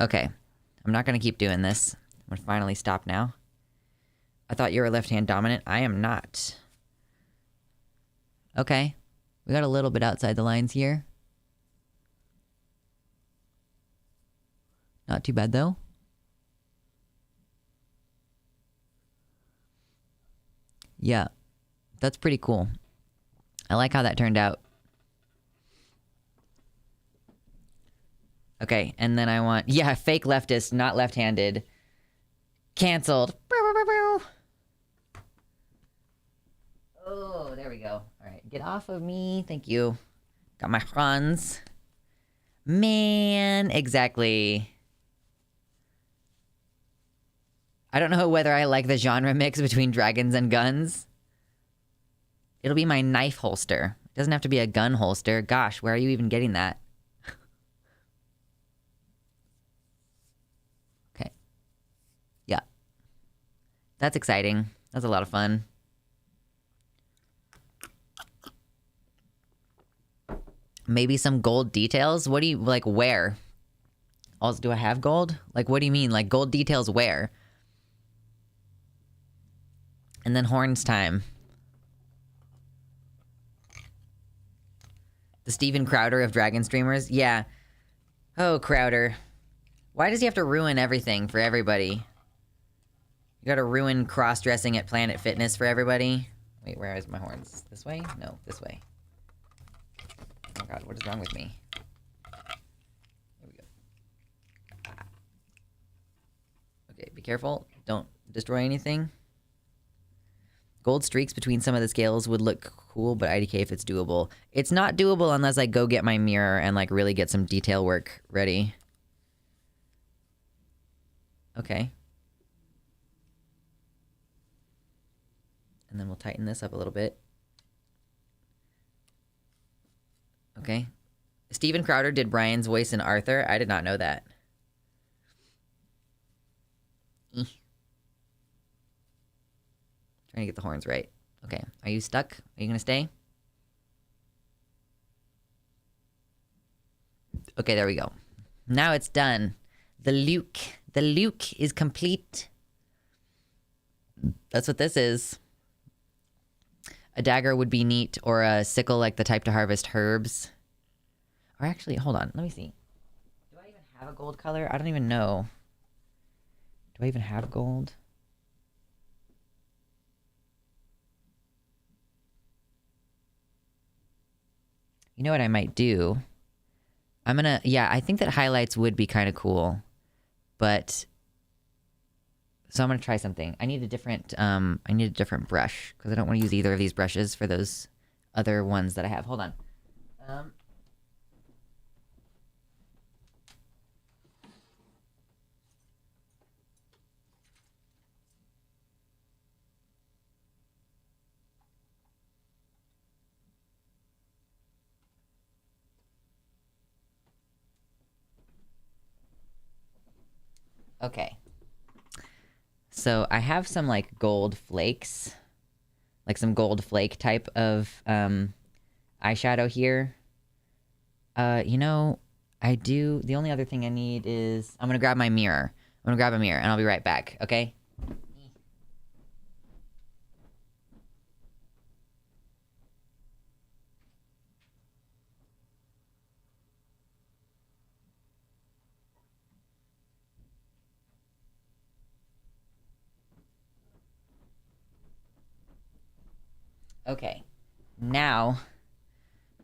Okay, I'm not gonna keep doing this. I'm gonna finally stop now. I thought you were left-hand dominant. I am not. Okay, we got a little bit outside the lines here. Not too bad, though. Yeah, that's pretty cool. I like how that turned out. Okay, and then I want... Yeah, fake leftist, not left-handed. Cancelled. Oh, there we go. All right, get off of me. Thank you. Got my runs. Man, exactly. I don't know whether I like the genre mix between dragons and guns. It'll be my knife holster. It doesn't have to be a gun holster. Gosh, where are you even getting that? Okay. Yeah. That's exciting. That's a lot of fun. Maybe some gold details? What do you, like, where? Also, do I have gold? Like, what do you mean? Like, gold details where? And then horns time. The Steven Crowder of Dragon Streamers? Yeah. Oh, Crowder. Why does he have to ruin everything for everybody? You gotta ruin cross-dressing at Planet Fitness for everybody? Wait, where is my horns? This way? No, this way. Oh god, what is wrong with me? There we go. Ah. Okay, be careful. Don't destroy anything. Gold streaks between some of the scales would look cool, but IDK if it's doable. It's not doable unless I go get my mirror and like really get some detail work ready. Okay. And then we'll tighten this up a little bit. Okay. Steven Crowder did Brian's voice in Arthur. I did not know that. Trying to get the horns right. Okay. Are you stuck? Are you going to stay? Okay, there we go. Now it's done. The Luke. The Luke is complete. That's what this is. A dagger would be neat, or a sickle like the type to harvest herbs. Or actually, hold on. Let me see. Do I even have a gold color? I don't even know. Do I even have gold? You know what I might do? I'm gonna... Yeah, I think that highlights would be kind of cool. But... So I'm gonna try something. I need a different brush because I don't want to use either of these brushes for those other ones that I have. Hold on. Okay. So I have some like gold flakes, like some gold flake type of eyeshadow here. You know, I do. The only other thing I need is I'm gonna grab my mirror. I'm gonna grab a mirror and I'll be right back. Okay. Okay, now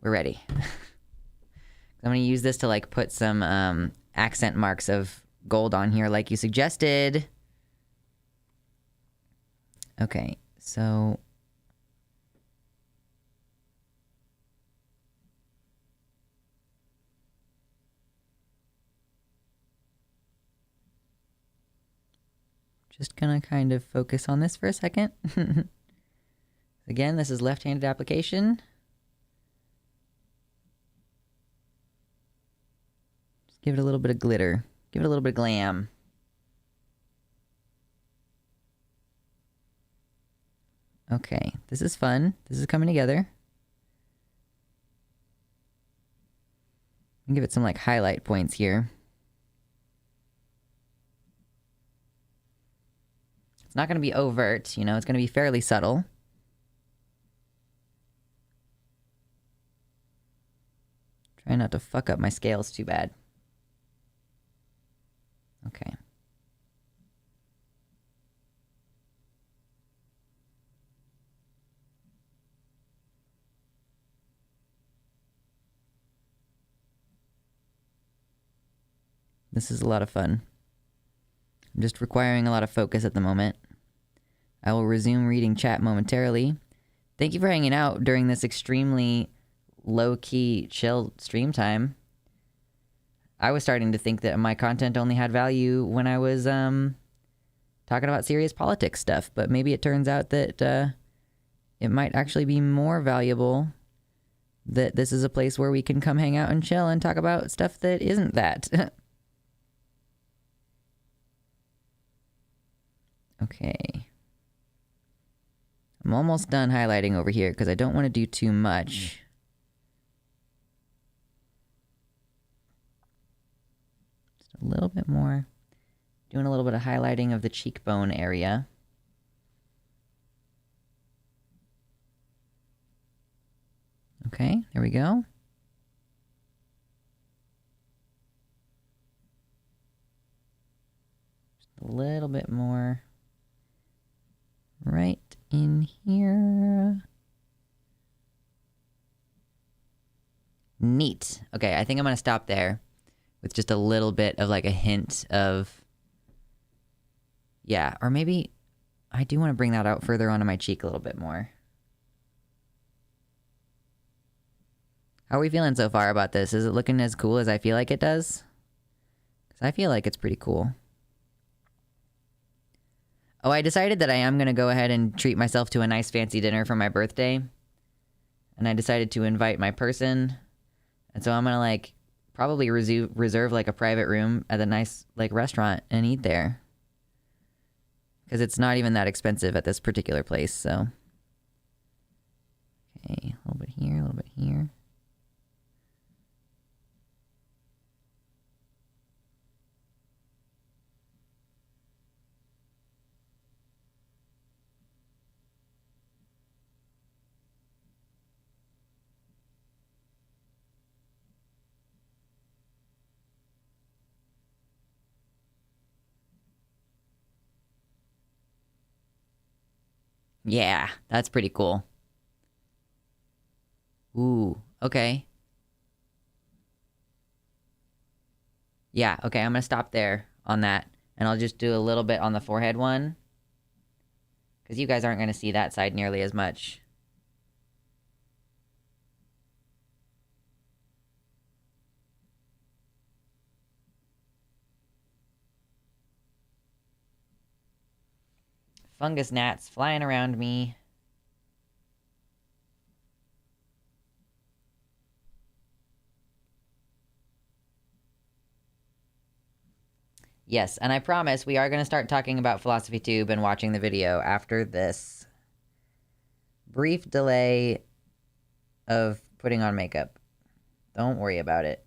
we're ready. I'm gonna use this to like put some accent marks of gold on here like you suggested. Okay, so just gonna kind of focus on this for a second. Again, this is left-handed application. Just give it a little bit of glitter. Give it a little bit of glam. Okay, this is fun. This is coming together. Give it some like highlight points here. It's not going to be overt, you know, it's going to be fairly subtle. Try not to fuck up my scales too bad. Okay. This is a lot of fun. I'm just requiring a lot of focus at the moment. I will resume reading chat momentarily. Thank you for hanging out during this extremely low-key, chill stream time. I was starting to think that my content only had value when I was talking about serious politics stuff, but maybe it turns out that it might actually be more valuable that this is a place where we can come hang out and chill and talk about stuff that isn't that. Okay. I'm almost done highlighting over here because I don't want to do too much. A little bit more. Doing a little bit of highlighting of the cheekbone area. Okay, there we go. Just a little bit more right in here. Neat. Okay, I think I'm going to stop there with just a little bit of like a hint of, yeah, or maybe I do want to bring that out further onto my cheek a little bit more. How are we feeling so far about this? Is it looking as cool as I feel like it does? Because I feel like it's pretty cool. Oh, I decided that I am going to go ahead and treat myself to a nice fancy dinner for my birthday. And I decided to invite my person. And so I'm going to, like, probably reserve, like, a private room at a nice, like, restaurant and eat there. Because it's not even that expensive at this particular place, so. Okay, a little bit here, a little bit here. Yeah, that's pretty cool. Ooh, okay. Yeah, okay, I'm gonna stop there on that. And I'll just do a little bit on the forehead one. Because you guys aren't gonna see that side nearly as much. Fungus gnats flying around me. Yes, and I promise we are going to start talking about Philosophytube and watching the video after this brief delay of putting on makeup. Don't worry about it.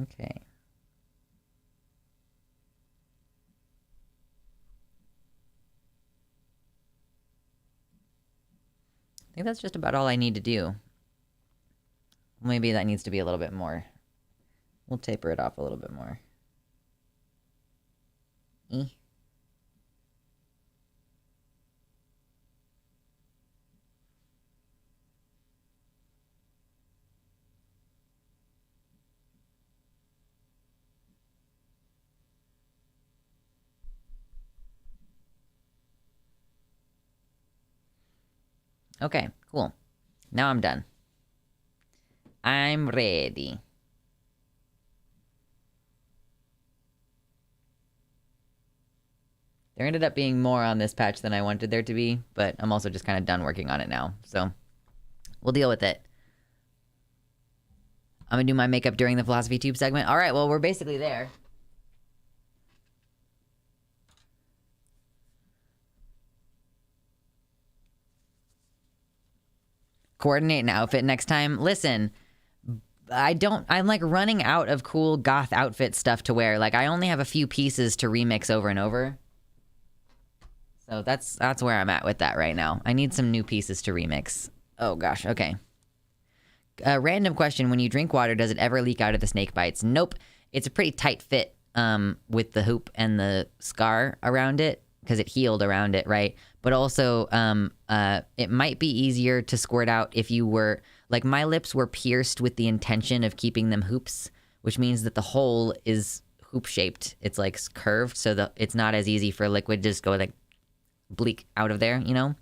Okay. I think that's just about all I need to do. Maybe that needs to be a little bit more. We'll taper it off a little bit more. Okay, cool. Now I'm done. I'm ready. There ended up being more on this patch than I wanted there to be, but I'm also just kind of done working on it now, so we'll deal with it. I'm gonna do my makeup during the Philosophytube segment. All right, well, we're basically there. Coordinate an outfit next time. Listen, I'm like running out of cool goth outfit stuff to wear. Like I only have a few pieces to remix over and over. So that's where I'm at with that right now. I need some new pieces to remix. Oh gosh, okay. Random question, when you drink water, does it ever leak out of the snake bites? Nope. It's a pretty tight fit with the hoop and the scar around it, because it healed around it, right? But also, it might be easier to squirt out if you were... Like, my lips were pierced with the intention of keeping them hoops, which means that the hole is hoop-shaped. It's, like, curved, so that it's not as easy for liquid to just go, like, bleak out of there, you know?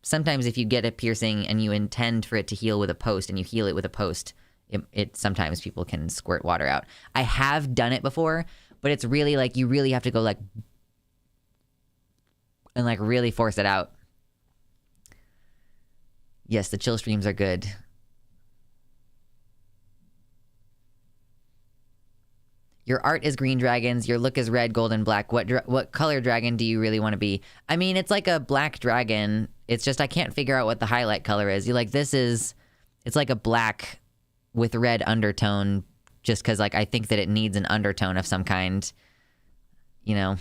Sometimes if you get a piercing and you intend for it to heal with a post and you heal it with a post, it sometimes people can squirt water out. I have done it before, but it's really, like, you really have to go, like... and, like, really force it out. Yes, the chill streams are good. Your art is green dragons. Your look is red, gold, and black. What color dragon do you really want to be? I mean, it's like a black dragon. It's just I can't figure out what the highlight color is. It's like a black with red undertone just because, like, I think that it needs an undertone of some kind. You know,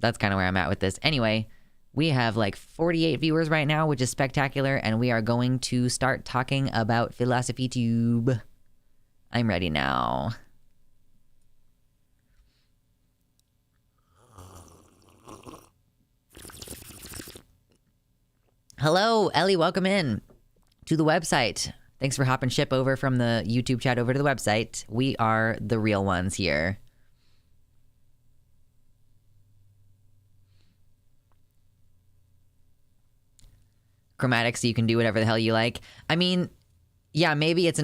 that's kind of where I'm at with this. Anyway... We have like 48 viewers right now, which is spectacular, and we are going to start talking about Philosophytube. I'm ready now. Hello, Ellie. Welcome in to the website. Thanks for hopping ship over from the YouTube chat over to the website. We are the real ones here. Chromatic, so you can do whatever the hell you like. I mean, yeah, maybe it's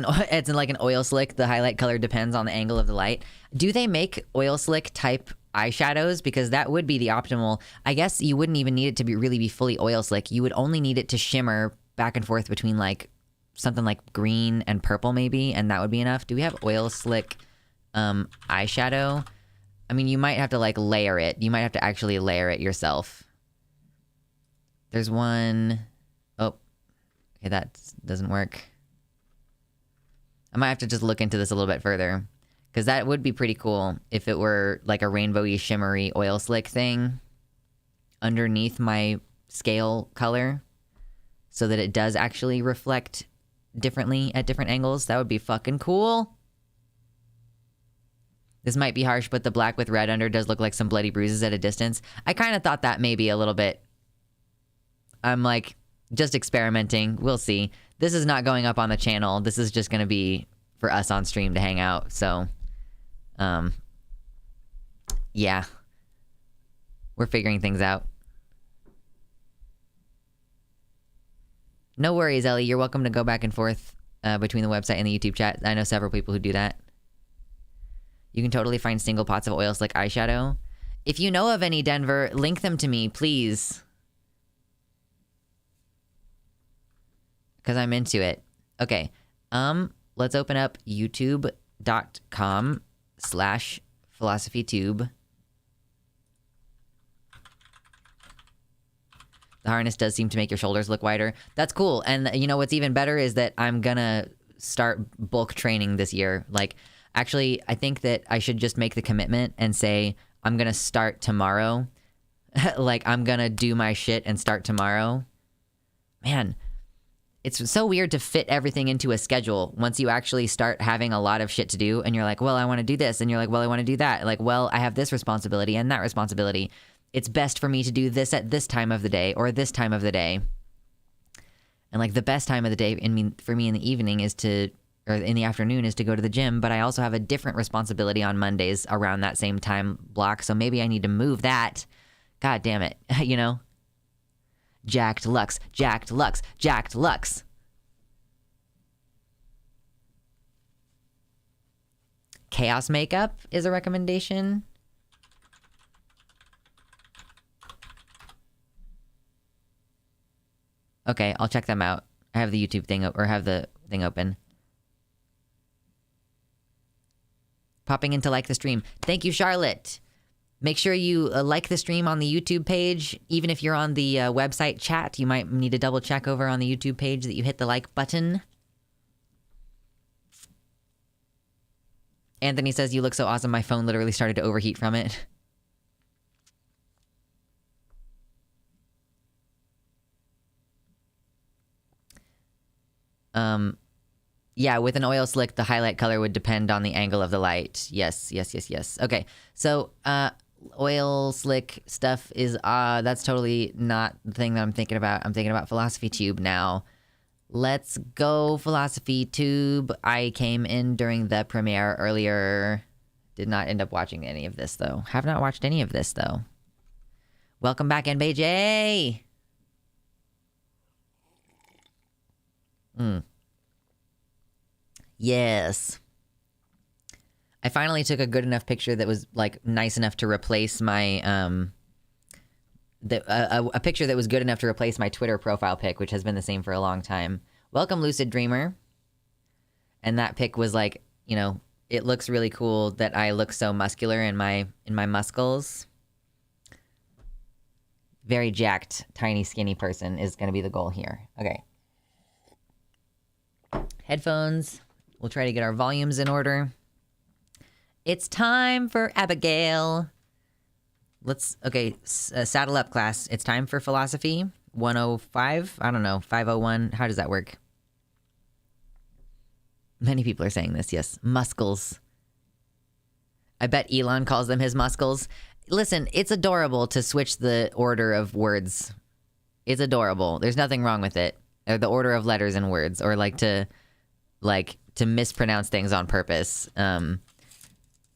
like an oil slick. The highlight color depends on the angle of the light. Do they make oil slick type eyeshadows? Because that would be the optimal. I guess you wouldn't even need it to really be fully oil slick. You would only need it to shimmer back and forth between like something like green and purple maybe, and that would be enough. Do we have oil slick eyeshadow? I mean, you might have to like layer it. You might have to actually layer it yourself. There's one. Oh, okay, that doesn't work. I might have to just look into this a little bit further, because that would be pretty cool if it were like a rainbowy, shimmery oil slick thing underneath my scale color so that it does actually reflect differently at different angles. That would be fucking cool. This might be harsh, but the black with red under does look like some bloody bruises at a distance. I kind of thought that maybe a little bit. I'm like, just experimenting. We'll see. This is not going up on the channel. This is just going to be for us on stream to hang out. So, yeah. We're figuring things out. No worries, Ellie. You're welcome to go back and forth between the website and the YouTube chat. I know several people who do that. You can totally find single pots of oil slick eyeshadow. If you know of any, Denver, link them to me, please. Because I'm into it. Okay. Let's open up youtube.com/philosophytube. The harness does seem to make your shoulders look wider. That's cool. And you know what's even better is that I'm gonna start bulk training this year. Like, actually, I think that I should just make the commitment and say I'm gonna start tomorrow. Like, I'm gonna do my shit and start tomorrow. Man, it's so weird to fit everything into a schedule once you actually start having a lot of shit to do. And you're like, well, I want to do this. And you're like, well, I want to do that. Like, well, I have this responsibility and that responsibility. It's best for me to do this at this time of the day or this time of the day. And like the best time of the day for me in the evening is or in the afternoon is to go to the gym. But I also have a different responsibility on Mondays around that same time block. So maybe I need to move that. God damn it. You know? Jacked Lux, Jacked Lux, Jacked Lux. Chaos Makeup is a recommendation. Okay, I'll check them out. I have the YouTube thing or have the thing open. Popping in to like the stream. Thank you, Charlotte. Make sure you like the stream on the YouTube page. Even if you're on the website chat, you might need to double check over on the YouTube page that you hit the like button. Anthony says, you look so awesome. My phone literally started to overheat from it. Yeah, with an oil slick, the highlight color would depend on the angle of the light. Yes. Okay, so oil slick stuff is that's totally not the thing that I'm thinking about. I'm thinking about Philosophytube now. Let's go, Philosophytube. I came in during the premiere earlier. Did not end up watching any of this though. Have not watched any of this though. Welcome back, NBJ. Yes. I finally took a good enough picture that was like nice enough to replace my a picture that was good enough to replace my Twitter profile pic, which has been the same for a long time. Welcome, Lucid Dreamer. And that pic was like, you know, it looks really cool that I look so muscular in my muscles. Very jacked, tiny, skinny person is going to be the goal here. Okay. Headphones. We'll try to get our volumes in order. It's time for Abigail. Okay, saddle up, class. It's time for philosophy. 105? I don't know, 501. How does that work? Many people are saying this, yes. Muscles. I bet Elon calls them his muscles. Listen, it's adorable to switch the order of words. It's adorable. There's nothing wrong with it. Or the order of letters and words, or to mispronounce things on purpose.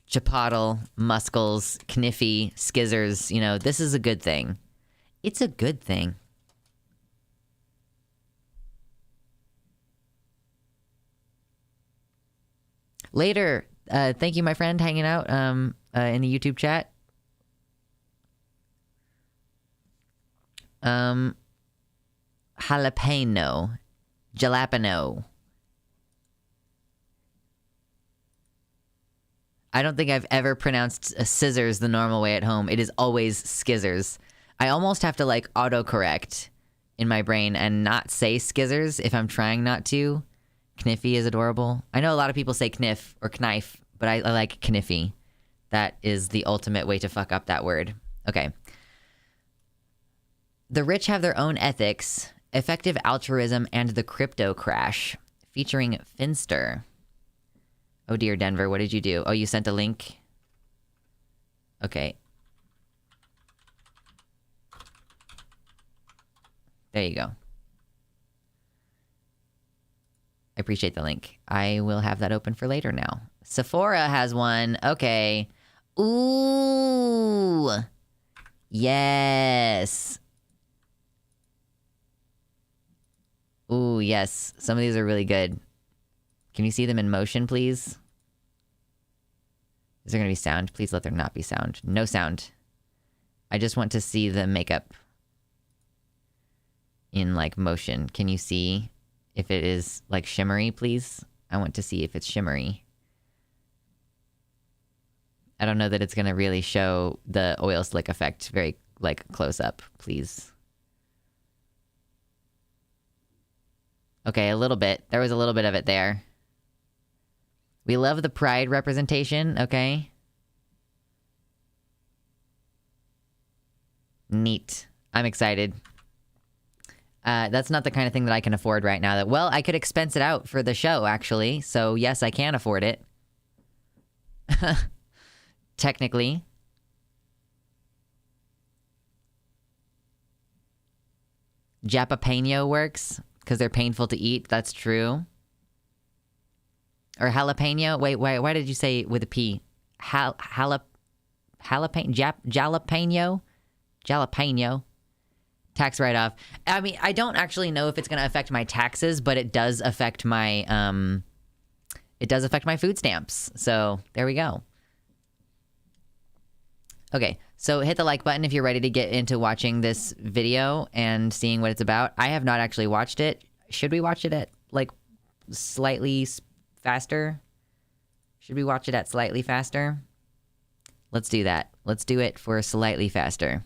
Chipotle, Muscles, Kniffy, Skizzers, this is a good thing. It's a good thing. Later, thank you, my friend, hanging out in the YouTube chat. Jalapeno. Jalapeno. I don't think I've ever pronounced scissors the normal way at home. It is always skizzers. I almost have to autocorrect in my brain and not say skizzers if I'm trying not to. Kniffy is adorable. I know a lot of people say kniff or knife, but I like kniffy. That is the ultimate way to fuck up that word. Okay. The rich have their own ethics, effective altruism, and the crypto crash, featuring Finster. Oh dear, Denver, what did you do? Oh, you sent a link? Okay. There you go. I appreciate the link. I will have that open for later now. Sephora has one. Okay. Ooh. Yes. Ooh, yes. Some of these are really good. Can you see them in motion, please? Is there going to be sound? Please let there not be sound. No sound. I just want to see the makeup in, motion. Can you see if it is, shimmery, please? I want to see if it's shimmery. I don't know that it's going to really show the oil slick effect very, close up, please. Okay, a little bit. There was a little bit of it there. We love the pride representation, okay? Neat. I'm excited. That's not the kind of thing that I can afford right now. Well, I could expense it out for the show, actually. So, yes, I can afford it. Technically. Jalapeno works because they're painful to eat. That's true. Or jalapeno. Wait, why did you say it with a P? Jalapeno? Jalapeno. Tax write-off. I mean, I don't actually know if it's going to affect my taxes, but it does affect my, food stamps. So, there we go. Okay, so hit the like button if you're ready to get into watching this video and seeing what it's about. I have not actually watched it. Should we watch it at, slightly faster? Should we watch it at slightly faster? Let's do that. Let's do it for slightly faster.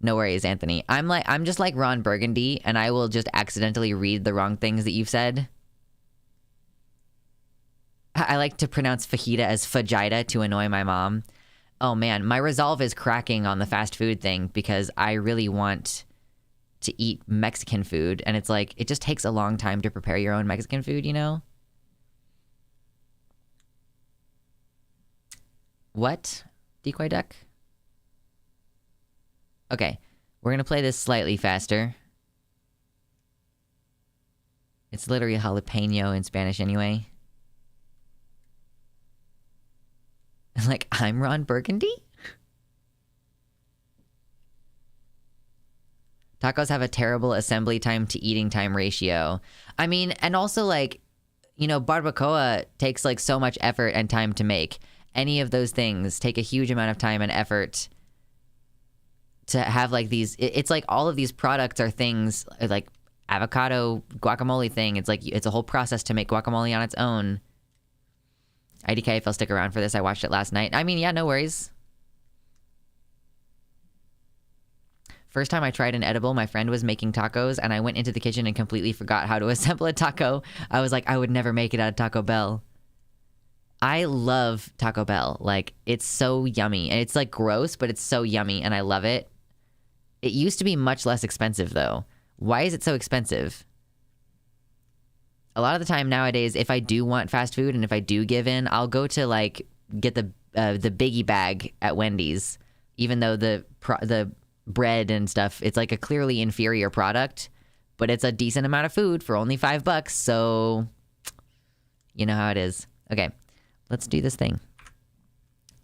No worries, Anthony. I'm just like Ron Burgundy, and I will just accidentally read the wrong things that you've said. I like to pronounce fajita as fajita to annoy my mom. Oh man, my resolve is cracking on the fast food thing because I really want to eat Mexican food, and it's it just takes a long time to prepare your own Mexican food, you know? What? Decoy duck? Okay, we're gonna play this slightly faster. It's literally jalapeno in Spanish anyway. I'm Ron Burgundy? Tacos have a terrible assembly time to eating time ratio. I mean, and also barbacoa takes so much effort and time to make. Any of those things take a huge amount of time and effort to have these. It's all of these products are things avocado guacamole thing. It's a whole process to make guacamole on its own. IDK, if I'll stick around for this, I watched it last night. I mean, yeah, no worries. First time I tried an edible, my friend was making tacos, and I went into the kitchen and completely forgot how to assemble a taco. I was I would never make it out of Taco Bell. I love Taco Bell. It's so yummy. And it's gross, but it's so yummy, and I love it. It used to be much less expensive, though. Why is it so expensive? A lot of the time nowadays, if I do want fast food and if I do give in, I'll go to get the biggie bag at Wendy's, even though the bread and stuff. It's like a clearly inferior product, but it's a decent amount of food for only $5. So you know how it is. Okay, let's do this thing.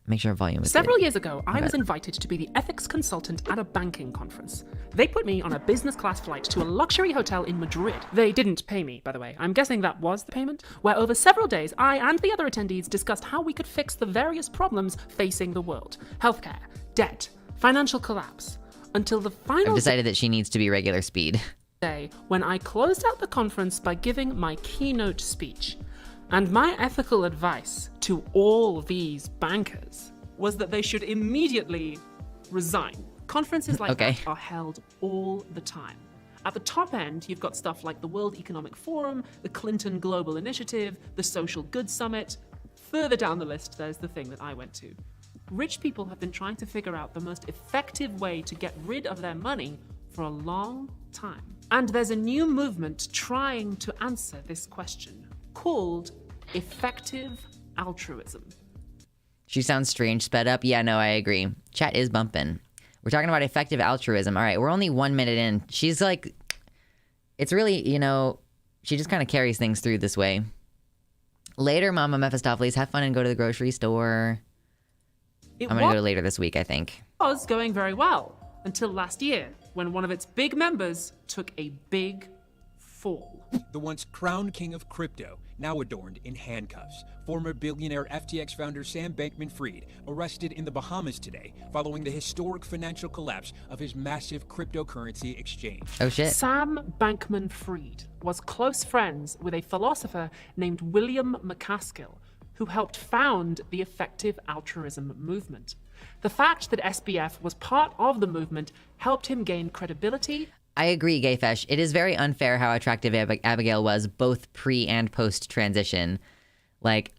Make sure volume is Several good. years ago, I was invited to be the ethics consultant at a banking conference. They put me on a business class flight to a luxury hotel in Madrid. They didn't pay me, by the way. I'm guessing that was the payment. Where over several days, I and the other attendees discussed how we could fix the various problems facing the world. Healthcare, debt, financial collapse. Until the final I've decided that she needs to be regular speed. day when I closed out the conference by giving my keynote speech. And my ethical advice to all these bankers was that they should immediately resign. Conferences like that are held all the time. At the top end, you've got stuff like the World Economic Forum, the Clinton Global Initiative, the Social Good Summit. Further down the list, there's the thing that I went to. Rich people have been trying to figure out the most effective way to get rid of their money for a long time. And there's a new movement trying to answer this question, called effective altruism. She sounds strange sped up. Yeah, no, I agree. Chat is bumping. We're talking about effective altruism. All right, we're only 1 minute in. She's like, it's really, you know, she just kind of carries things through this way. Later, Mama Mephistopheles, have fun and go to the grocery store. I'm going to go later this week, I think. It was going very well until last year when one of its big members took a big fall. The once crowned king of crypto, now adorned in handcuffs. Former billionaire FTX founder Sam Bankman-Fried arrested in the Bahamas today following the historic financial collapse of his massive cryptocurrency exchange. Oh shit. Sam Bankman-Fried was close friends with a philosopher named William McCaskill, who helped found the effective altruism movement. The fact that SBF was part of the movement helped him gain credibility. I agree, Gayfesh. It is very unfair how attractive Abigail was both pre and post transition. Like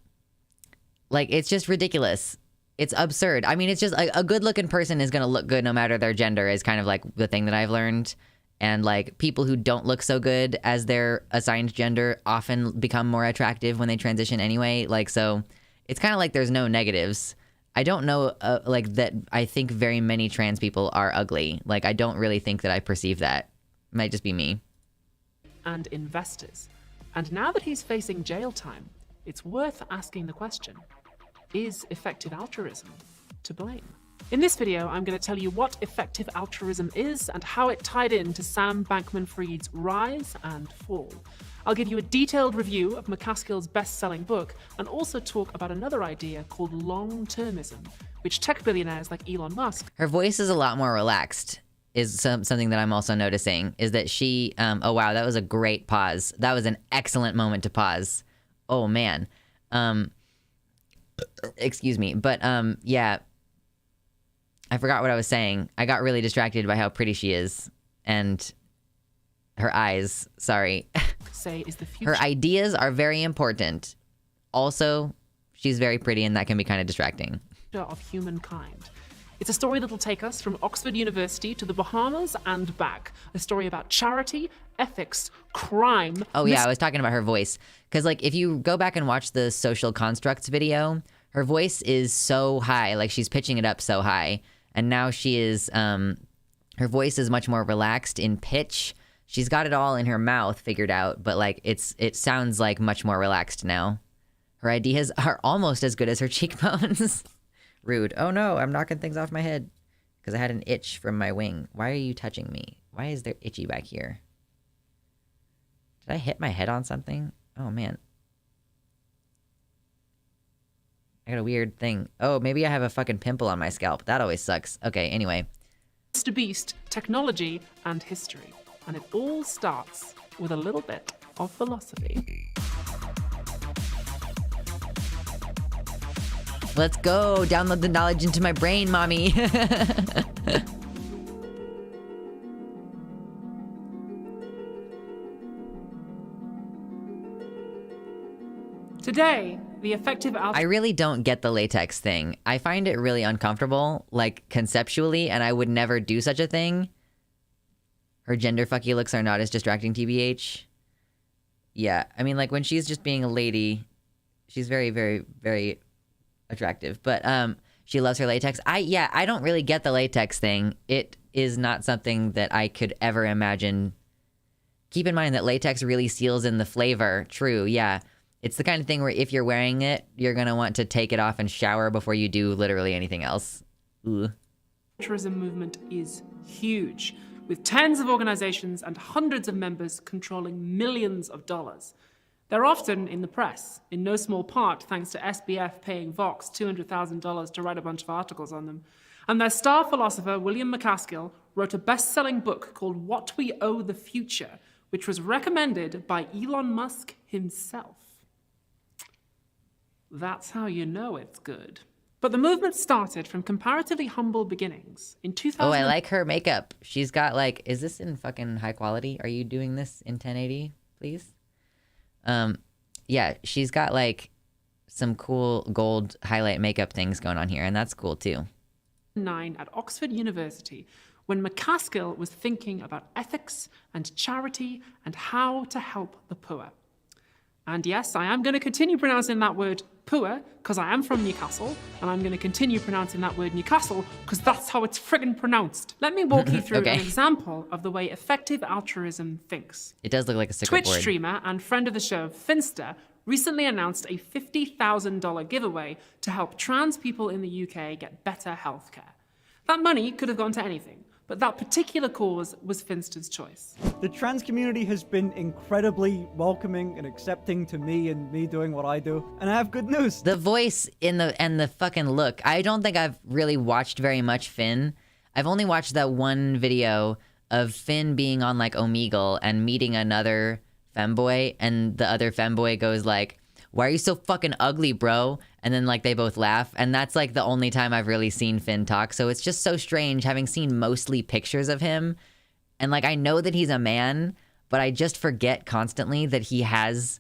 it's just ridiculous. It's absurd. I mean, it's just a good looking person is going to look good no matter their gender is kind of like the thing that I've learned. And like people who don't look so good as their assigned gender often become more attractive when they transition anyway. Like, so it's kind of like there's no negatives. I don't know, like, that I think very many trans people are ugly. Like, I don't really think that I perceive that. It might just be me. And investors. And now that he's facing jail time, it's worth asking the question, is effective altruism to blame? In this video, I'm going to tell you what effective altruism is and how it tied in to Sam Bankman-Fried's rise and fall. I'll give you a detailed review of McCaskill's best-selling book and also talk about another idea called long-termism, which tech billionaires like Elon Musk... Her voice is a lot more relaxed, is something that I'm also noticing, is that she... oh, wow, that was a great pause. That was an excellent moment to pause. Oh, man. Excuse me. But, yeah... I forgot what I was saying. I got really distracted by how pretty she is. And her eyes. Sorry. say is the future. Her ideas are very important. Also, she's very pretty and that can be kind of distracting. Of humankind. It's a story that'll take us from Oxford University to the Bahamas and back. A story about charity, ethics, crime... Oh yeah, I was talking about her voice. Because like if you go back and watch the social constructs video, her voice is so high. Like she's pitching it up so high. And now she is, her voice is much more relaxed in pitch. She's got it all in her mouth figured out, but like it sounds like much more relaxed now. Her ideas are almost as good as her cheekbones. Rude. Oh no, I'm knocking things off my head because I had an itch from my wing. Why are you touching me? Why is there itchy back here? Did I hit my head on something? Oh man. I got a weird thing. Oh, maybe I have a fucking pimple on my scalp. That always sucks. Okay, anyway. Mr. Beast, technology, and history. And it all starts with a little bit of philosophy. Let's go. Download the knowledge into my brain, mommy. Today, the effective I really don't get the latex thing. I find it really uncomfortable, like conceptually, and I would never do such a thing. Her gender fucky looks are not as distracting, TBH. Yeah, I mean, like when she's just being a lady, she's very, very, very attractive. But She loves her latex. I don't really get the latex thing. It is not something that I could ever imagine. Keep in mind that latex really seals in the flavor. True, yeah. It's the kind of thing where if you're wearing it, you're going to want to take it off and shower before you do literally anything else. Ooh. Altruism movement is huge, with tens of organizations and hundreds of members controlling millions of dollars. They're often in the press, in no small part thanks to SBF paying Vox $200,000 to write a bunch of articles on them. And their star philosopher, William McCaskill, wrote a best-selling book called What We Owe the Future, which was recommended by Elon Musk himself. That's how you know it's good. But the movement started from comparatively humble beginnings. In 2000. Oh, I like her makeup. She's got like, is this in fucking high quality? Are you doing this in 1080, please? Yeah, she's got like some cool gold highlight makeup things going on here, and that's cool too. At Oxford University, when McCaskill was thinking about ethics and charity and how to help the poor. And yes, I am going to continue pronouncing that word poor because I am from Newcastle, and I'm going to continue pronouncing that word Newcastle because that's how it's friggin' pronounced. Let me walk you through Okay. an example of the way effective altruism thinks. It does look like a circuit Twitch board. streamer and friend of the show, Finster, recently announced a $50,000 giveaway to help trans people in the UK get better healthcare. That money could have gone to anything, but that particular cause was Finster's choice. The trans community has been incredibly welcoming and accepting to me and me doing what I do, and I have good news. The voice and the fucking look. I don't think I've really watched very much Finn. I've only watched that one video of Finn being on like Omegle and meeting another femboy, and the other femboy goes like, "Why are you so fucking ugly, bro?" And then like they both laugh, and that's like the only time I've really seen Finn talk. So it's just so strange having seen mostly pictures of him. And like I know that he's a man, but I just forget constantly that he has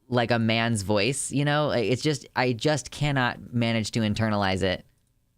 like a man's voice, you know? It's just I just cannot manage to internalize it.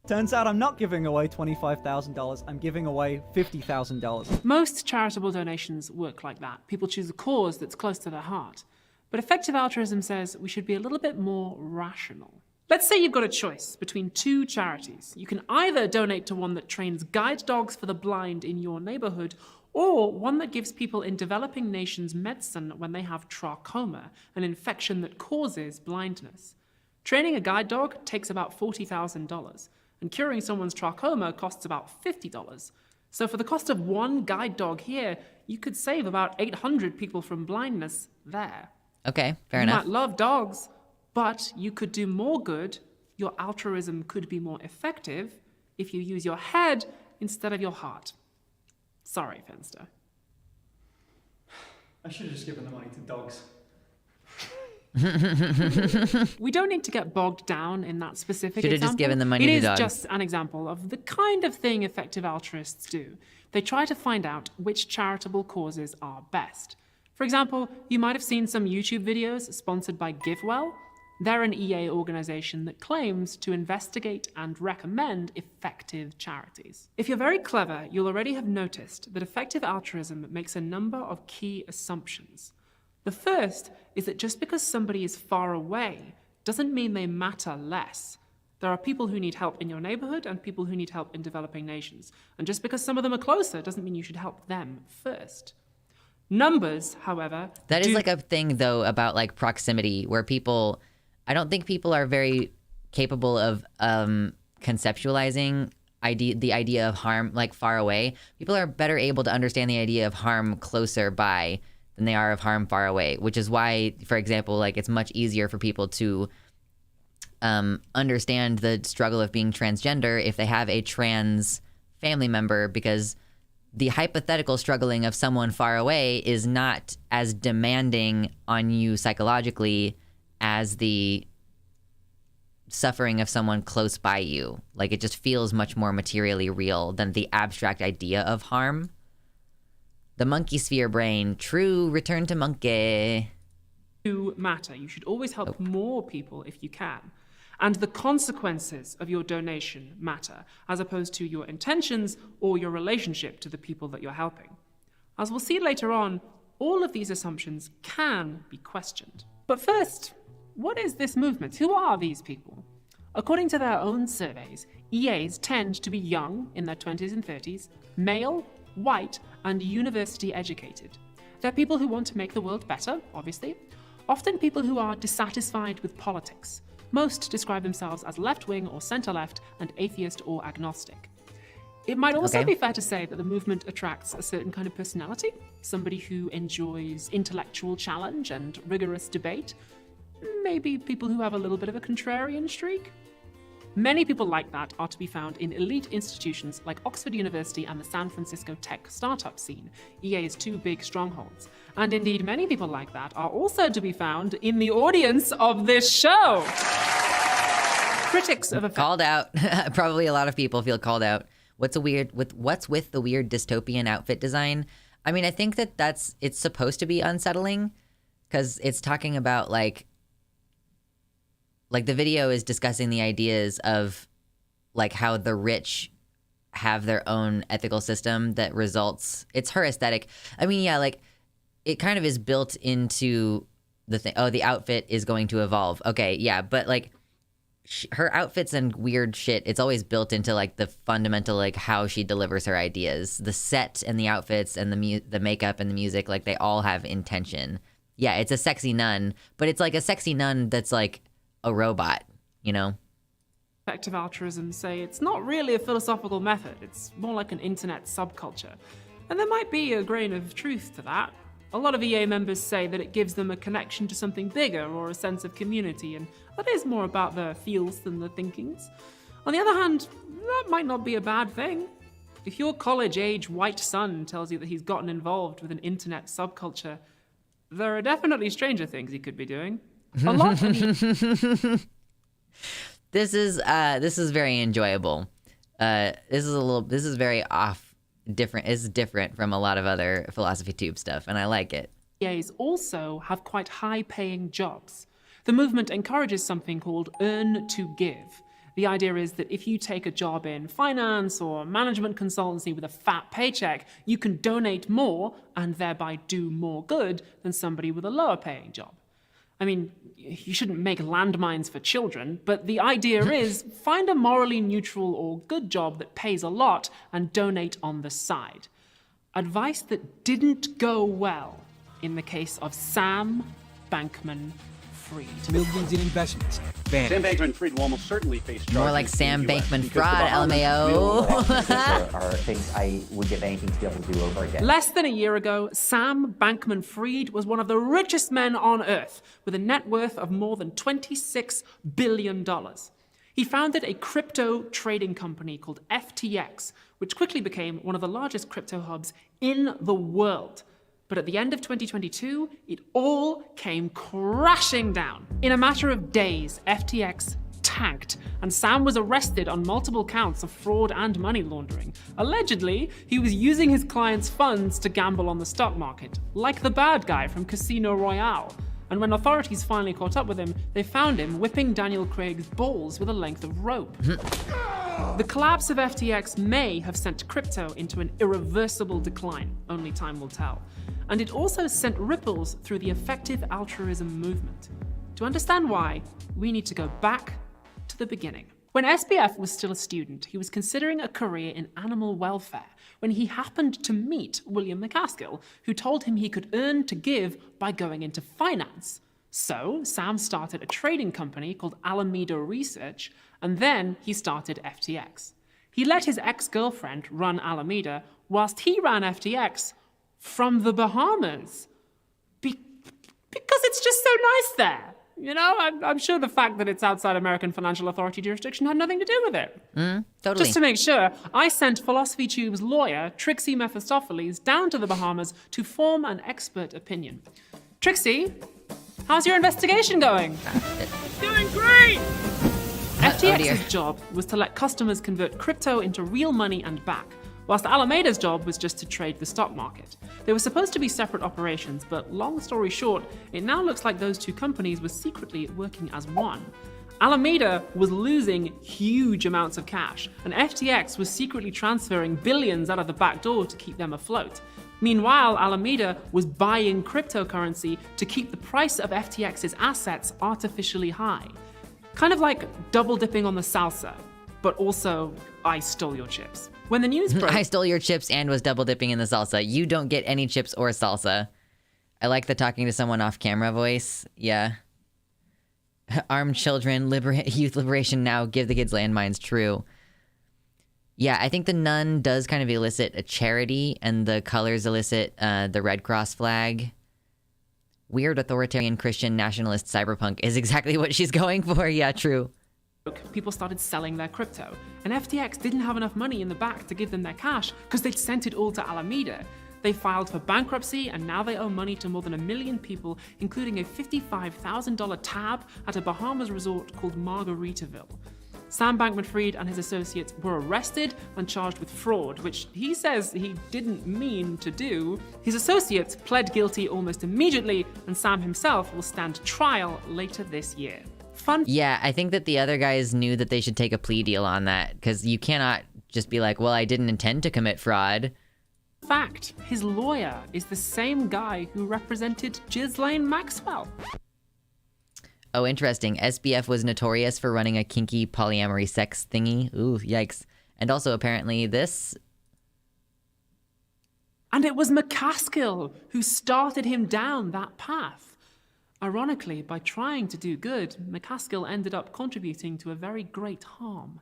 Turns out I'm not giving away $25,000, I'm giving away $50,000. Most charitable donations work like that. People choose a cause that's close to their heart. But effective altruism says we should be a little bit more rational. Let's say you've got a choice between two charities. You can either donate to one that trains guide dogs for the blind in your neighborhood, or one that gives people in developing nations medicine when they have trachoma, an infection that causes blindness. Training a guide dog takes about $40,000, and curing someone's trachoma costs about $50. So for the cost of one guide dog here, you could save about 800 people from blindness there. Okay, fair You enough. might love dogs, but you could do more good. Your altruism could be more effective if you use your head instead of your heart. Sorry, Finster. I should have just given the money to dogs. We don't need to get bogged down in that specific Should have example. just given the money to dogs. It is just an example of the kind of thing effective altruists do. They try to find out which charitable causes are best. For example, you might have seen some YouTube videos sponsored by GiveWell. They're an EA organization that claims to investigate and recommend effective charities. If you're very clever, you'll already have noticed that effective altruism makes a number of key assumptions. The first is that just because somebody is far away doesn't mean they matter less. There are people who need help in your neighborhood and people who need help in developing nations. And just because some of them are closer doesn't mean you should help them first. Numbers, however... That is like a thing, though, about like proximity, where people, I don't think people are very capable of conceptualizing the idea of harm like far away. People are better able to understand the idea of harm closer by than they are of harm far away, which is why, for example, like it's much easier for people to understand the struggle of being transgender if they have a trans family member, because the hypothetical struggling of someone far away is not as demanding on you psychologically as the suffering of someone close by you. Like it just feels much more materially real than the abstract idea of harm. The monkey sphere brain, true return to monkey. Do matter. You should always help more people if you can. And the consequences of your donation matter, as opposed to your intentions or your relationship to the people that you're helping. As we'll see later on, all of these assumptions can be questioned. But first, what is this movement? Who are these people? According to their own surveys, EAs tend to be young, in their 20s and 30s, male, white, and university educated. They're people who want to make the world better, obviously. Often people who are dissatisfied with politics. Most describe themselves as left-wing or center-left and atheist or agnostic. It might also be fair to say that the movement attracts a certain kind of personality, somebody who enjoys intellectual challenge and rigorous debate, maybe people who have a little bit of a contrarian streak. Many people like that are to be found in elite institutions like Oxford University and the San Francisco tech startup scene, EA's two big strongholds. And indeed, many people like that are also to be found in the audience of this show. Critics of Called out. Probably a lot of people feel called out. What's with the weird dystopian outfit design? I mean, I think it's supposed to be unsettling because it's talking about like the video is discussing the ideas of like how the rich have their own ethical system that results. It's her aesthetic. I mean, yeah, like it kind of is built into the thing. Oh, the outfit is going to evolve. Okay, yeah, but like her outfits and weird shit, it's always built into like the fundamental like how she delivers her ideas. The set and the outfits and the makeup and the music, like they all have intention. Yeah, it's a sexy nun, but it's like a sexy nun that's like a robot, you know? Effective altruism say it's not really a philosophical method, it's more like an internet subculture. And there might be a grain of truth to that. A lot of EA members say that it gives them a connection to something bigger or a sense of community, and that is more about the feels than the thinkings. On the other hand, that might not be a bad thing. If your college-age white son tells you that he's gotten involved with an internet subculture, there are definitely stranger things he could be doing. A lot of This is very enjoyable. This is very different. It's different from a lot of other Philosophytube stuff, and I like it. EAs also have quite high-paying jobs. The movement encourages something called earn to give. The idea is that if you take a job in finance or management consultancy with a fat paycheck, you can donate more and thereby do more good than somebody with a lower-paying job. I mean, you shouldn't make landmines for children, but the idea is find a morally neutral or good job that pays a lot and donate on the side. Advice that didn't go well in the case of Sam Bankman-Fried. Millions in investments vanished. Sam Bankman-Fried will almost certainly face charges. More like in the Sam US Bankman because Fraud, the Bahamas LMAO. are things I would give anything to be able to do over again. Less than a year ago, Sam Bankman-Fried was one of the richest men on Earth, with a net worth of more than $26 billion. He founded a crypto trading company called FTX, which quickly became one of the largest crypto hubs in the world. But at the end of 2022, it all came crashing down. In a matter of days, FTX tanked, and Sam was arrested on multiple counts of fraud and money laundering. Allegedly, he was using his clients' funds to gamble on the stock market, like the bad guy from Casino Royale. And when authorities finally caught up with him, they found him whipping Daniel Craig's balls with a length of rope. The collapse of FTX may have sent crypto into an irreversible decline, only time will tell. And it also sent ripples through the effective altruism movement. To understand why, we need to go back to the beginning. When SBF was still a student, he was considering a career in animal welfare when he happened to meet William McCaskill, who told him he could earn to give by going into finance. So Sam started a trading company called Alameda Research, and then he started FTX. He let his ex-girlfriend run Alameda whilst he ran FTX from the Bahamas. Because it's just so nice there. You know, I'm sure the fact that it's outside American Financial Authority jurisdiction had nothing to do with it. Totally. Just to make sure, I sent Philosophytube's lawyer, Trixie Mephistopheles, down to the Bahamas to form an expert opinion. Trixie, how's your investigation going? Doing great! FTX's job was to let customers convert crypto into real money and back, whilst Alameda's job was just to trade the stock market. They were supposed to be separate operations, but long story short, it now looks like those two companies were secretly working as one. Alameda was losing huge amounts of cash, and FTX was secretly transferring billions out of the back door to keep them afloat. Meanwhile, Alameda was buying cryptocurrency to keep the price of FTX's assets artificially high. Kind of like double dipping on the salsa, but also, I stole your chips. When the news broke... I stole your chips and was double dipping in the salsa. You don't get any chips or salsa. I like the talking to someone off camera voice. Yeah. Armed children, youth liberation now, give the kids landmines. True. Yeah, I think the nun does kind of elicit a charity, and the colors elicit the Red Cross flag. Weird authoritarian Christian nationalist cyberpunk is exactly what she's going for. Yeah, true. People started selling their crypto, and FTX didn't have enough money in the back to give them their cash because they'd sent it all to Alameda. They filed for bankruptcy, and now they owe money to more than 1 million people, including a $55,000 tab at a Bahamas resort called Margaritaville. Sam Bankman-Fried and his associates were arrested and charged with fraud, which he says he didn't mean to do. His associates pled guilty almost immediately, and Sam himself will stand trial later this year. Yeah, I think that the other guys knew that they should take a plea deal on that, because you cannot just be like, well, I didn't intend to commit fraud. Fact, his lawyer is the same guy who represented Ghislaine Maxwell. Oh, interesting. SBF was notorious for running a kinky polyamory sex thingy. Ooh, yikes. And also apparently this. And it was McCaskill who started him down that path. Ironically, by trying to do good, McCaskill ended up contributing to a very great harm.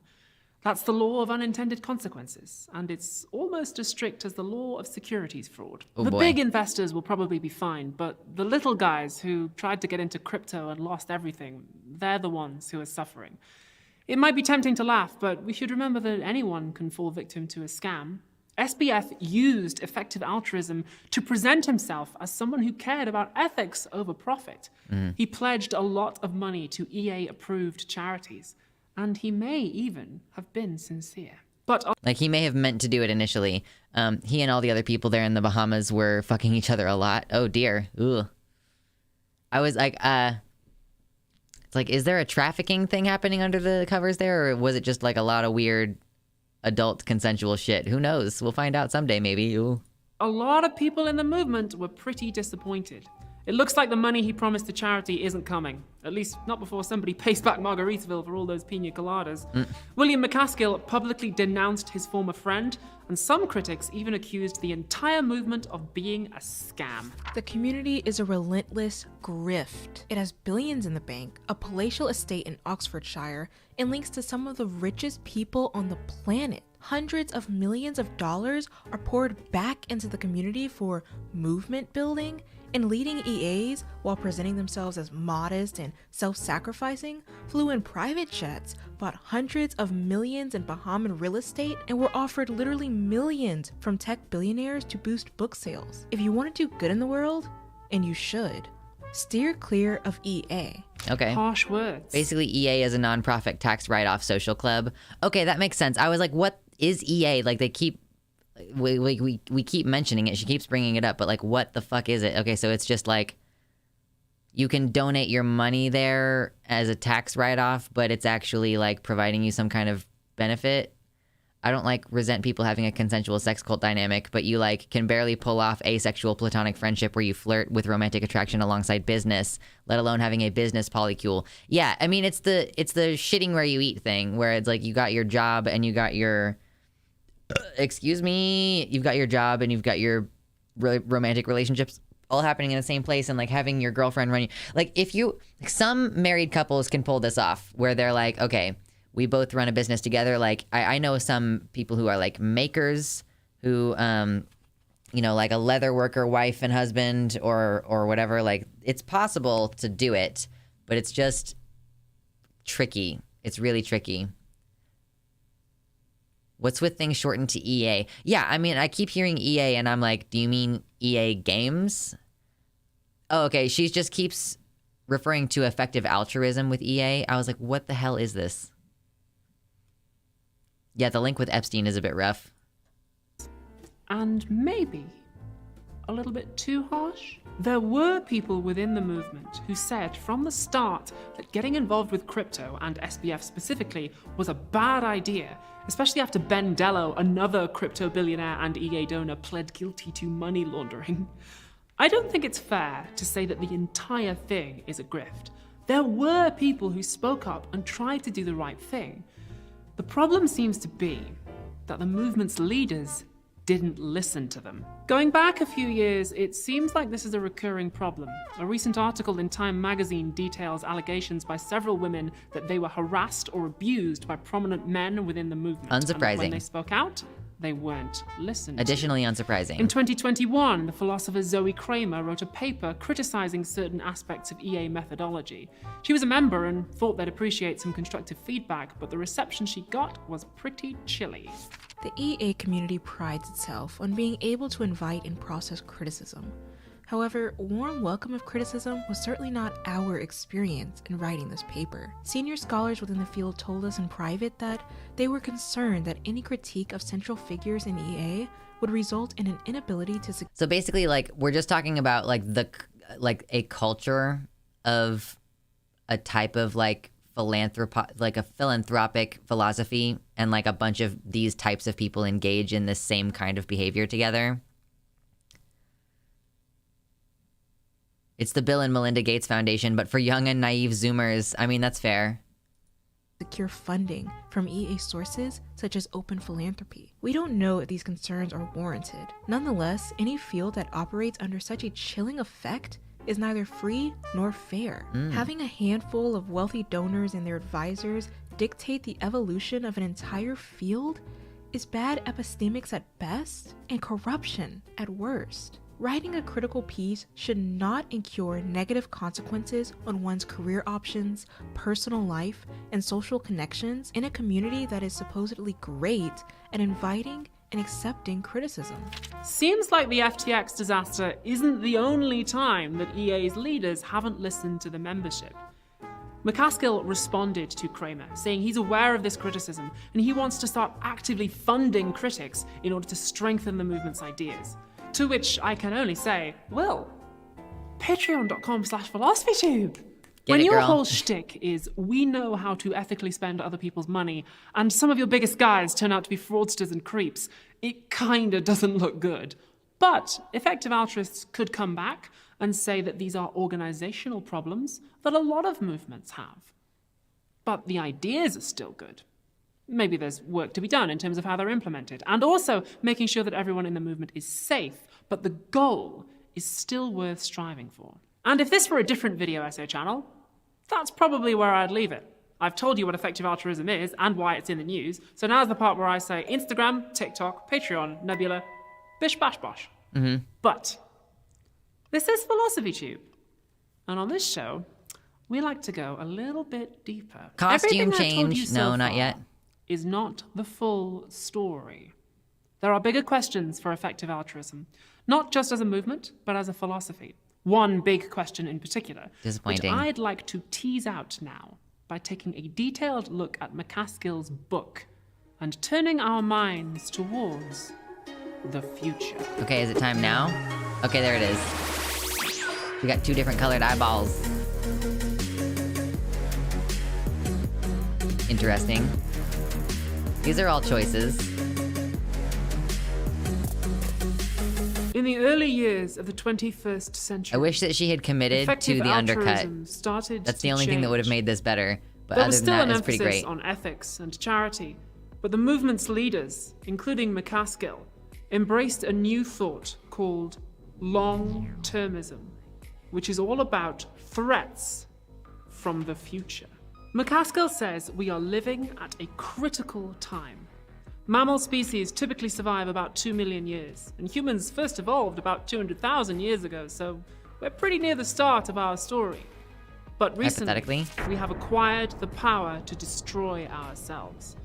That's the law of unintended consequences, and it's almost as strict as the law of securities fraud. Oh, the boy. big investors will probably be fine, but the little guys who tried to get into crypto and lost everything, they're the ones who are suffering. It might be tempting to laugh, but we should remember that anyone can fall victim to a scam. SBF used effective altruism to present himself as someone who cared about ethics over profit. He pledged a lot of money to EA-approved charities, and he may even have been sincere. But like, he may have meant to do it initially. He and all the other people there in the Bahamas were fucking each other a lot. Oh dear. Ooh. I was like, it's like, is there a trafficking thing happening under the covers there, or was it just like a lot of weird adult consensual shit? Who knows? We'll find out someday, maybe. Ooh. a lot of people in the movement were pretty disappointed. It looks like the money he promised to charity isn't coming. At least not before somebody pays back Margaritaville for all those pina coladas. William McCaskill publicly denounced his former friend, and some critics even accused the entire movement of being a scam. The community is a relentless grift. It has billions in the bank, a palatial estate in Oxfordshire, and links to some of the richest people on the planet. Hundreds of millions of dollars are poured back into the community for movement building, and leading EAs, while presenting themselves as modest and self-sacrificing, flew in private jets, bought hundreds of millions in Bahamian real estate, and were offered literally millions from tech billionaires to boost book sales. If you want to do good in the world, and you should, steer clear of EA. Okay. Harsh words. Basically, EA is a nonprofit tax write-off social club. Okay, that makes sense. I was like, what is EA? Like, they keep... We keep mentioning it. She keeps bringing it up, but like, what the fuck is it? Okay, so it's just like, you can donate your money there as a tax write-off, but it's actually like providing you some kind of benefit. I don't like resent people having a consensual sex cult dynamic, but you like can barely pull off asexual platonic friendship where you flirt with romantic attraction alongside business, let alone having a business polycule. Yeah, I mean, it's the shitting where you eat thing, where it's like you got your job and you got your you've got your job and you've got your romantic relationships all happening in the same place, and like having your girlfriend run you. Like, if you, some married couples can pull this off where they're like, okay, we both run a business together. Like, I know some people who are like makers who, you know, like a leather worker wife and husband or whatever. Like, it's possible to do it, but it's just tricky. It's really tricky. What's with things shortened to EA? Yeah, I mean, I keep hearing EA and I'm like, do you mean EA Games? Oh, okay, she just keeps referring to effective altruism with EA. I was like, what the hell is this? Yeah, the link with Epstein is a bit rough. And maybe a little bit too harsh? There were people within the movement who said from the start that getting involved with crypto, and SBF specifically, was a bad idea, especially after Ben Dello, another crypto billionaire and EA donor, pled guilty to money laundering. I don't think it's fair to say that the entire thing is a grift, There were people who spoke up and tried to do the right thing. The problem seems to be that the movement's leaders didn't listen to them. Going back a few years, it seems like this is a recurring problem. A recent article in Time magazine details allegations by several women that they were harassed or abused by prominent men within the movement. Unsurprising. And when they spoke out, they weren't listened to. Additionally unsurprising. In 2021, the philosopher Zoe Kramer wrote a paper criticizing certain aspects of EA methodology. She was a member and thought they'd appreciate some constructive feedback, but the reception she got was pretty chilly. The EA community prides itself on being able to invite and process criticism. However, warm welcome of criticism was certainly not our experience in writing this paper. Senior scholars within the field told us in private that they were concerned that any critique of central figures in EA would result in an inability to So basically, like, we're just talking about like a culture of a type of like a philanthropic philosophy, and like a bunch of these types of people engage in the same kind of behavior together. It's the Bill and Melinda Gates Foundation, but for young and naive Zoomers. I mean, that's fair. secure funding from EA sources such as open philanthropy. We don't know if these concerns are warranted. Nonetheless, any field that operates under such a chilling effect is neither free nor fair. Having a handful of wealthy donors and their advisors dictate the evolution of an entire field is bad epistemics at best and corruption at worst. Writing a critical piece should not incur negative consequences on one's career options, personal life, and social connections in a community that is supposedly great at inviting and accepting criticism. Seems like the FTX disaster isn't the only time that EA's leaders haven't listened to the membership. McCaskill responded to Kramer, saying he's aware of this criticism and he wants to start actively funding critics in order to strengthen the movement's ideas. To which I can only say, well, patreon.com/philosophytube. When your whole shtick is, we know how to ethically spend other people's money, and some of your biggest guys turn out to be fraudsters and creeps, it kinda doesn't look good. But effective altruists could come back and say that these are organizational problems that a lot of movements have. But the ideas are still good. Maybe there's work to be done in terms of how they're implemented, and also making sure that everyone in the movement is safe, but the goal is still worth striving for. And if this were a different video essay channel, that's probably where I'd leave it. I've told you what effective altruism is and why it's in the news, so now's the part where I say Instagram, TikTok, Patreon, Nebula, bish bash bosh. But this is Philosophytube, and on this show, we like to go a little bit deeper. Costume Everything I've told you change? so No, not far yet. Is not the full story. There are bigger questions for effective altruism, not just as a movement, but as a philosophy. One big question in particular, which Disappointing. I'd like to tease out now by taking a detailed look at McCaskill's book and turning our minds towards the future. Okay, is it time now? Okay, there it is. We got two different colored eyeballs. Interesting. These are all choices. In the early years of the 21st century, I wish that she had committed to effective the undercut. altruism started That's the to only thing that would have change. made this better. But There other was than still that, an it's pretty emphasis great. on ethics and charity, but the movement's leaders, including McCaskill, embraced a new thought called long-termism, which is all about threats from the future. McCaskill says we are living at a critical time. Mammal species typically survive about 2 million years, and humans first evolved about 200,000 years ago, so we're pretty near the start of our story. But recently, Hypothetically. we have acquired the power to destroy ourselves.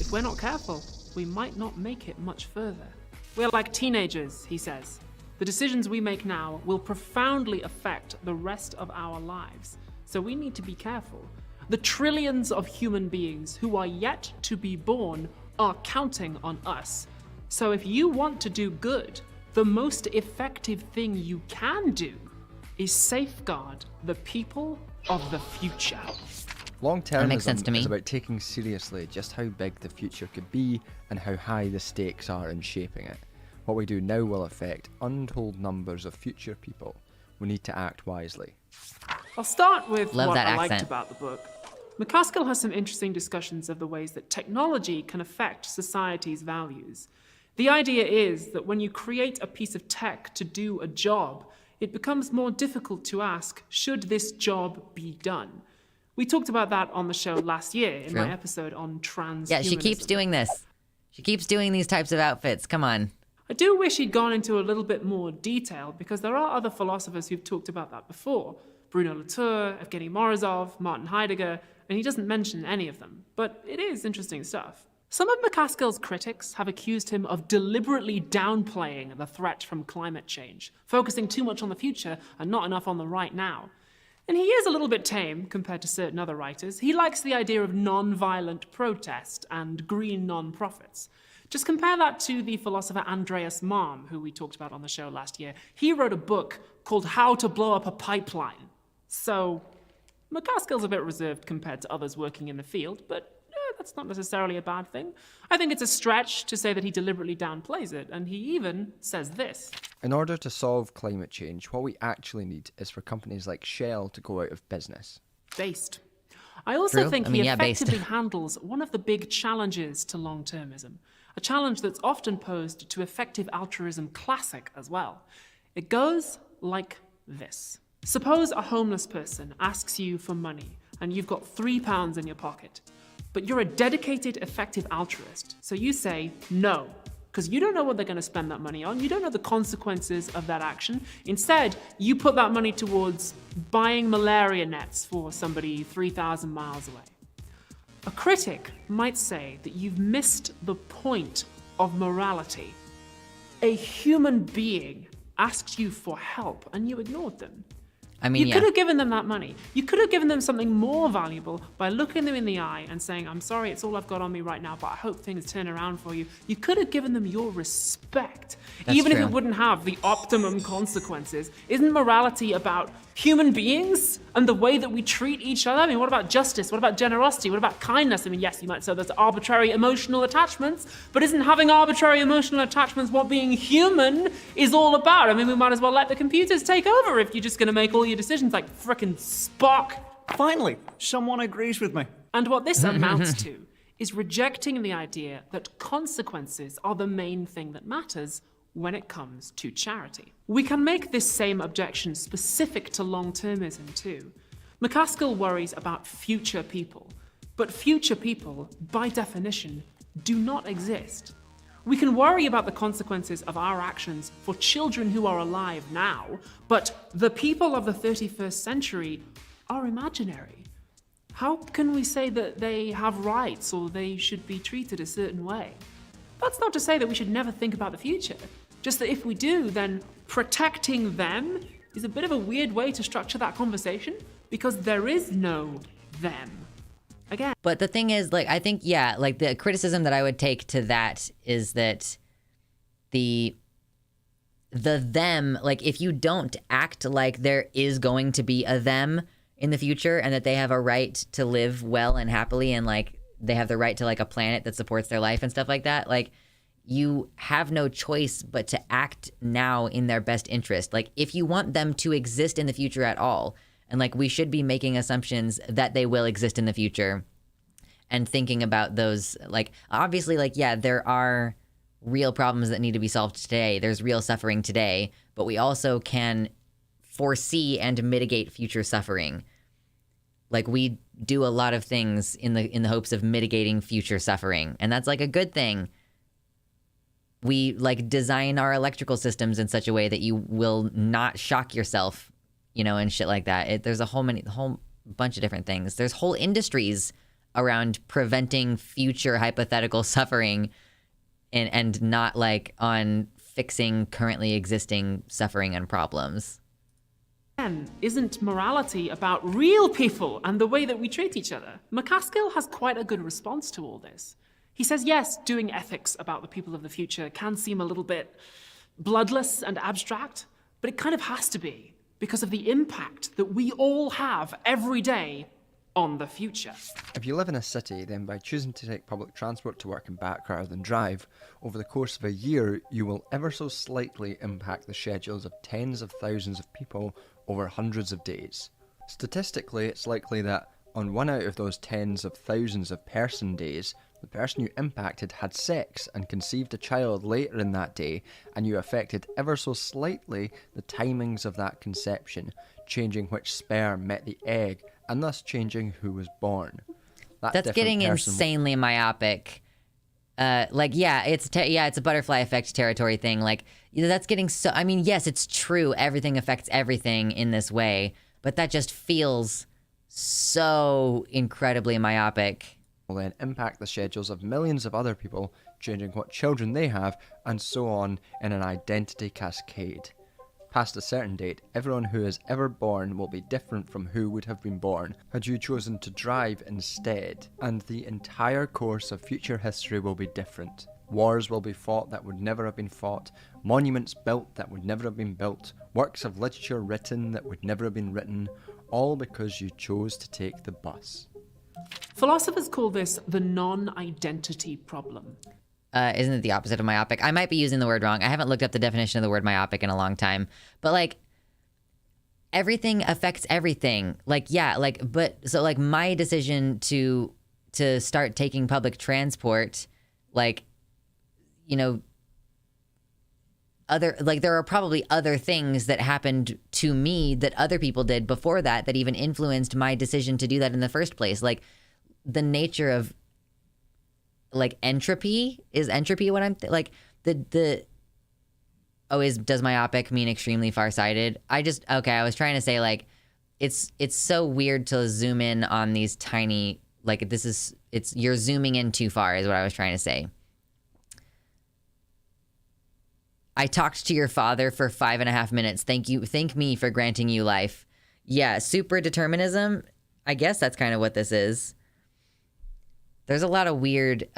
If we're not careful, we might not make it much further. We're like teenagers, he says. The decisions we make now will profoundly affect the rest of our lives, so we need to be careful. The trillions of human beings who are yet to be born are counting on us. So if you want to do good, the most effective thing you can do is safeguard the people of the future. That makes sense to Long-termism me. is about taking seriously just how big the future could be and how high the stakes are in shaping it. What we do now will affect untold numbers of future people. We need to act wisely. I'll start with Love what that I liked accent. about the book. McCaskill has some interesting discussions of the ways that technology can affect society's values. The idea is that when you create a piece of tech to do a job, it becomes more difficult to ask, should this job be done? We talked about that on the show last year in my True. episode on transhumanism. Yeah, she keeps doing this. She keeps doing these types of outfits. Come on. I do wish he'd gone into a little bit more detail because there are other philosophers who've talked about that before. Bruno Latour, Evgeny Morozov, Martin Heidegger, and he doesn't mention any of them. But it is interesting stuff. Some of McCaskill's critics have accused him of deliberately downplaying the threat from climate change, focusing too much on the future and not enough on the right now. And he is a little bit tame compared to certain other writers. He likes the idea of non-violent protest and green non-profits. Just compare that to the philosopher Andreas Malm, who we talked about on the show last year. He wrote a book called How to Blow Up a Pipeline. So, McCaskill's a bit reserved compared to others working in the field, but that's not necessarily a bad thing. I think it's a stretch to say that he deliberately downplays it, and he even says this. In order to solve climate change, what we actually need is for companies like Shell to go out of business. Based. I also True. think I mean, he yeah, based. effectively handles one of the big challenges to long-termism, a challenge that's often posed to effective altruism classic as well. It goes like this. Suppose a homeless person asks you for money, and you've got £3 in your pocket. But you're a dedicated, effective altruist, so you say no, because you don't know what they're going to spend that money on. You don't know the consequences of that action. Instead, you put that money towards buying malaria nets for somebody 3,000 miles away. A critic might say that you've missed the point of morality. A human being asked you for help, and you ignored them. I mean, You could have given them that money. You could have given them something more valuable by looking them in the eye and saying, I'm sorry, it's all I've got on me right now, but I hope things turn around for you. You could have given them your respect, That's even if true. it wouldn't have the optimum consequences. Isn't morality about human beings and the way that we treat each other? I mean, what about justice? What about generosity? What about kindness? I mean, yes, you might say there's arbitrary emotional attachments, but isn't having arbitrary emotional attachments what being human is all about? I mean, we might as well let the computers take over if you're just going to make all your decisions like frickin' Spock. Finally, someone agrees with me. And what this amounts to is rejecting the idea that consequences are the main thing that matters when it comes to charity. We can make this same objection specific to long-termism too. McCaskill worries about future people, but future people, by definition, do not exist. We can worry about the consequences of our actions for children who are alive now, but the people of the 31st century are imaginary. How can we say that they have rights or they should be treated a certain way? That's not to say that we should never think about the future. Just that if we do, then protecting them is a bit of a weird way to structure that conversation because there is no them. Again. But the thing is, like, I think, yeah, like the criticism that I would take to that is that the them, like, if you don't act like there is going to be a them in the future and that they have a right to live well and happily and like they have the right to like a planet that supports their life and stuff like that, like, you have no choice but to act now in their best interest. Like, if you want them to exist in the future at all, and like we should be making assumptions that they will exist in the future and thinking about those, like, obviously, like, yeah, there are real problems that need to be solved today. There's real suffering today, but we also can foresee and mitigate future suffering. Like, we do a lot of things in the hopes of mitigating future suffering, and that's like a good thing. We like design our electrical systems in such a way that you will not shock yourself, you know, and shit like that. There's a whole bunch of different things. There's whole industries around preventing future hypothetical suffering and not like on fixing currently existing suffering and problems. Again, isn't morality about real people and the way that we treat each other? McCaskill has quite a good response to all this. He says, yes, doing ethics about the people of the future can seem a little bit bloodless and abstract, but it kind of has to be because of the impact that we all have every day on the future. If you live in a city, then by choosing to take public transport to work and back rather than drive, over the course of a year, you will ever so slightly impact the schedules of tens of thousands of people over hundreds of days. Statistically, it's likely that on one out of those tens of thousands of person days, the person you impacted had sex and conceived a child later in that day, and you affected ever so slightly the timings of that conception, changing which sperm met the egg, and thus changing who was born. That's getting insanely myopic. It's a butterfly effect territory thing. Like, that's getting so... I mean, yes, it's true. Everything affects everything in this way, but that just feels so incredibly myopic. Will then impact the schedules of millions of other people, changing what children they have, and so on in an identity cascade. Past a certain date, everyone who is ever born will be different from who would have been born had you chosen to drive instead, and the entire course of future history will be different. Wars will be fought that would never have been fought, monuments built that would never have been built, works of literature written that would never have been written, all because you chose to take the bus. Philosophers call this the non-identity problem. Isn't it the opposite of myopic? I might be using the word wrong. I haven't looked up the definition of the word myopic in a long time. But, like, everything affects everything. Like, yeah, like, but, so, like, my decision to start taking public transport, like, you know, there are probably other things that happened to me that other people did before that even influenced my decision to do that in the first place. Like, the nature of, like, entropy, is entropy what I'm does myopic mean extremely farsighted? I was trying to say, like, it's so weird to zoom in on these tiny, like, you're zooming in too far is what I was trying to say. I talked to your father for 5.5 minutes. Thank me for granting you life. Yeah, super determinism. I guess that's kind of what this is. There's a lot of weird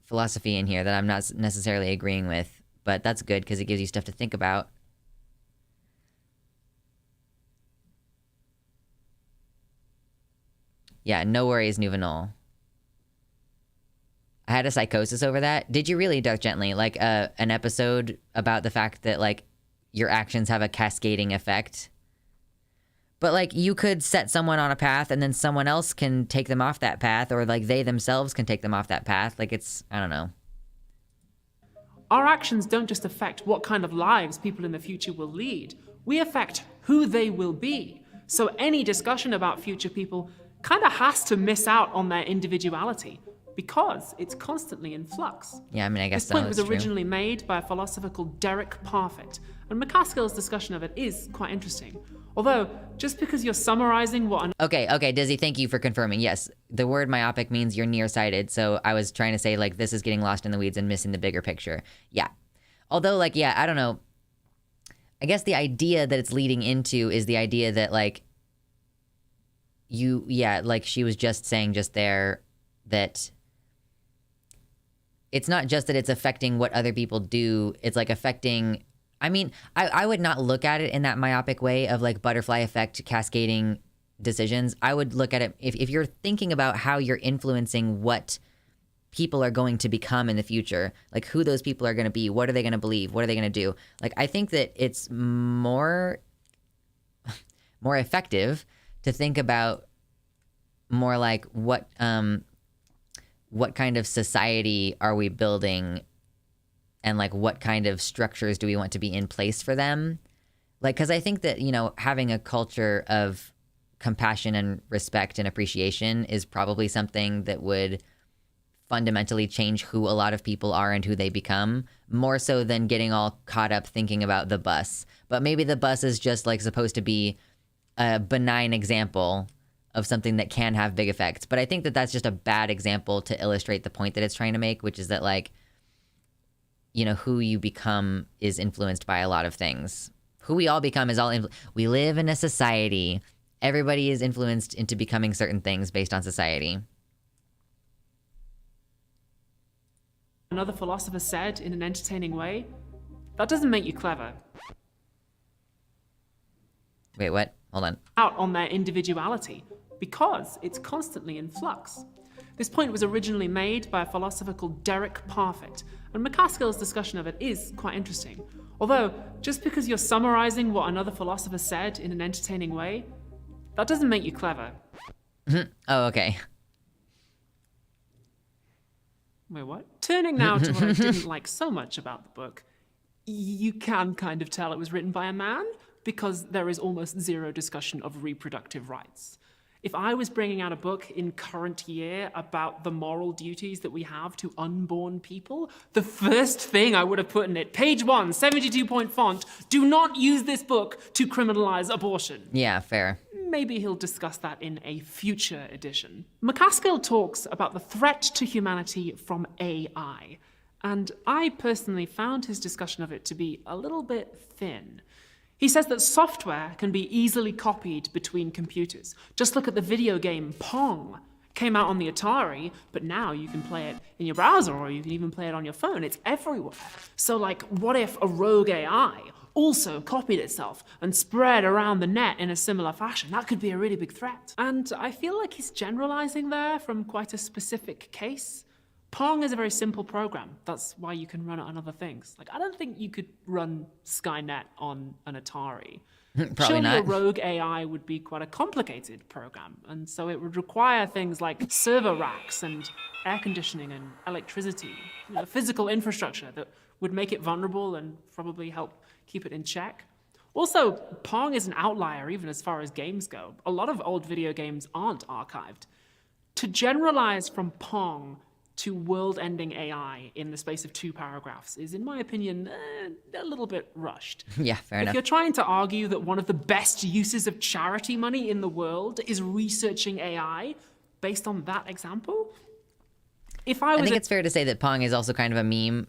philosophy in here that I'm not necessarily agreeing with, but that's good because it gives you stuff to think about. Yeah, no worries, Nouvenol. I had a psychosis over that. Did you really, Duck Gently? Like an episode about the fact that, like, your actions have a cascading effect? But, like, you could set someone on a path and then someone else can take them off that path, or, like, they themselves can take them off that path. Like, I don't know. Our actions don't just affect what kind of lives people in the future will lead. We affect who they will be. So any discussion about future people kind of has to miss out on their individuality, because it's constantly in flux. Yeah, I mean, I guess this point was originally made by a philosopher called Derek Parfit, and McCaskill's discussion of it is quite interesting. Although, just because you're summarizing what... Okay, Dizzy, thank you for confirming. Yes, the word myopic means you're nearsighted, so I was trying to say, like, this is getting lost in the weeds and missing the bigger picture. Yeah. Although, like, yeah, I don't know. I guess the idea that it's leading into is the idea that, like, like she was just saying just there, that it's not just that it's affecting what other people do, it's, like, affecting... I mean, I would not look at it in that myopic way of, like, butterfly effect cascading decisions. I would look at it, if you're thinking about how you're influencing what people are going to become in the future, like who those people are going to be, what are they going to believe, what are they going to do? Like, I think that it's more effective to think about more like what kind of society are we building, and, like, what kind of structures do we want to be in place for them? Like, because I think that, you know, having a culture of compassion and respect and appreciation is probably something that would fundamentally change who a lot of people are and who they become, more so than getting all caught up thinking about the bus. But maybe the bus is just, like, supposed to be a benign example of something that can have big effects. But I think that that's just a bad example to illustrate the point that it's trying to make, which is that, like, you know, who you become is influenced by a lot of things. Who we all become is we live in a society. Everybody is influenced into becoming certain things based on society. Another philosopher said in an entertaining way, that doesn't make you clever. Wait, what? Hold on. Out on their individuality, because it's constantly in flux. This point was originally made by a philosopher called Derek Parfit, and McCaskill's discussion of it is quite interesting. Although, just because you're summarizing what another philosopher said in an entertaining way, That doesn't make you clever. Oh, okay. Wait, what? Turning now to what I didn't like so much about the book. You can kind of tell it was written by a man, because there is almost zero discussion of reproductive rights. If I was bringing out a book in current year about the moral duties that we have to unborn people, the first thing I would have put in it, page 1, 72-point font, do not use this book to criminalize abortion. Yeah, fair. Maybe he'll discuss that in a future edition. McCaskill talks about the threat to humanity from AI, and I personally found his discussion of it to be a little bit thin. He says that software can be easily copied between computers. Just look at the video game Pong. Came out on the Atari, but now you can play it in your browser, or you can even play it on your phone. It's everywhere. So, like, what if a rogue AI also copied itself and spread around the net in a similar fashion? That could be a really big threat. And I feel like he's generalizing there from quite a specific case. Pong is a very simple program. That's why you can run it on other things. Like, I don't think you could run Skynet on an Atari. Probably Surely not. a rogue AI would be quite a complicated program, and so it would require things like server racks and air conditioning and electricity, physical infrastructure that would make it vulnerable and probably help keep it in check. Also, Pong is an outlier even as far as games go. A lot of old video games aren't archived. To generalize from Pong to world-ending AI in the space of 2 paragraphs is, in my opinion, a little bit rushed. Yeah, fair If enough. you're trying to argue that one of the best uses of charity money in the world is researching AI based on that example, if I was I think it's fair to say that Pong is also kind of a meme.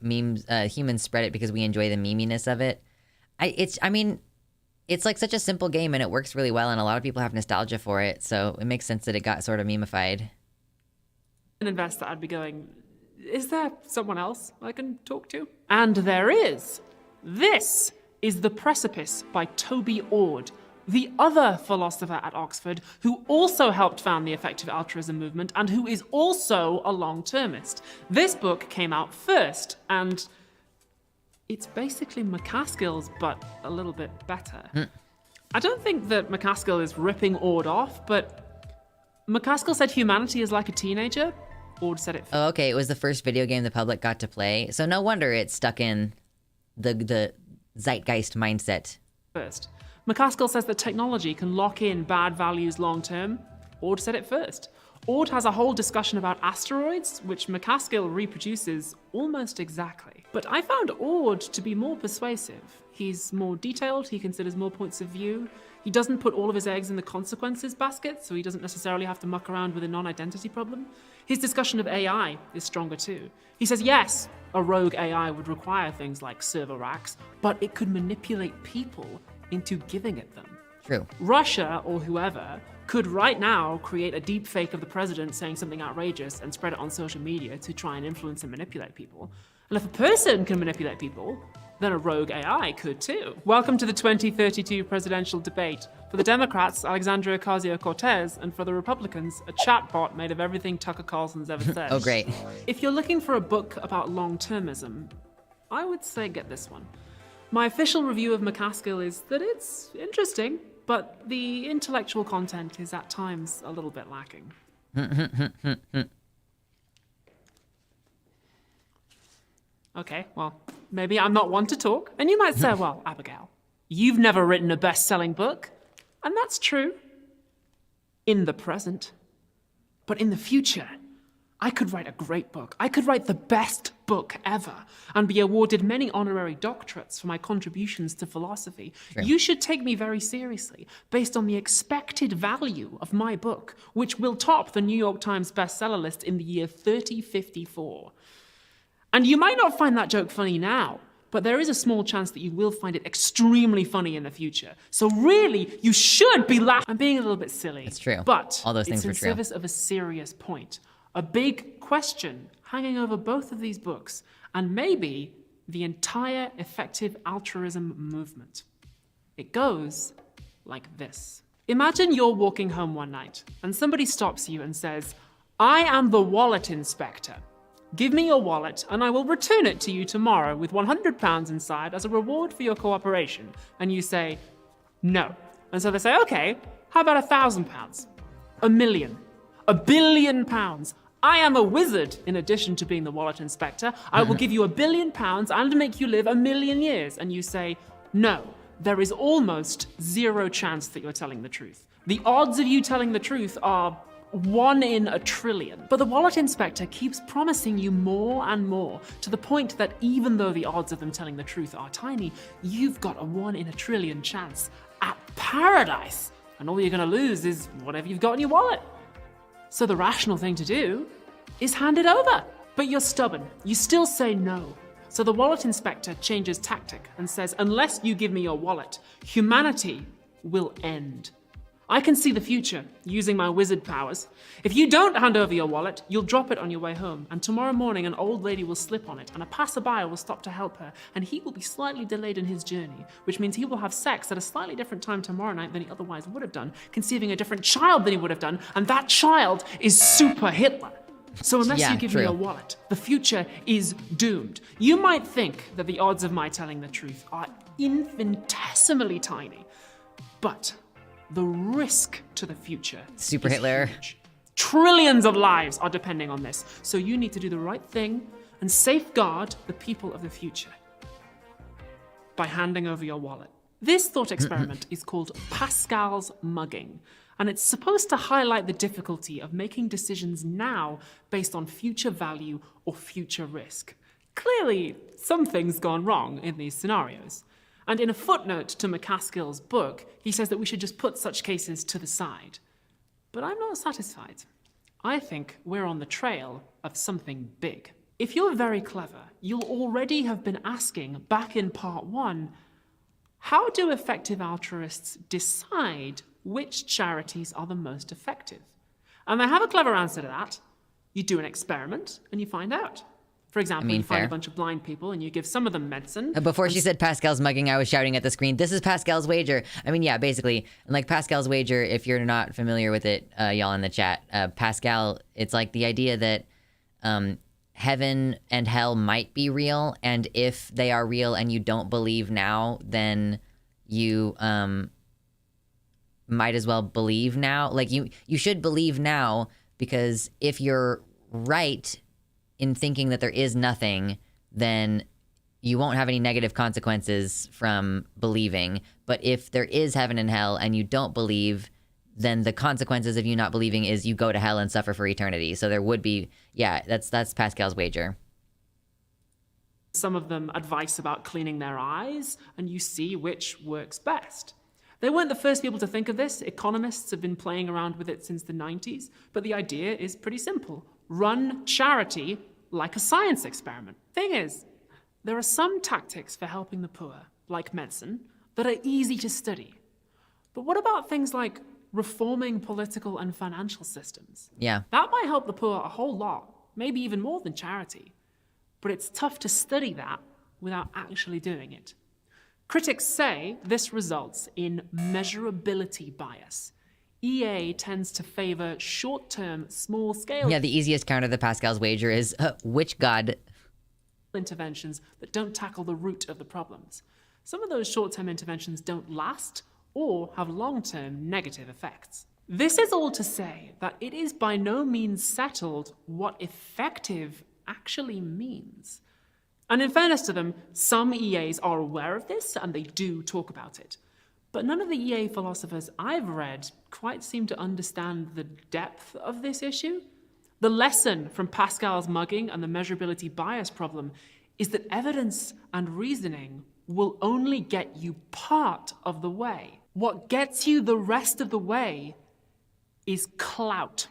Humans spread it because we enjoy the meminess of it. It's like such a simple game and it works really well, and a lot of people have nostalgia for it, so it makes sense that it got sort of memeified. an investor, I'd be going, is there someone else I can talk to? And there is. This is The Precipice by Toby Ord, the other philosopher at Oxford who also helped found the effective altruism movement and who is also a long-termist. This book came out first, and it's basically McCaskill's, but a little bit better. I don't think that McCaskill is ripping Ord off, but McCaskill said humanity is like a teenager. Ord said it. Oh, okay, it was the first video game the public got to play, so no wonder it's stuck in the zeitgeist mindset. First. McCaskill says that technology can lock in bad values long term. Ord said it first. Ord has a whole discussion about asteroids, which McCaskill reproduces almost exactly. But I found Ord to be more persuasive. He's more detailed, he considers more points of view. He doesn't put all of his eggs in the consequences basket, so he doesn't necessarily have to muck around with a non-identity problem. His discussion of AI is stronger too. He says, yes, a rogue AI would require things like server racks, but it could manipulate people into giving it them. True. Russia, or whoever, could right now create a deep fake of the president saying something outrageous and spread it on social media to try and influence and manipulate people. And if a person can manipulate people, then a rogue AI could too. Welcome to the 2032 presidential debate. For the Democrats, Alexandria Ocasio-Cortez, and for the Republicans, a chatbot made of everything Tucker Carlson's ever said. Oh, great. If you're looking for a book about long-termism, I would say get this one. My official review of McCaskill is that it's interesting, but the intellectual content is at times a little bit lacking. Okay, well, maybe I'm not one to talk, and you might say, well, Abigail, you've never written a best-selling book, and that's true. In the present. But in the future, I could write a great book. I could write the best book ever and be awarded many honorary doctorates for my contributions to philosophy. True. You should take me very seriously based on the expected value of my book, which will top the New York Times bestseller list in the year 3054. And you might not find that joke funny now, but there is a small chance that you will find it extremely funny in the future. So really, you should be laughing. I'm being a little bit silly. It's true. But All those things it's in were true. service of a serious point. A big question hanging over both of these books, and maybe the entire effective altruism movement. It goes like this. Imagine you're walking home one night, and somebody stops you and says, I am the wallet inspector. Give me your wallet, and I will return it to you tomorrow with £100 inside as a reward for your cooperation. And you say, no. And so they say, okay, How about £1,000? £1 million? £1 billion? I am a wizard in addition to being the wallet inspector. I will give you £1 billion and make you live 1,000,000 years. And you say, no, there is almost zero chance that you're telling the truth. The odds of you telling the truth are 1 in a trillion. But the wallet inspector keeps promising you more and more, to the point that even though the odds of them telling the truth are tiny, you've got a 1 in a trillion chance at paradise. And all you're gonna lose is whatever you've got in your wallet. So the rational thing to do is hand it over. But you're stubborn. You still say no. So the wallet inspector changes tactic and says, unless you give me your wallet, humanity will end. I can see the future using my wizard powers. If you don't hand over your wallet, you'll drop it on your way home, and tomorrow morning an old lady will slip on it, and a passerby will stop to help her, and he will be slightly delayed in his journey, which means he will have sex at a slightly different time tomorrow night than he otherwise would have done, conceiving a different child than he would have done, and that child is Super Hitler. So unless you give me your wallet, the future is doomed. You might think that the odds of my telling the truth are infinitesimally tiny, but the risk to the future Super is Hitler. huge. Trillions of lives are depending on this, so you need to do the right thing and safeguard the people of the future by handing over your wallet. This thought experiment is called Pascal's mugging, and it's supposed to highlight the difficulty of making decisions now based on future value or future risk. Clearly, something's gone wrong in these scenarios. And in a footnote to McCaskill's book, he says that we should just put such cases to the side. But I'm not satisfied. I think we're on the trail of something big. If you're very clever, you'll already have been asking back in part 1, how do effective altruists decide which charities are the most effective? And they have a clever answer to that. You do an experiment and you find out. For example, you find a bunch of blind people and you give some of them medicine. Before she said Pascal's mugging, I was shouting at the screen, this is Pascal's wager. I mean, yeah, basically, like Pascal's wager, if you're not familiar with it, y'all in the chat, Pascal, it's like the idea that heaven and hell might be real, and if they are real and you don't believe now, then you might as well believe now. Like, you should believe now, because if you're right in thinking that there is nothing, then you won't have any negative consequences from believing. But if there is heaven and hell and you don't believe, then the consequences of you not believing is you go to hell and suffer for eternity. So there would be, yeah, that's Pascal's wager. Some of them advice about cleaning their eyes, and you see which works best. They weren't the first people to think of this. Economists have been playing around with it since the 90s, but the idea is pretty simple. Run charity like a science experiment. Thing is, there are some tactics for helping the poor, like medicine, that are easy to study. But what about things like reforming political and financial systems? Yeah. That might help the poor a whole lot, maybe even more than charity. But it's tough to study that without actually doing it. Critics say this results in measurability bias. EA tends to favor short-term, small-scale Yeah, the easiest counter to Pascal's wager is, which god? Interventions that don't tackle the root of the problems. Some of those short-term interventions don't last or have long-term negative effects. This is all to say that it is by no means settled what effective actually means. And in fairness to them, some EAs are aware of this and they do talk about it. But none of the EA philosophers I've read quite seem to understand the depth of this issue. The lesson from Pascal's mugging and the measurability bias problem is that evidence and reasoning will only get you part of the way. What gets you the rest of the way is clout.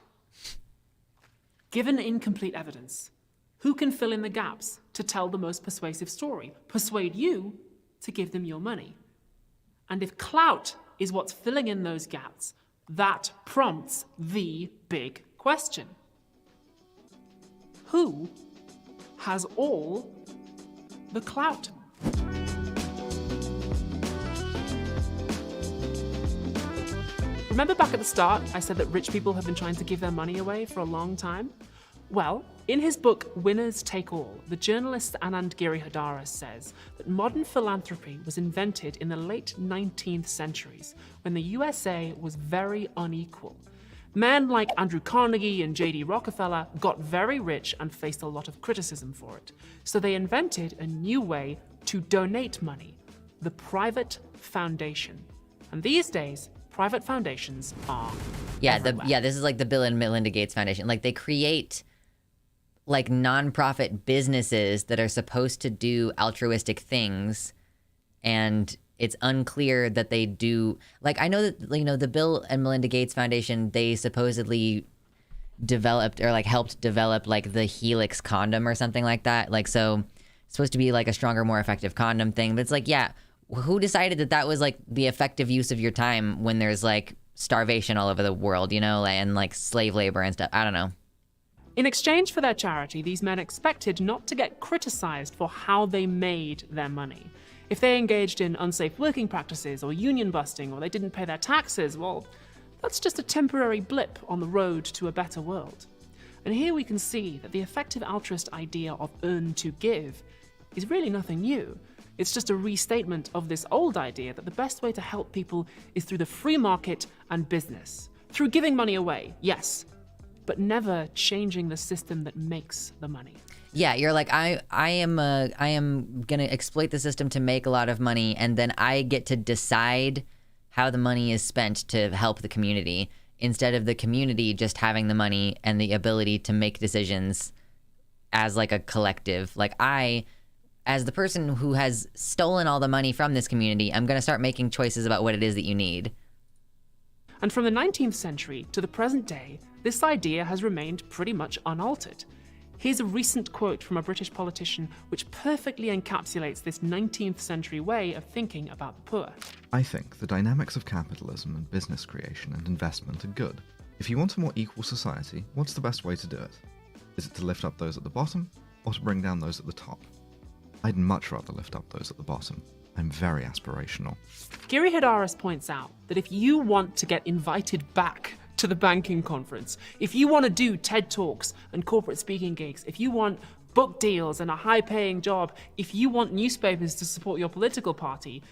Given incomplete evidence, who can fill in the gaps to tell the most persuasive story? Persuade you to give them your money. And if clout is what's filling in those gaps, that prompts the big question. Who has all the clout? Remember back at the start, I said that rich people have been trying to give their money away for a long time? Well, in his book Winners Take All, the journalist Anand Giridharadas says that modern philanthropy was invented in the late 19th centuries when the USA was very unequal. Men like Andrew Carnegie and J.D. Rockefeller got very rich and faced a lot of criticism for it. So they invented a new way to donate money, the private foundation. And these days, private foundations are everywhere. This is like the Bill and Melinda Gates Foundation. Like they create like nonprofit businesses that are supposed to do altruistic things, and it's unclear that they do. Like I know that, you know, the Bill and Melinda Gates Foundation, they supposedly developed or like helped develop like the Helix condom or something like that. Like, so it's supposed to be like a stronger, more effective condom thing. But it's like, yeah, who decided that that was like the effective use of your time when there's like starvation all over the world, you know, and like slave labor and stuff? I don't know. In exchange for their charity, these men expected not to get criticized for how they made their money. If they engaged in unsafe working practices or union busting, or they didn't pay their taxes, well, that's just a temporary blip on the road to a better world. And here we can see that the effective altruist idea of earn to give is really nothing new. It's just a restatement of this old idea that the best way to help people is through the free market and business. Through giving money away, yes, but never changing the system that makes the money. Yeah, you're like, I am gonna exploit the system to make a lot of money, and then I get to decide how the money is spent to help the community, instead of the community just having the money and the ability to make decisions as like a collective. Like I, as the person who has stolen all the money from this community, I'm gonna start making choices about what it is that you need. And from the 19th century to the present day, this idea has remained pretty much unaltered. Here's a recent quote from a British politician which perfectly encapsulates this 19th century way of thinking about the poor. I think the dynamics of capitalism and business creation and investment are good. If you want a more equal society, what's the best way to do it? Is it to lift up those at the bottom, or to bring down those at the top? I'd much rather lift up those at the bottom. I'm very aspirational. Giridharadas points out that if you want to get invited back to the banking conference, if you want to do TED Talks and corporate speaking gigs, if you want book deals and a high-paying job, if you want newspapers to support your political party,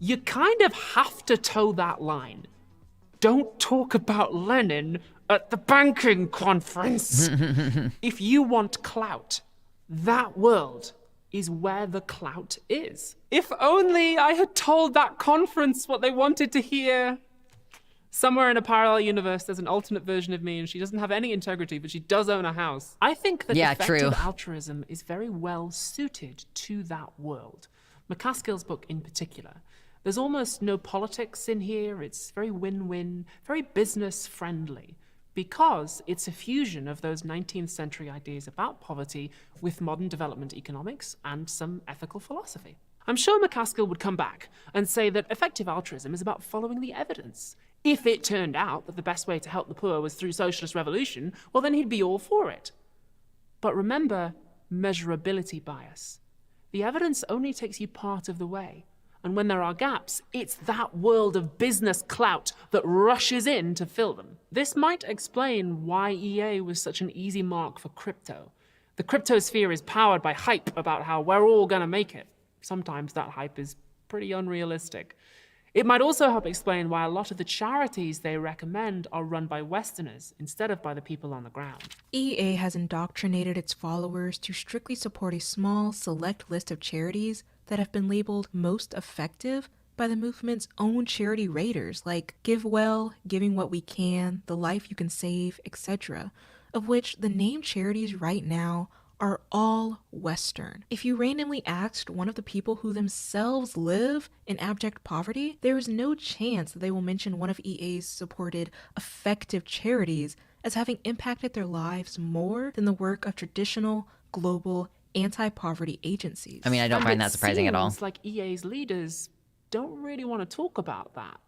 you kind of have to toe that line. Don't talk about Lenin at the banking conference. If you want clout, that world is where the clout is. If only I had told that conference what they wanted to hear. Somewhere in a parallel universe, there's an alternate version of me, and she doesn't have any integrity, but she does own a house. I think that effective altruism is very well suited to that world. McCaskill's book in particular. There's almost no politics in here. It's very win-win, very business-friendly, because it's a fusion of those 19th century ideas about poverty with modern development economics and some ethical philosophy. I'm sure McCaskill would come back and say that effective altruism is about following the evidence. If it turned out that the best way to help the poor was through socialist revolution, well, then he'd be all for it. But remember measurability bias. The evidence only takes you part of the way. And when there are gaps, it's that world of business clout that rushes in to fill them. This might explain why EA was such an easy mark for crypto. The cryptosphere is powered by hype about how we're all gonna make it. Sometimes that hype is pretty unrealistic. It might also help explain why a lot of the charities they recommend are run by Westerners instead of by the people on the ground. EA has indoctrinated its followers to strictly support a small, select list of charities that have been labeled most effective by the movement's own charity raters like Give Well, Giving What We Can, The Life You Can Save, etc., of which the named charities right now are all Western. If you randomly asked one of the people who themselves live in abject poverty, there is no chance that they will mention one of EA's supported effective charities as having impacted their lives more than the work of traditional, global, anti-poverty agencies. I mean, I don't find that surprising at all. It's like EA's leaders don't really want to talk about that.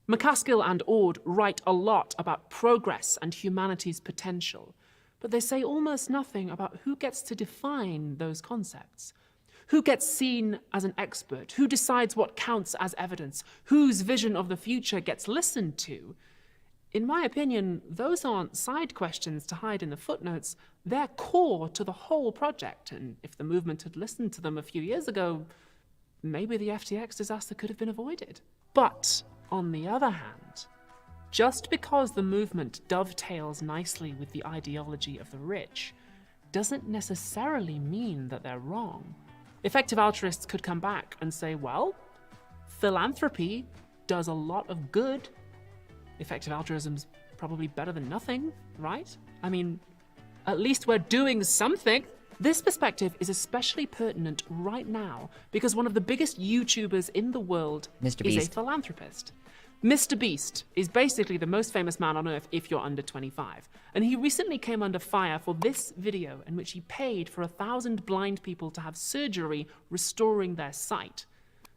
McCaskill and Ord write a lot about progress and humanity's potential, but they say almost nothing about who gets to define those concepts. Who gets seen as an expert? Who decides what counts as evidence? Whose vision of the future gets listened to? In my opinion, those aren't side questions to hide in the footnotes. They're core to the whole project, and if the movement had listened to them a few years ago, maybe the FTX disaster could have been avoided. But, on the other hand, just because the movement dovetails nicely with the ideology of the rich doesn't necessarily mean that they're wrong. Effective altruists could come back and say, well, philanthropy does a lot of good. Effective altruism's probably better than nothing, right? I mean, at least we're doing something. This perspective is especially pertinent right now because one of the biggest YouTubers in the world Mr. is Beast. a philanthropist. Mr. Beast is basically the most famous man on earth if you're under 25. And he recently came under fire for this video in which he paid for 1,000 blind people to have surgery restoring their sight.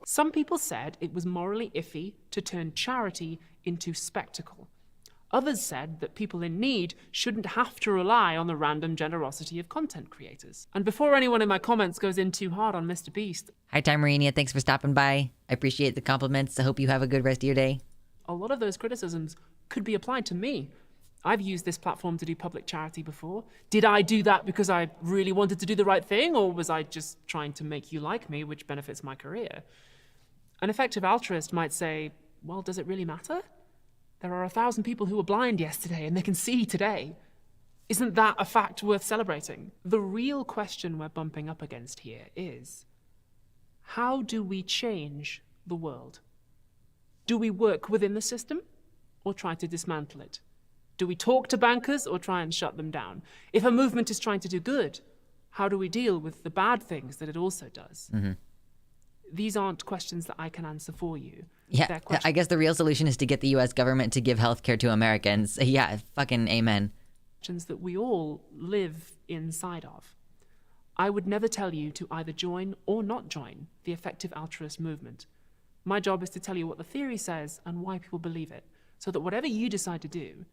Some people said it was morally iffy to turn charity into spectacle. Others said that people in need shouldn't have to rely on the random generosity of content creators. And before anyone in my comments goes in too hard on Mr. Beast, Hi, Timerinia. Thanks for stopping by. I appreciate the compliments. I hope you have a good rest of your day. a lot of those criticisms could be applied to me. I've used this platform to do public charity before. Did I do that because I really wanted to do the right thing, or was I just trying to make you like me, which benefits my career? An effective altruist might say, well, does it really matter? There are 1,000 people who were blind yesterday and they can see today. Isn't that a fact worth celebrating? The real question we're bumping up against here is, how do we change the world? Do we work within the system or try to dismantle it? Do we talk to bankers or try and shut them down? If a movement is trying to do good, how do we deal with the bad things that it also does? Mm-hmm. These aren't questions that I can answer for you. Yeah, I guess the real solution is to get the U.S. government to give healthcare to Americans. Yeah, fucking amen. Questions that we all live inside of. I would never tell you to either join or not join the effective altruist movement. My job is to tell you what the theory says and why people believe it, so that whatever you decide to do,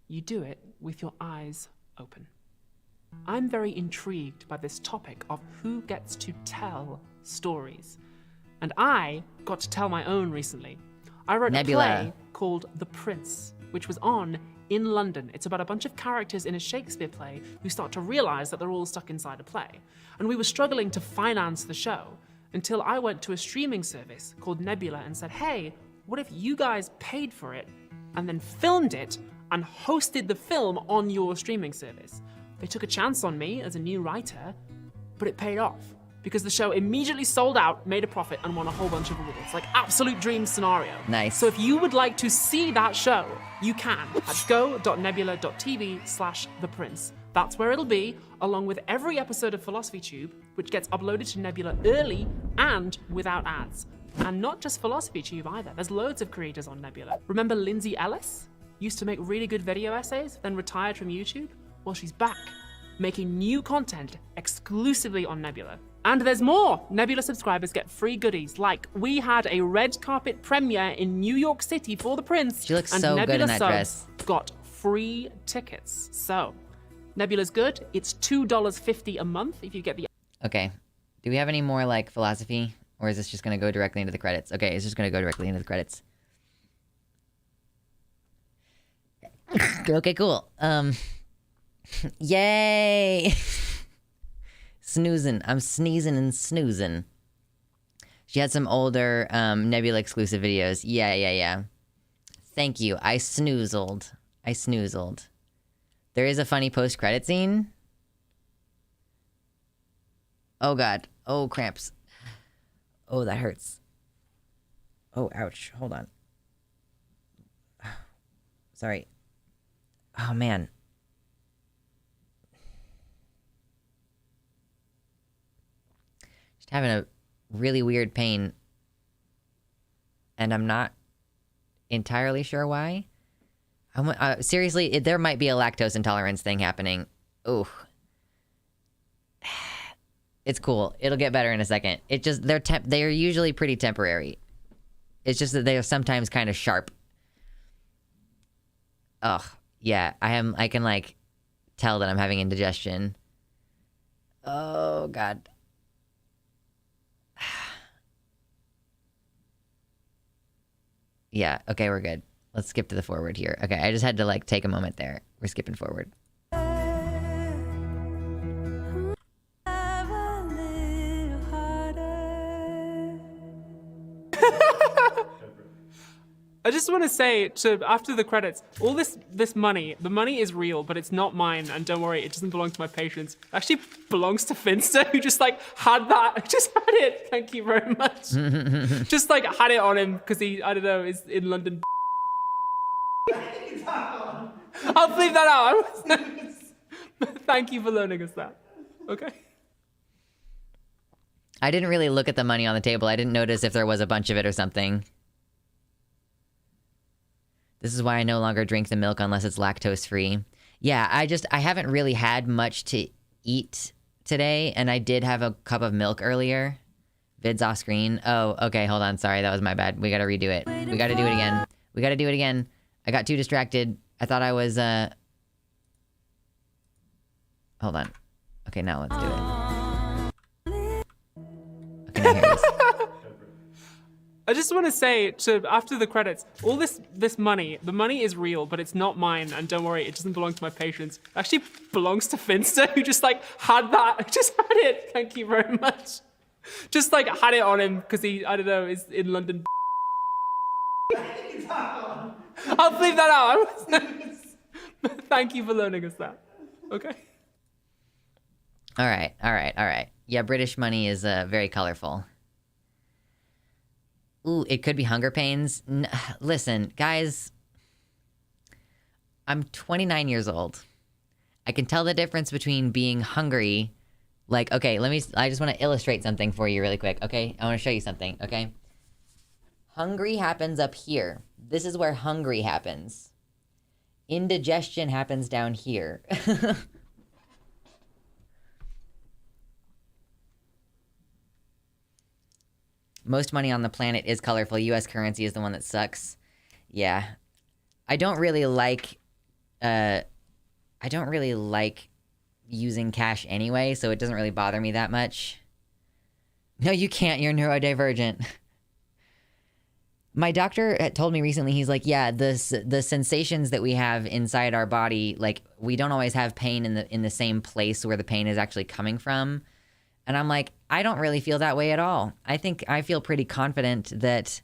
you do it with your eyes open. I'm very intrigued by this topic of who gets to tell stories. And I got to tell my own recently. I wrote Nebula. a play called The Prince, which was on in London. It's about a bunch of characters in a Shakespeare play who start to realize that they're all stuck inside a play. And we were struggling to finance the show until I went to a streaming service called Nebula and said, hey, what if you guys paid for it and then filmed it and hosted the film on your streaming service? They took a chance on me as a new writer, but it paid off because the show immediately sold out, made a profit, and won a whole bunch of awards. Like, absolute dream scenario. Nice. So if you would like to see that show, you can at go.nebula.tv/theprince. That's where it'll be, along with every episode of Philosophytube, which gets uploaded to Nebula early and without ads. And not just Philosophytube either. There's loads of creators on Nebula. Remember Lindsay Ellis? Used to make really good video essays, then retired from YouTube? Well, she's back, making new content exclusively on Nebula. And there's more! Nebula subscribers get free goodies, like we had a red carpet premiere in New York City for The Prince. She looks and so Nebula good in that subs dress. got free tickets. So, Nebula's good. It's $2.50 a month if you get the... Okay. Do we have any more, like, philosophy? Or is this just going to go directly into the credits? Okay, it's just going to go directly into the credits. Okay, cool. Yay! Snoozing. I'm sneezing and snoozing. She had some older Nebula exclusive videos. Yeah. Thank you. I snoozled. There is a funny post-credit scene. Oh god. Oh, cramps. Oh, that hurts. Oh, ouch. Hold on. Sorry. Oh, man. Just having a really weird pain. And I'm not entirely sure why. Seriously, there might be a lactose intolerance thing happening. Ooh. It's cool. It'll get better in a second. It just, they're usually pretty temporary. It's just that they are sometimes kind of sharp. Ugh. Yeah, I can, like, tell that I'm having indigestion. Oh, God. Yeah, okay, we're good. Let's skip to the forward here. Okay, I just had to like take a moment there. We're skipping forward. I just want to say to after the credits, all this money, the money is real, but it's not mine. And don't worry, it doesn't belong to my patients. It actually belongs to Finster, who just like had that, just had it. Thank you very much. Just like had it on him because he, I don't know, is in London. I'll leave that out. Thank you for loaning us that. Okay. I didn't really look at the money on the table. I didn't notice if there was a bunch of it or something. This is why I no longer drink the milk unless it's lactose free. Yeah, I haven't really had much to eat today, and I did have a cup of milk earlier. Vid's off screen. Oh, okay, hold on. Sorry, that was my bad. We gotta redo it. We gotta do it again. We gotta do it again. I got too distracted. I thought I was, Hold on. Okay, now let's do it. Okay, now here it is. I just want to say to after the credits, all this money, the money is real, but it's not mine. And don't worry, it doesn't belong to my patients. It actually belongs to Finster, who just like had that, just had it. Thank you very much. Just like had it on him because he, I don't know, is in London. I'll leave that out. Thank you for loaning us that. Okay. All right. Yeah, British money is very colorful. Ooh, it could be hunger pains. Listen, guys, I'm 29 years old. I can tell the difference between being hungry. Like, okay, I just want to illustrate something for you really quick, okay? I want to show you something, okay? Hungry happens up here. This is where hungry happens. Indigestion happens down here. Most money on the planet is colorful. US currency is the one that sucks. Yeah. I don't really like using cash anyway, so it doesn't really bother me that much. No, you can't. You're neurodivergent. My doctor had told me recently, he's like, yeah, the sensations that we have inside our body, like, we don't always have pain in the same place where the pain is actually coming from. And I'm like, I don't really feel that way at all. I think I feel pretty confident that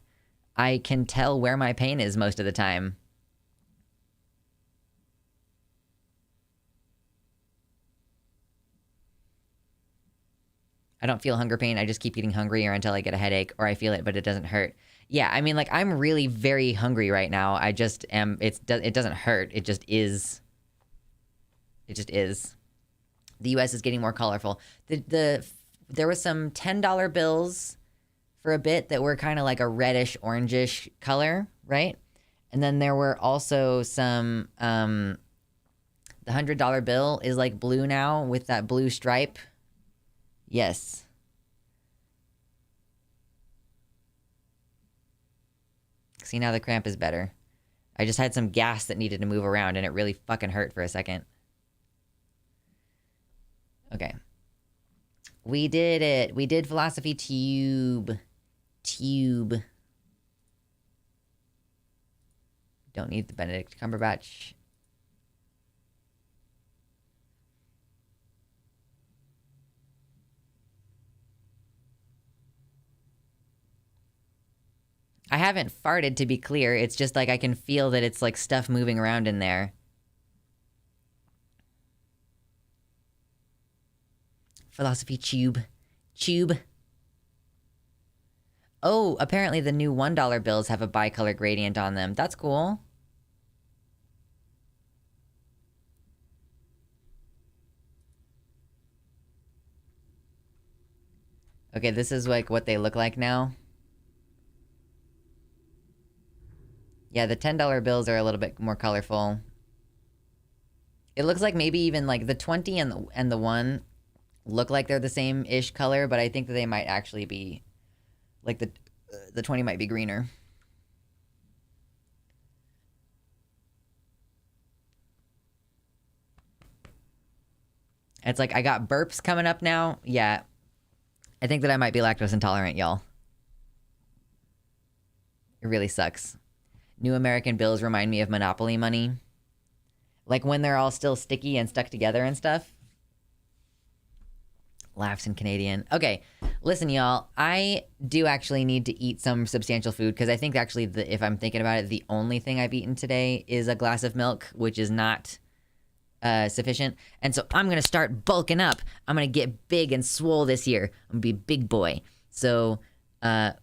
I can tell where my pain is most of the time. I don't feel hunger pain. I just keep getting hungrier until I get a headache, or I feel it, but it doesn't hurt. Yeah, I mean, like, I'm really very hungry right now. I just am. It doesn't hurt. It just is. It just is. The U.S. is getting more colorful. There was some $10 bills for a bit that were kind of like a reddish, orangish color, right? And then there were also some. The $100 bill is like blue now with that blue stripe. Yes. See, now the cramp is better. I just had some gas that needed to move around, and it really fucking hurt for a second. Okay. We did it. We did Philosophytube. Tube. Don't need the Benedict Cumberbatch. I haven't farted, to be clear. It's just like I can feel that it's like stuff moving around in there. Philosophytube. Tube. Oh, apparently the new $1 bills have a bicolor gradient on them. That's cool. Okay, this is like what they look like now. Yeah, the $10 bills are a little bit more colorful. It looks like maybe even like the 20 and the 1 look like they're the same-ish color, but I think that they might actually be like the 20 might be greener. It's like I got burps coming up now. Yeah. I think that I might be lactose intolerant, y'all. It really sucks. New American bills remind me of Monopoly money. Like when they're all still sticky and stuck together and stuff. Laughs in Canadian. Okay, listen, y'all. I do actually need to eat some substantial food because I think actually, if I'm thinking about it, the only thing I've eaten today is a glass of milk, which is not sufficient. And so I'm going to start bulking up. I'm going to get big and swole this year. I'm going to be a big boy. So I'm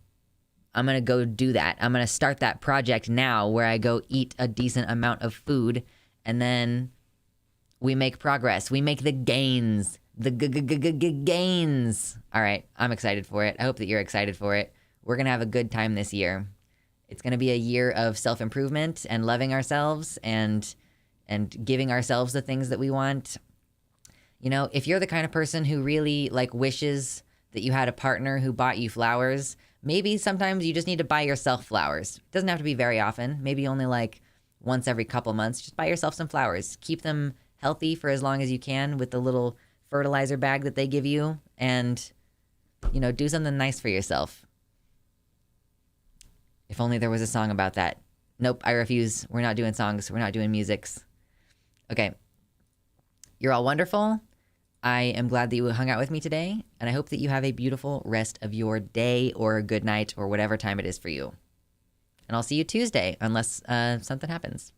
going to go do that. I'm going to start that project now where I go eat a decent amount of food and then we make progress. We make the gains. The gains. All right, I'm excited for it. I hope that you're excited for it. We're going to have a good time this year. It's going to be a year of self-improvement and loving ourselves and giving ourselves the things that we want. You know, if you're the kind of person who really like wishes that you had a partner who bought you flowers, maybe sometimes you just need to buy yourself flowers. It doesn't have to be very often. Maybe only like once every couple months. Just buy yourself some flowers. Keep them healthy for as long as you can with the little fertilizer bag that they give you, and, you know, do something nice for yourself. If only there was a song about that. Nope, I refuse. We're not doing songs. We're not doing musics. Okay. You're all wonderful. I am glad that you hung out with me today, and I hope that you have a beautiful rest of your day or good night or whatever time it is for you. And I'll see you Tuesday, unless something happens.